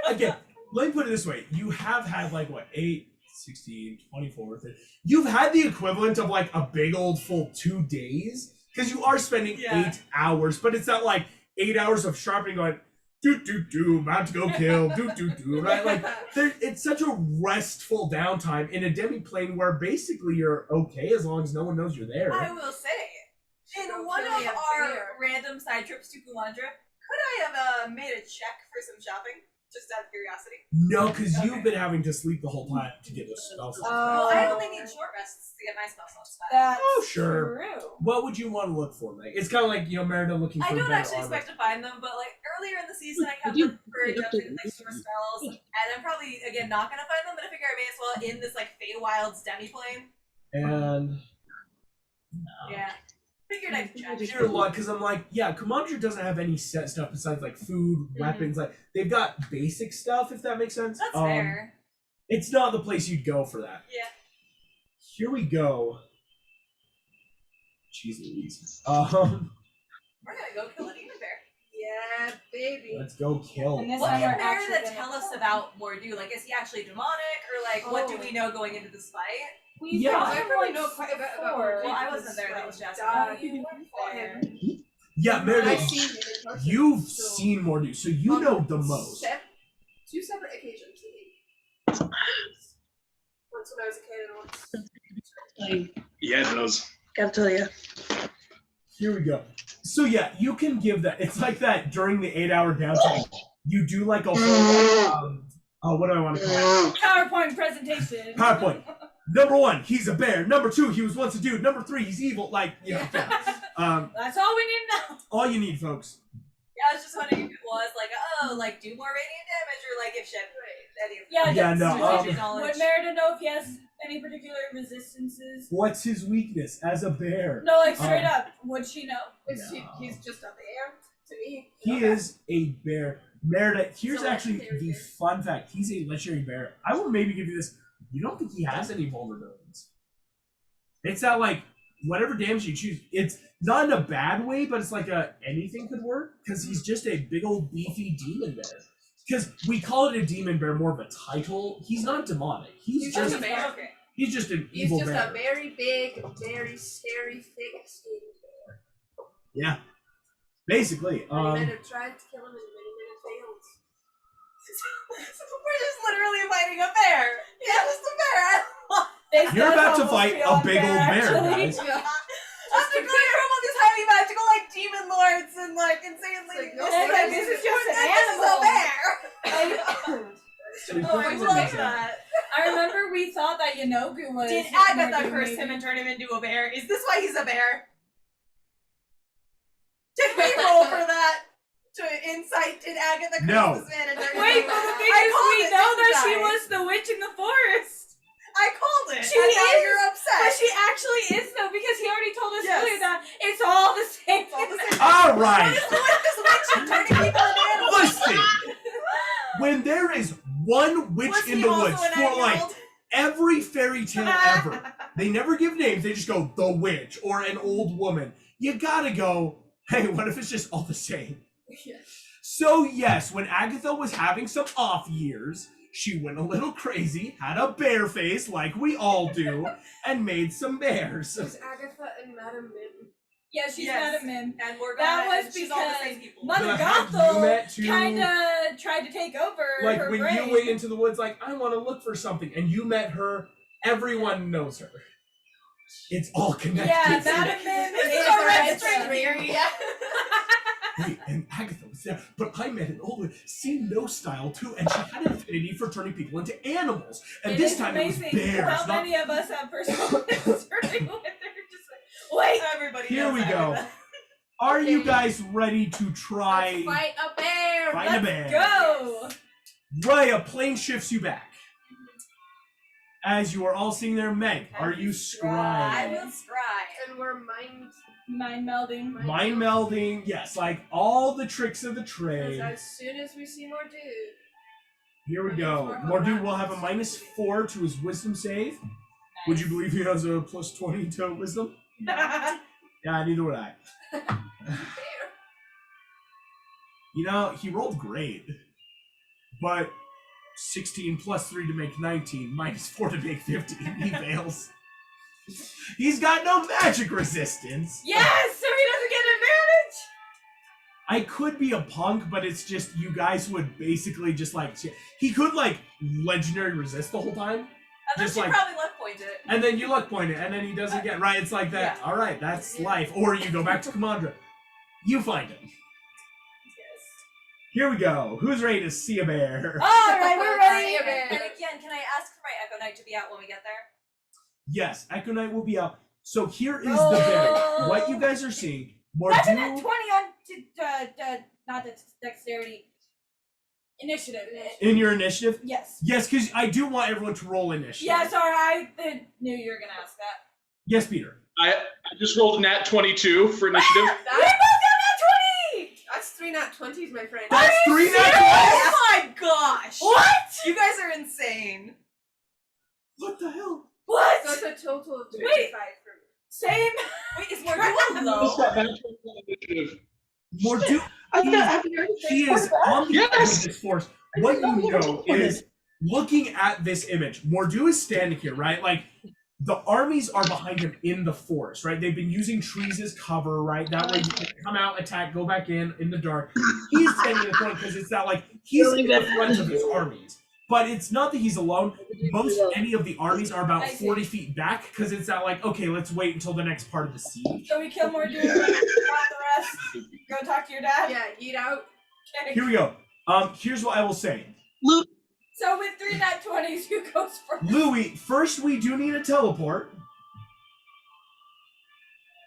A: again, let me put it this way. You have had like what, 8, 16, 24, 30. You've had the equivalent of like a big old full 2 days. Because you are spending
B: Yeah.
A: 8 hours, but it's not like 8 hours of sharpening going, about to go kill, right? Like, it's such a restful downtime in a demi-plane where basically you're okay as long as no one knows you're there.
B: I will say, in
F: Don't
B: one
F: kill
B: of
F: me up
B: our
F: there.
B: random side trips to Kumandra, could I have made a check for some shopping? Just out of curiosity.
A: No, because you've
B: Okay.
A: been having to sleep the whole time to get those spell slots.
B: Well, I only need short rests to get my spell slots back.
C: That's
A: Oh, sure.
C: true.
A: What would you want to look for, Meg? It's kind of like, Merida looking for
B: I don't
A: better
B: actually
A: armor.
B: expect to find them, but like earlier in the season, I kept
E: Did you-
B: looking for jumping like short spells, and I'm probably again not gonna find them. But I figure I may as well in this like Feywild's demi-plane.
A: And
B: Yeah, figured I'd check.
A: pure luck, because I'm like, yeah, Kumandra doesn't have any set stuff besides like food, weapons. Like they've got basic stuff, if that makes sense.
B: That's fair.
A: It's not the place you'd go for that.
B: Yeah.
A: Here we go. Jeez Louise.
B: We're gonna go kill a demon bear.
F: Yeah, baby.
A: Let's go kill.
C: And this
B: What
C: time
B: can
C: we're actually
B: Merida
C: gonna
B: tell us
C: kill
B: about Mordu? Like, is he actually demonic, or like, what do
F: Oh.
B: we know going into this fight?
C: We
A: Yeah.
C: fought
F: I
C: him
F: probably
C: once
F: know quite a bit about
C: before.
B: Well, I wasn't there, that was Jasmine.
C: Oh, you weren't
F: fought
C: there.
F: him.
A: Yeah, Merida,
F: I've seen him in person,
A: you've
F: so-
A: seen Mordu, so you know the most.
F: 2 separate occasions. Once when I was a kid and once.
D: Yeah, it does.
E: Gotta tell you.
A: Here we go. So yeah, you can give that. It's like that during the 8-hour downtime. You do like a whole, what do I want to call it?
C: PowerPoint presentation.
A: PowerPoint. Number 1, he's a bear. Number 2, he was once a dude. Number 3, he's evil. Like, yeah.
C: That's all we need to know.
A: All you need, folks.
B: Yeah, I was just wondering if it was like, oh, like do more radiant damage, or like if shed any of
C: Yeah,
A: Yeah,
C: that's-
A: no,
C: Would Merida know if he has any particular resistances?
A: What's his weakness as a bear?
C: No, like straight up. Would she know?
F: He's just a bear to me.
A: He is a bear. Merida, here's
F: So
A: actually
F: legendary
A: the
F: bear.
A: fun fact. He's a legendary bear. I will maybe give you this. You don't think he has any vulnerabilities. It's that, like, whatever damage you choose, it's not in a bad way, but it's like anything could work, because he's just a big old beefy demon bear. Because we call it a demon bear, more of a title. He's not demonic. He's
F: just
A: just
F: a bear.
B: Okay.
A: he's just an
F: He's
A: evil
F: just
A: bear.
F: a very big, very scary, thick-skinned bear.
A: Yeah. Basically.
F: Many men have tried to kill him, and many men have failed.
B: We're just literally fighting a bear. Yeah, just a bear.
A: You're about to fight a big old bear, guys.
B: After going through all this heavy magical like demon lords and like insanely.
F: It's like, no,
C: this is just an animal.
B: This is a bear. Oh, I love that.
C: I remember we thought that Yanogu was.
B: Did
C: more
B: Agatha
C: good,
B: curse
C: maybe.
B: him and turn him into a bear? Is this why he's a bear? Did we roll for that? To insight, did Agatha curse
A: No.
B: this man and turn him
C: Wait,
B: into a
C: but the
B: bear?
C: thing
B: I
C: is,
B: called
C: we
B: it,
C: know
B: didn't
C: that she
B: I?
C: was the witch in the forest.
B: I called it.
C: She
B: and now
C: is,
B: you're upset.
C: But she actually is though, because he already told us
B: Yes.
C: earlier that it's all the same.
B: It's all the same.
A: All right.
B: What is with this witch and turning people into animals?
A: Listen. When there is one witch
B: Was
A: in
B: he
A: the
B: also
A: woods
B: an
A: for like
B: 9-year-old?
A: every fairy tale ever, they never give names. They just go the witch or an old woman. You gotta go, hey, what if it's just all the same? So yes, when Agatha was having some off years, she went a little crazy, had a bear face like we all do, and made some bears.
F: There's Agatha and Madame Mim.
C: Yeah, she's
B: Yes.
C: Madam Mim.
B: And Morgana,
C: That was
B: and she's all the
C: because
B: same people.
C: Mother
A: But have you
C: Gothel
A: met too-
C: kinda tried to take over
A: Like
C: her
A: when
C: brain.
A: you went into the woods, like I want to look for something, and you met her, everyone knows her. It's all connected.
C: Yeah, Madam Mim
B: This
C: is
B: is
C: a
B: a
C: red
B: red
C: string.
B: theory. Yeah.
A: Wait, and Agatha was there, but I met an old one, seen no style too, and she had an affinity for turning people into animals. And
C: It
A: this
C: is
A: time it was
C: amazing
A: bears.
C: how
A: Not...
C: many of us have personal history with her. Just like, wait,
B: Everybody
A: Here
B: knows
A: we go.
B: Agatha.
A: Are you
F: Okay.
A: guys ready to try?
F: Let's fight a bear!
A: Fight a bear.
C: go.
A: Raya, plane shifts you back. As you are all sitting there, Meg, are you
B: I
A: scrying?
B: will scry.
F: And we're mind.
C: Mind melding.
A: Mind melding, yes, like all the tricks of the
F: Because
A: trade.
F: as soon as we see more dude,
A: Here we go. Mordu will have a -4 to his wisdom save. Would you believe he has a +20 to wisdom? Yeah, neither would I. You know, he rolled great. But 16 + 3 to make 19, -4 to make 15. He fails. He's got no magic resistance.
C: Yes, so he doesn't get advantage.
A: I could be a punk, but it's just you guys would basically just like he could like legendary resist the whole time,
B: Unless
A: Just
B: you
A: like-
B: probably luck point it.
A: and then you luck point it, and then he doesn't get right. It's like that.
B: Yeah.
A: All right, that's life. Or you go back to Commandra. You find him. Here we go. Who's ready to see a bear?
C: All right, we're ready.
F: See a bear.
B: And again, can I ask for my Echo Knight to be out when we get there?
A: Yes, Echo Knight will be out. So here is the bear. What you guys are seeing.
C: That's a net
A: Mordu
C: 20 on not the dexterity. Initiative.
A: in your initiative.
C: Yes.
A: Yes, because I do want everyone to roll initiative.
C: Yeah, sorry, I knew you were gonna ask that.
A: Yes, Peter.
D: I just rolled a nat 22 for initiative.
C: We both got net 20!
F: that's 3 nat 20s, my friend.
A: That's
C: you
A: 3
C: serious?
A: nat 20s.
B: Oh my gosh!
C: What?
B: You guys are insane.
A: What the hell?
C: What?
F: So it's a total of
C: Wait.
F: 25 for me.
C: Same.
B: Wait, is Morgan low?
D: Initiative.
A: Mordu. He is on the edge of this force. What you know is, looking at this image, Mordu is standing here, right? Like, the armies are behind him in the forest, right? They've been using trees as cover, right? That way you can come out, attack, go back in the dark. He's standing in the front because it's that, like, he's in the front of his armies. But it's not that he's alone. Any of the armies are about
C: I see.
A: 40 feet back because it's that, like, okay, let's wait until the next part of the siege.
C: So we kill more dudes, got the rest. Go talk to your dad.
F: Yeah, eat out.
C: Okay.
A: Here we go. Here's what I will say.
E: Luke,
C: So with 3 nat 20s, who goes first?
A: Louis, first we do need a teleport.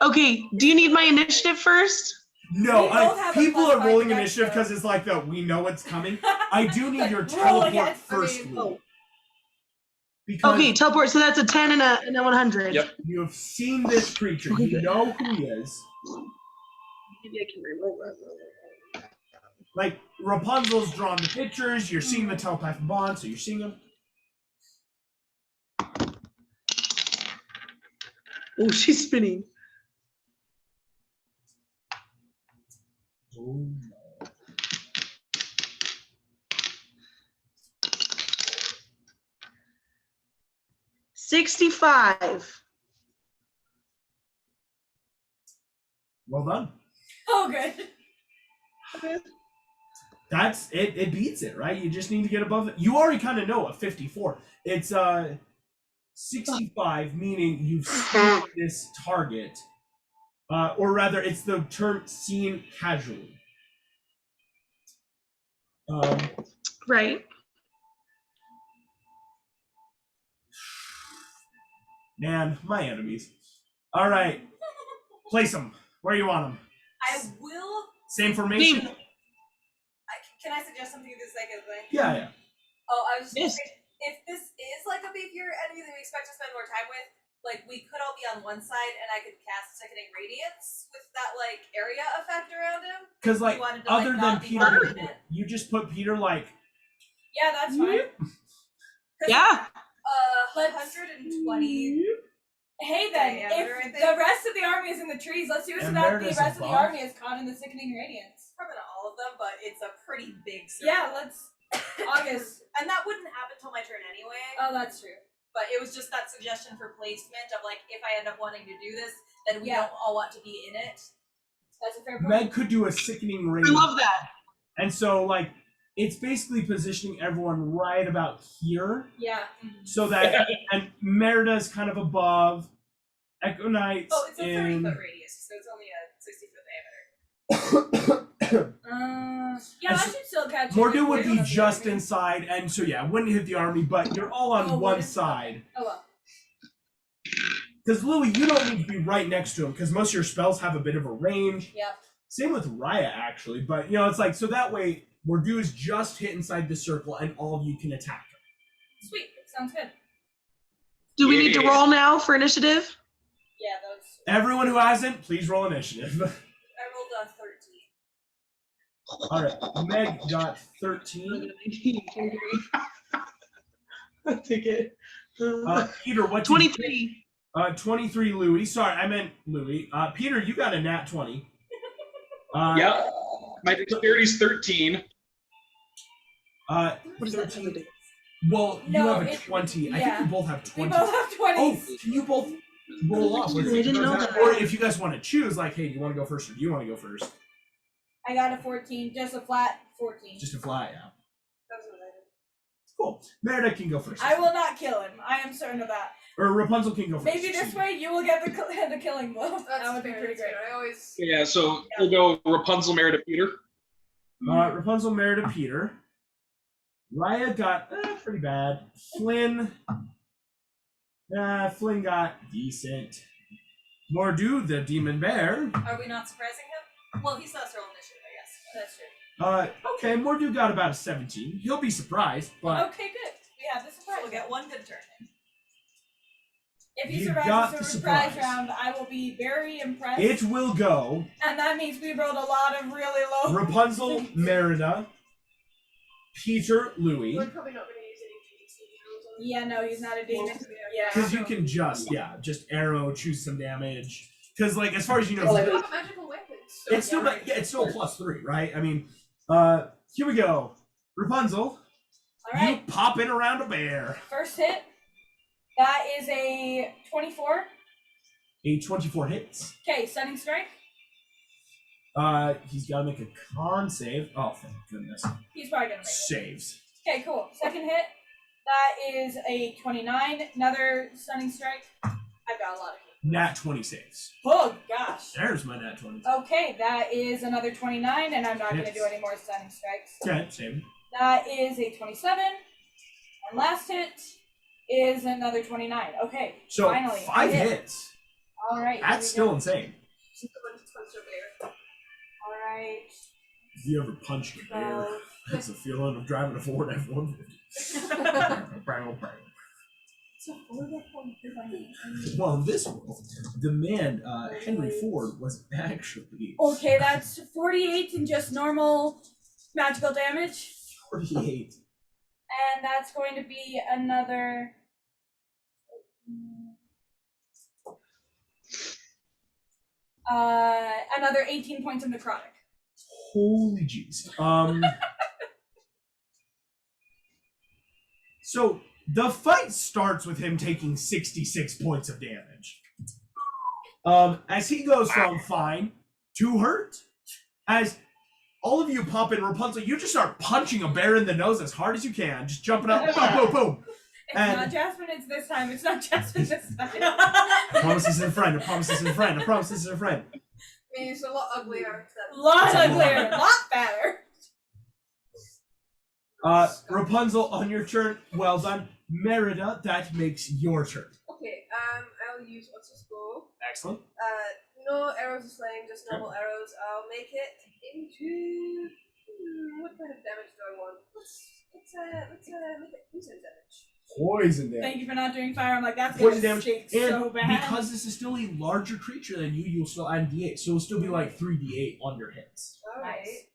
E: Okay, do you need my initiative first?
A: No,
C: We both have a
A: people
C: plus
A: are
C: five
A: rolling
C: dex,
A: initiative
C: though.
A: because it's like the we know what's coming. I do need your
C: Roll
A: teleport
C: again.
A: first,
F: I mean,
A: Louis. Because
E: Okay, teleport. So that's a 10 and a 100.
D: Yep.
A: you have seen this creature.
E: Okay,
A: You
E: good.
A: know who he is.
E: Maybe I can remove that.
A: Like, Rapunzel's drawn the pictures. You're seeing the telepathic bond, so you're seeing him.
E: Oh, she's spinning.
A: Oh, no.
E: $65.
A: Well done.
C: Oh, good.
A: That's it. It beats it, right? You just need to get above it. You already kind of know a 54. It's 65, meaning you've seen this target, or rather, it's the term seen casually.
E: Right.
A: Man, my enemies. All right, place them where you want them.
B: I will.
A: Same formation.
B: Can I suggest something for the sake of the thing?
A: Yeah.
B: Oh, I was just
E: Yes.
B: saying, if this is like a beefier enemy that we expect to spend more time with, like we could all be on one side and I could cast Sickening Radiance with that like area effect around him.
A: Because
B: We
A: like
B: wanted to,
A: other than
B: not be
A: Peter,
B: confident.
A: you just put Peter like.
C: Yeah, that's fine.
E: Yeah.
B: 120.
C: Hey then,
B: Diameter, I
C: if
B: think.
C: the rest of the army is in the trees, let's do it so
A: And
C: that
A: there
C: the
A: it is
C: rest of the
A: above.
C: army is caught in the sickening radiance.
B: Probably not all of them, but it's a pretty big circle.
C: Yeah, let's. August.
B: And that wouldn't happen till my turn anyway.
C: Oh, that's true.
B: But it was just that suggestion for placement of like, if I end up wanting to do this, then we
C: Yeah.
B: don't all want to be in it.
C: That's a fair point.
A: Meg could do a sickening
E: I
A: radiance.
E: love that.
A: And so, like, it's basically positioning everyone right about here,
C: Yeah.
A: so that and Merida's kind of above. Echo Knight's
B: Oh, it's a 30
A: in.
B: foot radius, so it's only a 60 foot diameter.
C: Yeah,
A: And
C: I
A: so-
C: should still catch it.
A: Mordu would
C: if
A: be
C: we're gonna
A: just
C: the army.
A: inside, and so yeah, wouldn't hit the army, but you're all on
C: Oh,
A: one
C: wouldn't?
A: side.
C: Oh well.
A: Because Louis, you don't need to be right next to him, because most of your spells have a bit of a range.
C: Yep.
A: Same with Raya, actually, but you know, it's like so that way Mordu is just hit inside the circle, and all of you can attack him.
C: Sweet. Sounds good.
E: Do we need to
D: Yeah.
E: roll now for initiative?
C: Yeah, those.
A: Everyone who hasn't, please roll initiative.
B: I rolled a 13.
A: All right, Meg got 13.
E: I'll take it.
A: Peter, what?
E: 23.
A: 23, Louis. Sorry, I meant Louis. Peter, you got a nat 20.
D: Yeah. My dexterity's 13.
E: What is that?
A: 13. Well, you
C: No,
A: have a
C: it-
A: 20. I
C: yeah.
A: think you both have
C: We
A: 20.
C: both have 20s.
A: Oh, can you both roll off?
E: I didn't know that.
A: Or if you guys want to choose, like, hey, do you want to go first or do you want to go first?
C: I got a 14, just a flat 14.
A: Just to fly, yeah.
B: That was what I did.
A: Cool. Merida can go first.
C: I will not kill him. I am certain of that.
A: Or Rapunzel can go first.
C: Maybe this way you will get the killing blow.
F: That's
C: That would be
F: fair,
C: pretty
F: that's
C: great.
F: fair. I always.
D: Yeah, so we'll go Rapunzel, Merida, Peter.
A: Rapunzel, Merida, Peter. Raya got pretty bad. Flynn got decent. Mordu, the demon bear.
B: Are we not surprising him? Well, he's not roll initiative, I guess.
C: That's true.
A: Okay, Mordu got about a 17. He'll be surprised, but
C: Okay, good. We have the
B: So
C: surprise.
B: we'll get one good turn.
C: If he
A: You
C: survives
A: got
C: the
A: the
C: surprise
A: surprise.
C: round, I will be very impressed.
A: it will go
C: And that means we rolled a lot of really low.
A: Rapunzel, Merida, Peter, Louis.
F: We're probably not going to use any GDC heroes on
C: Yeah, no, he's not a demon. Yeah.
A: Because you can just arrow, choose some damage. Because, like, as far as you know,
F: We have a magical weapon. So
A: it's still it's still a +3, right? I mean, here we go. Rapunzel,
C: Alright,
A: you popping around a bear.
C: first hit. That is a 24.
A: A 24 hits.
C: Okay, stunning strike.
A: He's got to make a con save. Oh, thank goodness.
C: He's probably gonna make it.
A: Saves.
C: Okay, cool. Second hit. That is a 29. Another stunning strike. I've got a lot of hits.
A: Nat 20 saves.
C: Oh gosh.
A: There's my nat 20.
C: Okay, that is another 29, and I'm not gonna
A: Hits.
C: do any more stunning strikes.
A: Okay, same.
C: That is a 27. And last hit is another 29. Okay,
A: So
C: finally.
A: 5
C: hit.
A: hits.
C: All right. here
A: That's
C: we
A: still
C: go.
A: insane.
C: All right.
A: If you ever punched a bear,
C: 12.
A: that's the feeling of driving a Ford F-150. Well, in this world, the man, Henry Ford, was actually
C: Okay, that's 48 in just normal magical damage.
A: 48.
C: And that's going to be another. Another 18 points of necrotic.
A: Holy jeez. So the fight starts with him taking 66 points of damage. As he goes from fine to hurt, as all of you pop in, Rapunzel, you just start punching a bear in the nose as hard as you can, just jumping up, boom, boom, boom.
C: It's
A: And-
C: not Jasmine, it's this time. It's not Jasmine this time.
A: I promise this is a friend. I promise this is a friend. I promise this is a friend.
F: I mean, it's a lot uglier.
C: A lot
A: It's a lot.
C: uglier, a lot better.
A: Rapunzel, on your turn, well done. Merida, that makes your turn.
F: Okay, I'll use what's his bow.
A: Excellent.
F: No arrows of slaying, just normal arrows. I'll make it into what kind of damage do I want? Let's make it poison damage.
A: Poison damage.
C: Thank you for not doing fire. I'm like, that's
A: Poison
C: gonna
A: damage.
C: stink
A: And
C: so bad.
A: because this is still a larger creature than you, you'll still add D8. So it'll still be like 3D8 on your hits.
F: Alright.
C: Nice.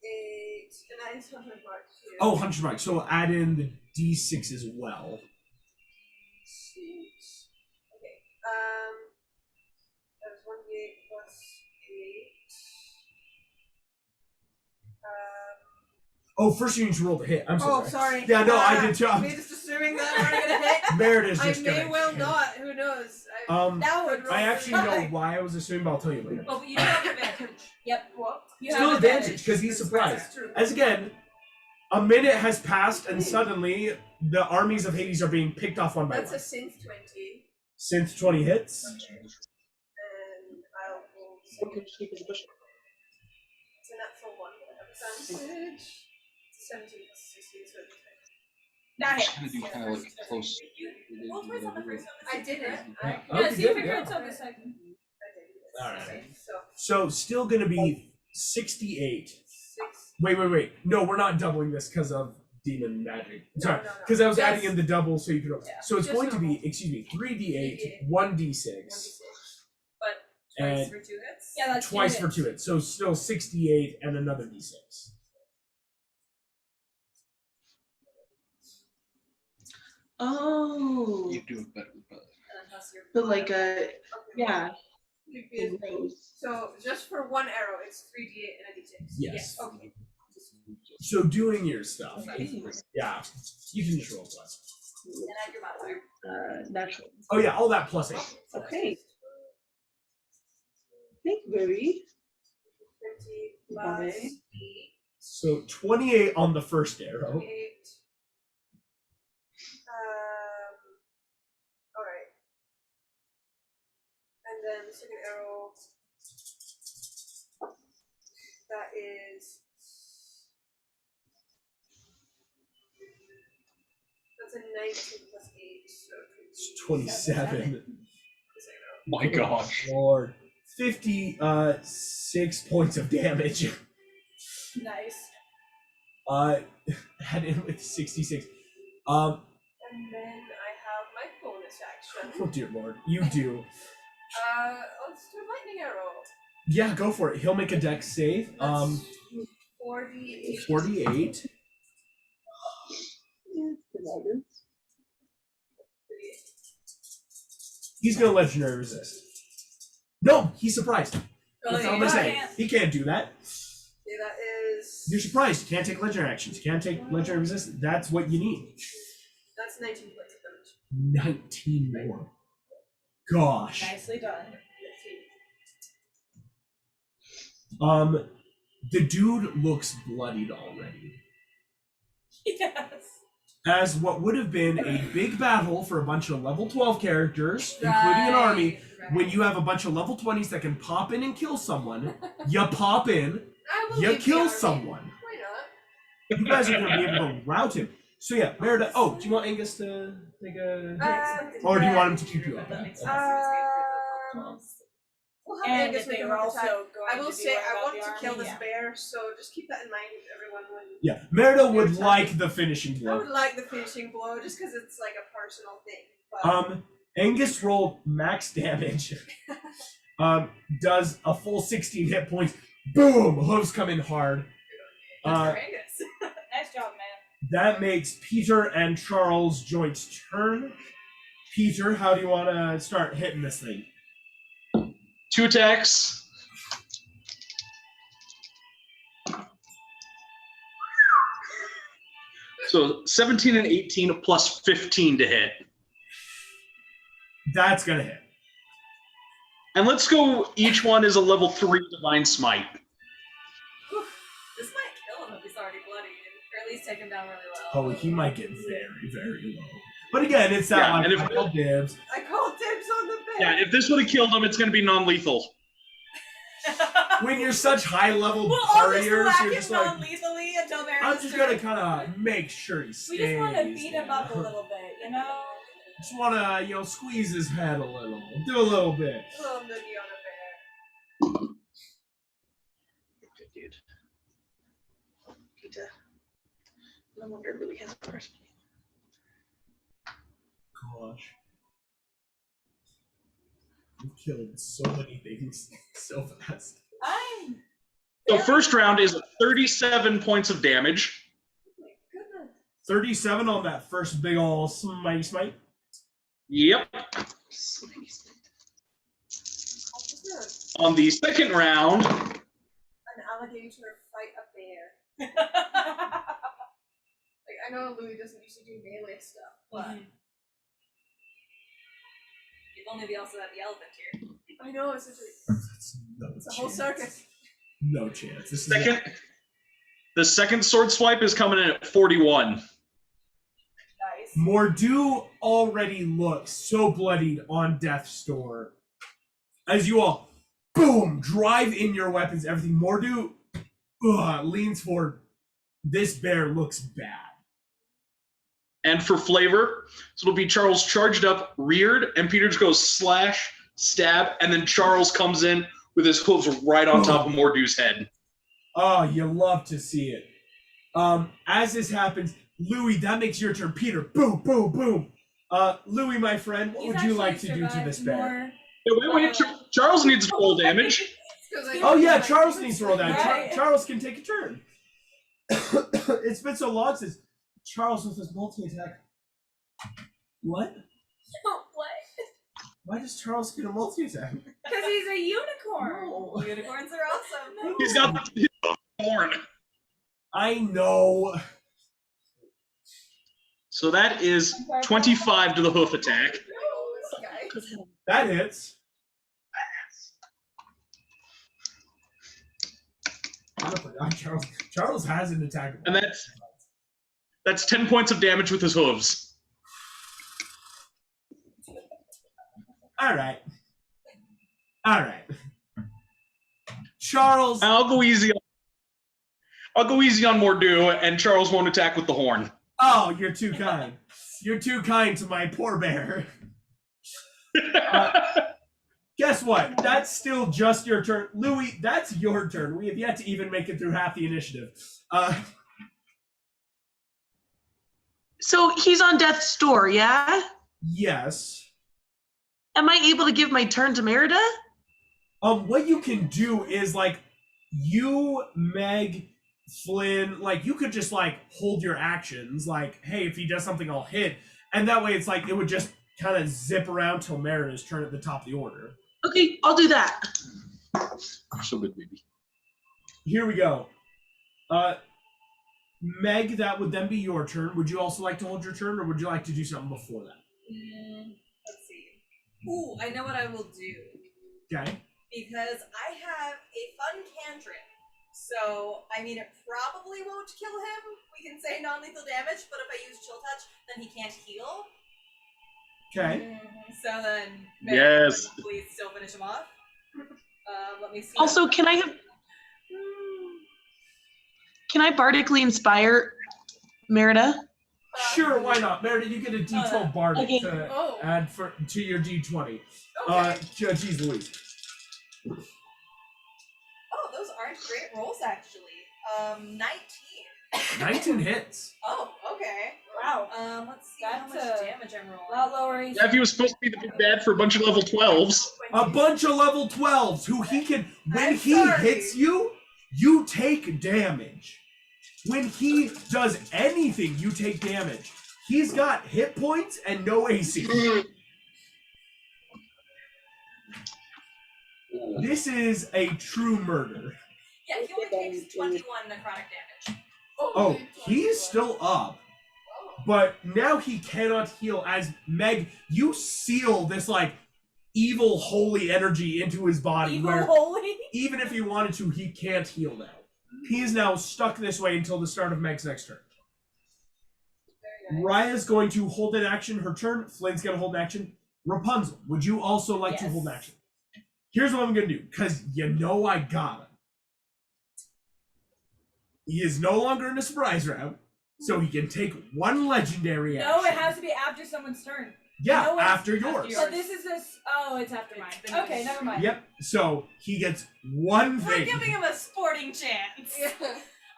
F: 8, and that is 100 marks here.
A: Oh, 100 marks. So we'll add in the D6 as well.
F: 6. Okay. That was 1d8 plus 8.
A: Oh, first you need to roll the hit. I'm so
F: Oh,
A: sorry.
F: sorry.
A: Yeah, no, I did too.
F: We're just assuming that we're gonna hit.
A: Merida's
F: I
A: just
F: may
A: gonna
F: well
A: hit.
F: not. Who knows?
C: That would
A: I actually know why I was assuming, but I'll tell you later.
B: Oh, but you have advantage.
C: Yep.
F: What?
C: You
A: Still
C: have
A: advantage because he's
F: That's
A: surprised.
F: true.
A: As again, a minute has passed and suddenly the armies of Hades are being picked off one by
F: That's a
A: one.
F: synth 20,
A: Synth 20 hits.
F: and I'll roll second. It's a natural 1, but I have advantage. It's a 17 plus 16, so it's
C: That
G: Just
C: hits.
G: kind of do kind of like close.
B: Roll twice on the first one.
F: I did it.
A: Yeah.
C: Yeah,
A: Okay,
C: see
A: good,
C: if it
A: yeah.
C: crits on the second.
A: Alright.
F: So,
A: So still gonna be 68.
F: 6.
A: Wait. No, we're not doubling this because of demon magic. Sorry,
F: no.
A: because I was
F: Just-
A: adding in the double so you could roll.
F: Yeah,
A: So it's
F: just
A: going to be,
F: normal.
A: 3d8, 1d6,
F: 1d6.
B: But twice
A: and
B: for 2 hits.
C: Yeah, that's
A: twice
C: two
A: for
C: hits.
A: 2 hits. So still 68 and another d6.
E: Oh,
G: You do it better, but
B: And then plus your
E: but like a
F: Okay.
E: yeah,
F: Good,
E: in
F: good.
E: rows.
F: So just for one arrow, it's 3d8 and a d6.
A: Yes.
F: Okay.
A: So doing your stuff.
E: Okay.
A: Yeah, you can just roll plus.
B: and add your modifier.
E: Natural.
A: Oh yeah, all that plus 8.
E: Okay. Thank you, baby.
F: 20
E: Got
F: plus
E: it.
F: 8.
A: So 28 on the first arrow.
F: 28. Alright. And then the second arrow. That is. That's a 19 plus 8, so
A: It's 27.
D: My gosh.
A: Lord. 56 points of damage.
C: Nice.
A: Had in with 66.
F: And then I have my bonus action.
A: Oh dear lord. You do.
F: Let's do a lightning arrow.
A: Yeah, go for it. He'll make a dex save.
F: 48.
A: 48. He's gonna legendary resist. No, he's surprised. That's all I'm gonna say. He can't do that.
F: Okay, that is.
A: You're surprised. You can't take legendary actions. You can't take legendary resist. That's what you need.
F: That's 19 points of damage.
A: 19 more. Gosh.
C: Nicely done.
A: The dude looks bloodied already.
C: Yes.
A: As what would have been a big battle for a bunch of level 12 characters, including an army, when you have a bunch of level 20s that can pop in and kill someone, you pop in,
F: I will
A: you
F: leave the
A: kill
F: army.
A: someone.
F: Why
A: You guys are going to be able to rout him. So yeah, Merida. Oh, do you want Angus to take a? Or do you want him to keep you up?
F: We'll have
C: And
F: Angus
C: if
F: make
C: they
F: a
C: were
F: hook attack.
C: also going
F: I will
C: to
F: say
C: do
F: I
C: about
F: want
C: the
F: to kill
C: army,
F: this
C: yeah.
F: bear, so just keep that in mind, everyone. When
A: Yeah, Merida would like the finishing
F: I
A: blow.
F: would like the finishing blow, just because it's like a personal thing. But
A: Angus rolled max damage. Does a full 16 hit points. Boom! Hooves come in hard.
B: Angus.
C: Nice job, man.
A: That makes Peter and Charles' joints turn. Peter, how do you want to start hitting this thing?
D: 2 attacks. So 17 and 18 plus 15 to hit.
A: That's gonna hit.
D: And let's go, each one is a level 3 Divine Smite.
B: This might kill him if he's already bloody, or at least take him down really well.
A: Oh, he might get very, very low. But again, it's that
D: Yeah,
A: like
D: and if-
A: I call dibs.
F: I call dibs on the bear.
D: Yeah, if this would have killed him, it's going to be non-lethal.
A: When you're such high level
B: We'll all just
A: warriors,
B: whack
A: you're
B: him
A: just like,
B: non-lethally until
A: I'm
B: Meredith's
A: just
B: turn.
A: gonna kind of make sure he stays.
C: We just want to beat him up a little bit, you know?
A: Just want to, squeeze his head a little, do a little bit.
F: A little noogie on a bear.
D: Okay, dude. No wonder it really has a person.
A: Gosh. You've killed so many things so fast.
C: I'm
D: So first round is 37 points of damage.
F: Oh my goodness.
A: 37 on that first big ol' smite.
D: Yep. On the second round,
F: An alligator fight a bear. Like, I know Louis doesn't usually do melee stuff, but
B: If only we also had the elephant here.
F: I know it's such
A: It's
F: a whole circus.
A: No chance. This
D: the second sword swipe is coming in at 41.
C: nice.
A: Mordu already looks so bloodied on death's door. As you all, boom, drive in your weapons, everything. Mordu leans forward. This bear looks bad.
D: And for flavor, so it'll be Charles charged up, reared, and Peter just goes slash, stab, and then Charles comes in with his hooves right on top of Mordu's head.
A: Oh, you love to see it. As this happens, Louis, that makes your turn. Peter, boom, boom, boom. Louis, my friend, what
C: He's
A: would you
C: actually
A: like to do to this
C: survived
A: bear?
C: more.
D: Wait, Charles needs to roll damage.
A: Oh yeah, Charles needs to roll down.
C: Right.
A: Charles can take a turn. It's been so long since Charles with his multi-attack. What?
C: What?
A: Why does Charles get a multi-attack?
C: Because he's a unicorn.
A: No.
B: Unicorns are awesome.
D: He's got his horn.
A: I know.
D: So that is 25 to the hoof attack.
F: This guy.
A: That hits. I forgot Charles has an attack.
D: And that's 10 points of damage with his hooves.
A: All right. Charles.
D: I'll go easy on Mordu, and Charles won't attack with the horn.
A: Oh, you're too kind. You're too kind to my poor bear. Guess what? That's still just your turn. Louis, that's your turn. We have yet to even make it through half the initiative.
E: So he's on death's door, yeah?
A: Yes.
E: Am I able to give my turn to Merida?
A: What you can do is, like, you, Meg, Flynn, like, you could just, like, hold your actions. Like, hey, if he does something, I'll hit. And that way it's like, it would just kind of zip around till Merida's turn at the top of the order.
E: Okay, I'll do that.
D: So good, baby.
A: Here we go. Meg, that would then be your turn. Would you also like to hold your turn, or would you like to do something before that?
B: Let's see. Ooh, I know what I will do.
A: Okay.
B: Because I have a fun cantrip. So, I mean, it probably won't kill him. We can say non-lethal damage, but if I use Chill Touch, then he can't heal.
A: Okay.
B: So then,
D: Yes.
B: please still finish him off. Let me see.
E: Also, can I Can I bardically inspire Merida?
A: Sure, why not? Meredith, you get a D12 bardic
E: Okay.
A: to
F: Oh.
A: add to your D20.
F: Okay.
A: Geez Louise.
B: Oh, those aren't great rolls, actually. 19.
A: 19 hits.
B: Oh, okay.
C: Wow.
B: Let's see how
C: That's
B: much
C: a
B: damage I'm rolling.
C: A lot lower AC.
D: Nephew was supposed to be the big bad for a bunch of level 12s.
A: A bunch of level 12s who he can, when
F: I'm
A: he
F: sorry.
A: hits you, you take damage. When he does anything, you take damage. He's got hit points and no AC. This is a true murder.
B: Yeah, he only takes 21 necrotic damage.
A: Oh, he's still up. But now he cannot heal as Meg, you seal this like evil holy energy into his body
C: Evil
A: where
C: holy.
A: even if he wanted to, he can't heal now. He is now stuck this way until the start of Meg's next turn. Raya's going to hold an action her turn. Flynn's going to hold an action. Rapunzel, would you also like to
C: Yes.
A: hold an action? Here's what I'm going to do, because you know I got him. He is no longer in a surprise round, so he can take one legendary action.
C: No, it has to be after someone's turn.
A: Yeah,
C: no, it's
A: after yours.
B: yours.
C: So this is this. Oh, it's after mine.
B: It's been
C: Okay,
B: yours.
C: never mind.
A: Yep, so he gets one
B: We're
A: thing.
B: giving him a sporting chance.
F: Yeah.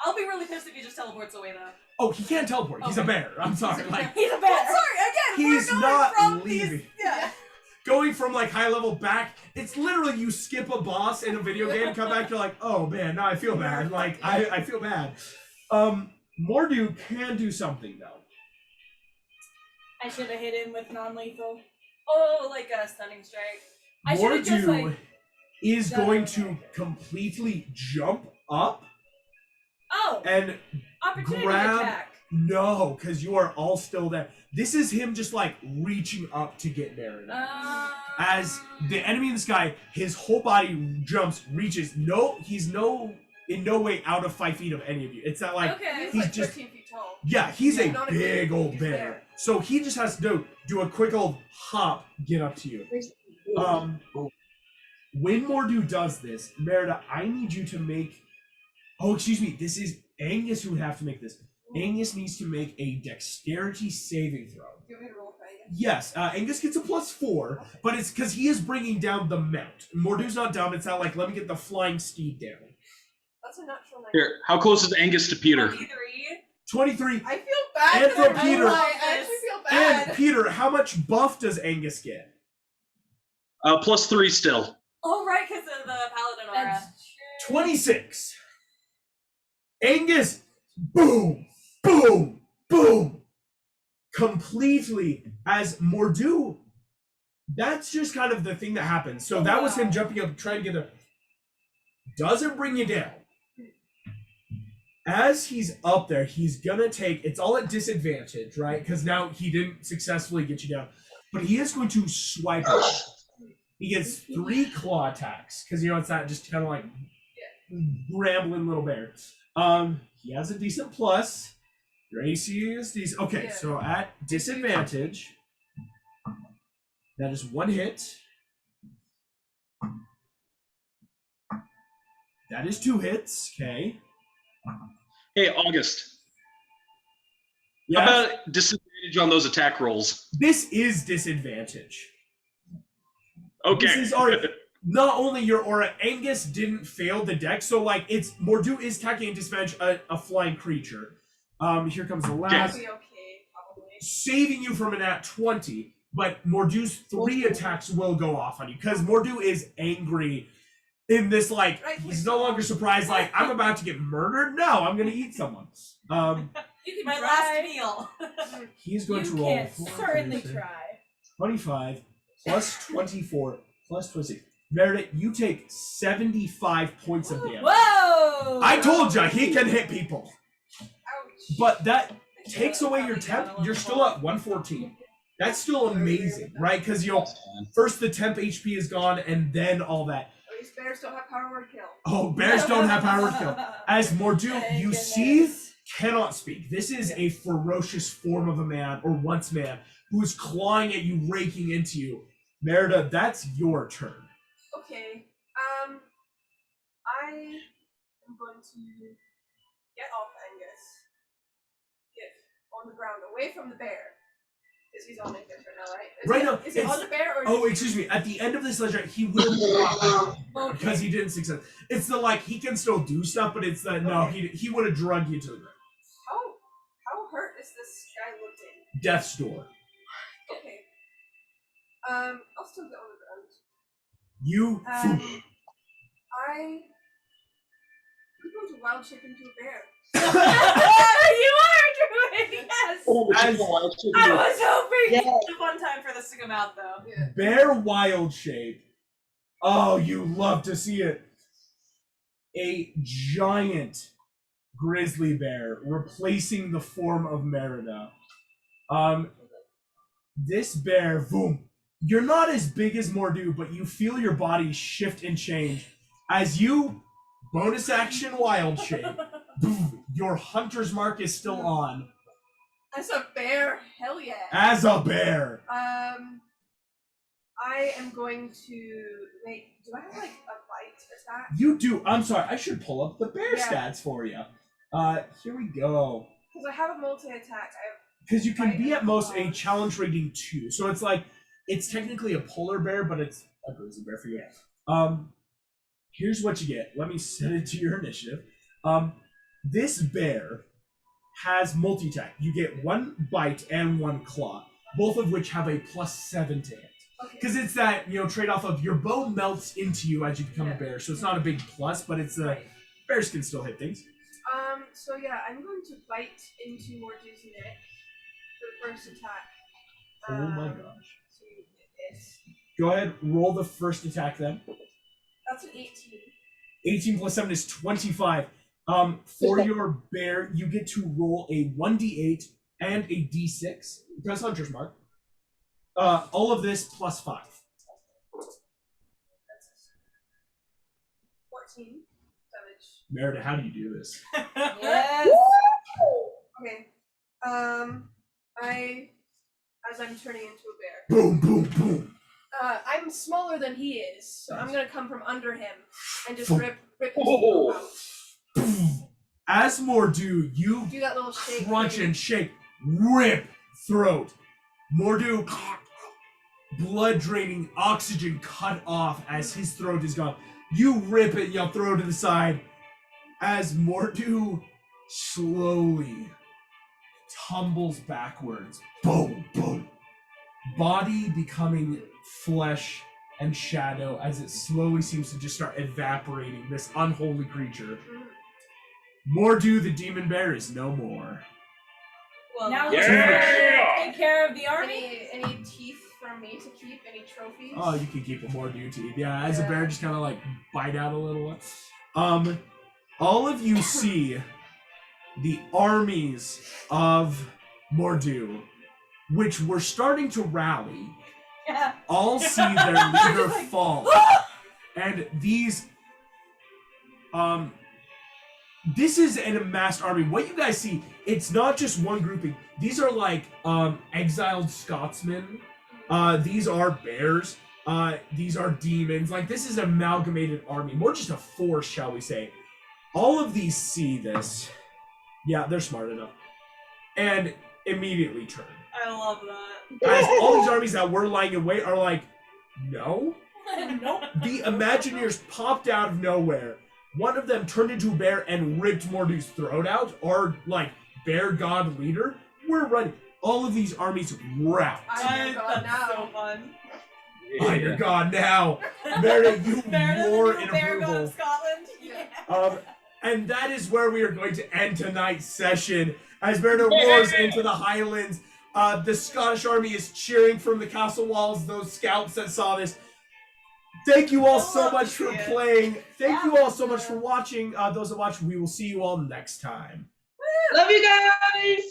B: I'll be really pissed if he just teleports away, though.
A: Oh, he can't teleport. He's a
B: Okay.
A: bear. I'm sorry. Like,
C: He's a
B: Oh,
C: bear.
B: sorry, again,
A: He's
B: we're going
A: not
B: from
A: leaving.
B: these... Yeah.
A: going from like high level back, it's literally you skip a boss in a video game, come back, you're like, oh man, now I feel bad. Like, I feel bad. Mordu can do something though.
C: I should have hit him with non-lethal.
B: Oh, like a stunning strike.
C: I should have just
A: Mordu
C: like.
A: is
C: done
A: going
C: it.
A: to completely jump up
C: Oh,
A: and
C: opportunity
A: grab-
C: attack.
A: no, because you are all still there. This is him just like reaching up to get there. As the enemy in the sky, his whole body jumps, reaches. No, he's in no way out of 5 feet of any of you. It's not like
B: okay.
F: He's
A: he's
F: like
A: just-
F: 13 feet tall.
A: yeah, he's a
F: Not a
A: big
F: big
A: old
F: huge
A: bear.
F: bear.
A: So he just has to do a quick old hop, get up to you. When Mordu does this, Merida, I need you to make. Oh, excuse me. This is Angus who would have to make this. Angus needs to make a dexterity saving throw.
F: Do you want me to roll for you?
A: Yes, Angus gets a +4, but it's because he is bringing down the mount. Mordu's not dumb. It's not like, let me get the flying steed down.
F: That's a natural 9.
D: Here, how close is Angus to Peter?
B: 23.
A: 23.
F: I feel bad.
A: And
F: for
A: from
F: that.
A: Peter.
F: I actually feel bad.
A: And Peter, how much buff does Angus get?
D: +3 still.
B: Oh, right, because of the paladin aura.
C: That's true.
A: 26. Angus, boom, boom, boom. Completely as Mordu. That's just kind of the thing that happens. So that was him jumping up, trying to get a. Doesn't bring you down. As he's up there, he's gonna take. It's all at disadvantage, right? Because now he didn't successfully get you down. But he is going to swipe it. He gets 3 claw attacks. Because you know it's not just kind of like rambling little bear. He has a decent plus. Your AC is decent. Okay,
F: Yeah.
A: so at disadvantage, that is 1 hit. That is 2 hits. Okay.
D: Hey, August.
A: Yeah.
D: How about disadvantage on those attack rolls?
A: This is disadvantage.
D: Okay.
A: This is already not only your aura. Angus didn't fail the deck, so like it's Mordu is attacking and disadvantage a flying creature. Here comes the last.
F: That'll be okay, probably.
A: Saving you from an at 20, but Mordu's 3 attacks will go off on you because Mordu is angry in this like he's no longer surprised like I'm about to get murdered. No, I'm gonna eat someone.
C: You can
B: My
C: try.
B: last meal.
A: He's going
C: You
A: to roll
C: can certainly
A: 4,
C: try.
A: 25 plus 24 plus 26. Meredith, you take 75 points of damage.
C: Whoa!
A: I told ya he can hit people,
F: Ouch.
A: but that takes away your temp. You're still at 114. That's still amazing, right? Because you'll first the temp HP is gone, and then all that.
F: At least bears don't have power word kill.
A: Oh, bears don't have power to kill. As Mordu,
C: Thank
A: you
C: goodness.
A: see, cannot speak. This is a ferocious form of a man, or once man, who is clawing at you, raking into you. Merida, that's your turn.
F: Okay. I am going to Get off, Angus. Get on the ground, away from the bear. Because he's on Angus right now, right?
A: Right now,
F: Is he on the bear or?
A: Oh, excuse me. At the end of this ledger, he will block
F: Okay.
A: because he didn't succeed. It's the like he can still do stuff, but it's the no. He would have drugged you to the ground.
F: How hurt is this guy looking?
A: Death's door.
F: Okay. I'll still get on the ground.
A: You.
F: I'm going to wild shape into a bear.
B: You are doing yes.
D: Oh,
A: As-
D: it's wild.
B: I was hoping
E: Yeah.
B: it's a fun time for this to come out though.
F: Yeah.
A: Bear wild shape. Oh, you love to see it. A giant grizzly bear replacing the form of Merida. This bear, boom. You're not as big as Mordu, but you feel your body shift and change as you bonus action wild shape. Boom, your hunter's mark is still on.
F: As a bear, hell yeah.
A: As a bear.
F: I am going to make. Do I have like a bite attack?
A: You do. I'm sorry. I should pull up the bear
F: Yeah.
A: stats for you. Here we go.
F: Because I have a multi attack.
A: Because you can
F: Right.
A: be at most a challenge rating 2. So it's like, it's technically a polar bear, but it's a grizzly bear for you. Here's what you get. Let me set it to your initiative. This bear has multi-attack. You get 1 bite and 1 claw, both of which have a +7 to hit.
F: Okay.
A: Because it's that, trade-off of your bone melts into you as you become
F: Yeah.
A: a bear. So it's not a big plus, but it's
F: Right.
A: bears can still hit things.
F: So yeah, I'm going to bite into Mordu's neck for the first attack.
A: Oh my gosh.
F: So you get this.
A: Go ahead, roll the first attack then.
F: That's an 18.
A: 18 plus 7 is 25. For your bear, you get to roll a 1d8 and a d6. Press Hunter's Mark. All of this plus 5.
F: That's 14 damage.
A: Merida, how do you do this?
B: Yes.
F: Okay. As I'm turning into a bear.
A: Boom, boom, boom.
F: I'm smaller than he is, so I'm gonna come from under him and just
A: Boom.
F: rip his
D: Oh.
F: throat out.
A: Boom. As Mordu, you
F: Do that little shake.
A: crunch
F: thing.
A: and shake, rip throat. Mordu, blood draining, oxygen cut off as his throat is gone. You rip it, you throw it to the side. As Mordu slowly tumbles backwards. Boom, boom. Body becoming flesh and shadow as it slowly seems to just start evaporating, this unholy creature. Mordu the demon bear is no more.
B: Well,
C: Now
D: Yeah.
C: let's take care of the army.
F: Any teeth for me to keep? Any trophies?
A: Oh, you can keep a Mordu teeth. Yeah, as a
F: Yeah.
A: bear just kind of like bite out a little. All of you see the armies of Mordu, which were starting to rally,
C: Yeah.
A: all see their leader fall. And these this is an amassed army. What you guys see, it's not just one grouping. These are like exiled Scotsmen. These are bears. These are demons. Like, this is an amalgamated army, more just a force, shall we say. All of these see this. Yeah, they're smart enough. And immediately turn.
B: I love that.
A: As all these armies that were lying in wait are like, no?
C: Nope.
A: The Imagineers popped out of nowhere. One of them turned into a bear and ripped Mordu's throat out. Our, bear god leader. We're ready. All of these armies wrapped.
F: I'm your god
B: That's so
F: now.
B: fun.
A: I'm your god now. Merida, you
B: Bear
A: roar
B: the
A: in
B: new bear god
A: approval.
B: of Scotland.
F: Yeah.
A: And that is where we are going to end tonight's session. As Merida roars into the Highlands, the Scottish army is cheering from the castle walls, those scouts that saw this. Thank you all
B: I
A: so
B: love
A: much
B: to
A: for
B: see it.
A: playing. Thank you all so much for watching. Those that watch, we will see you all next time.
E: Love you guys.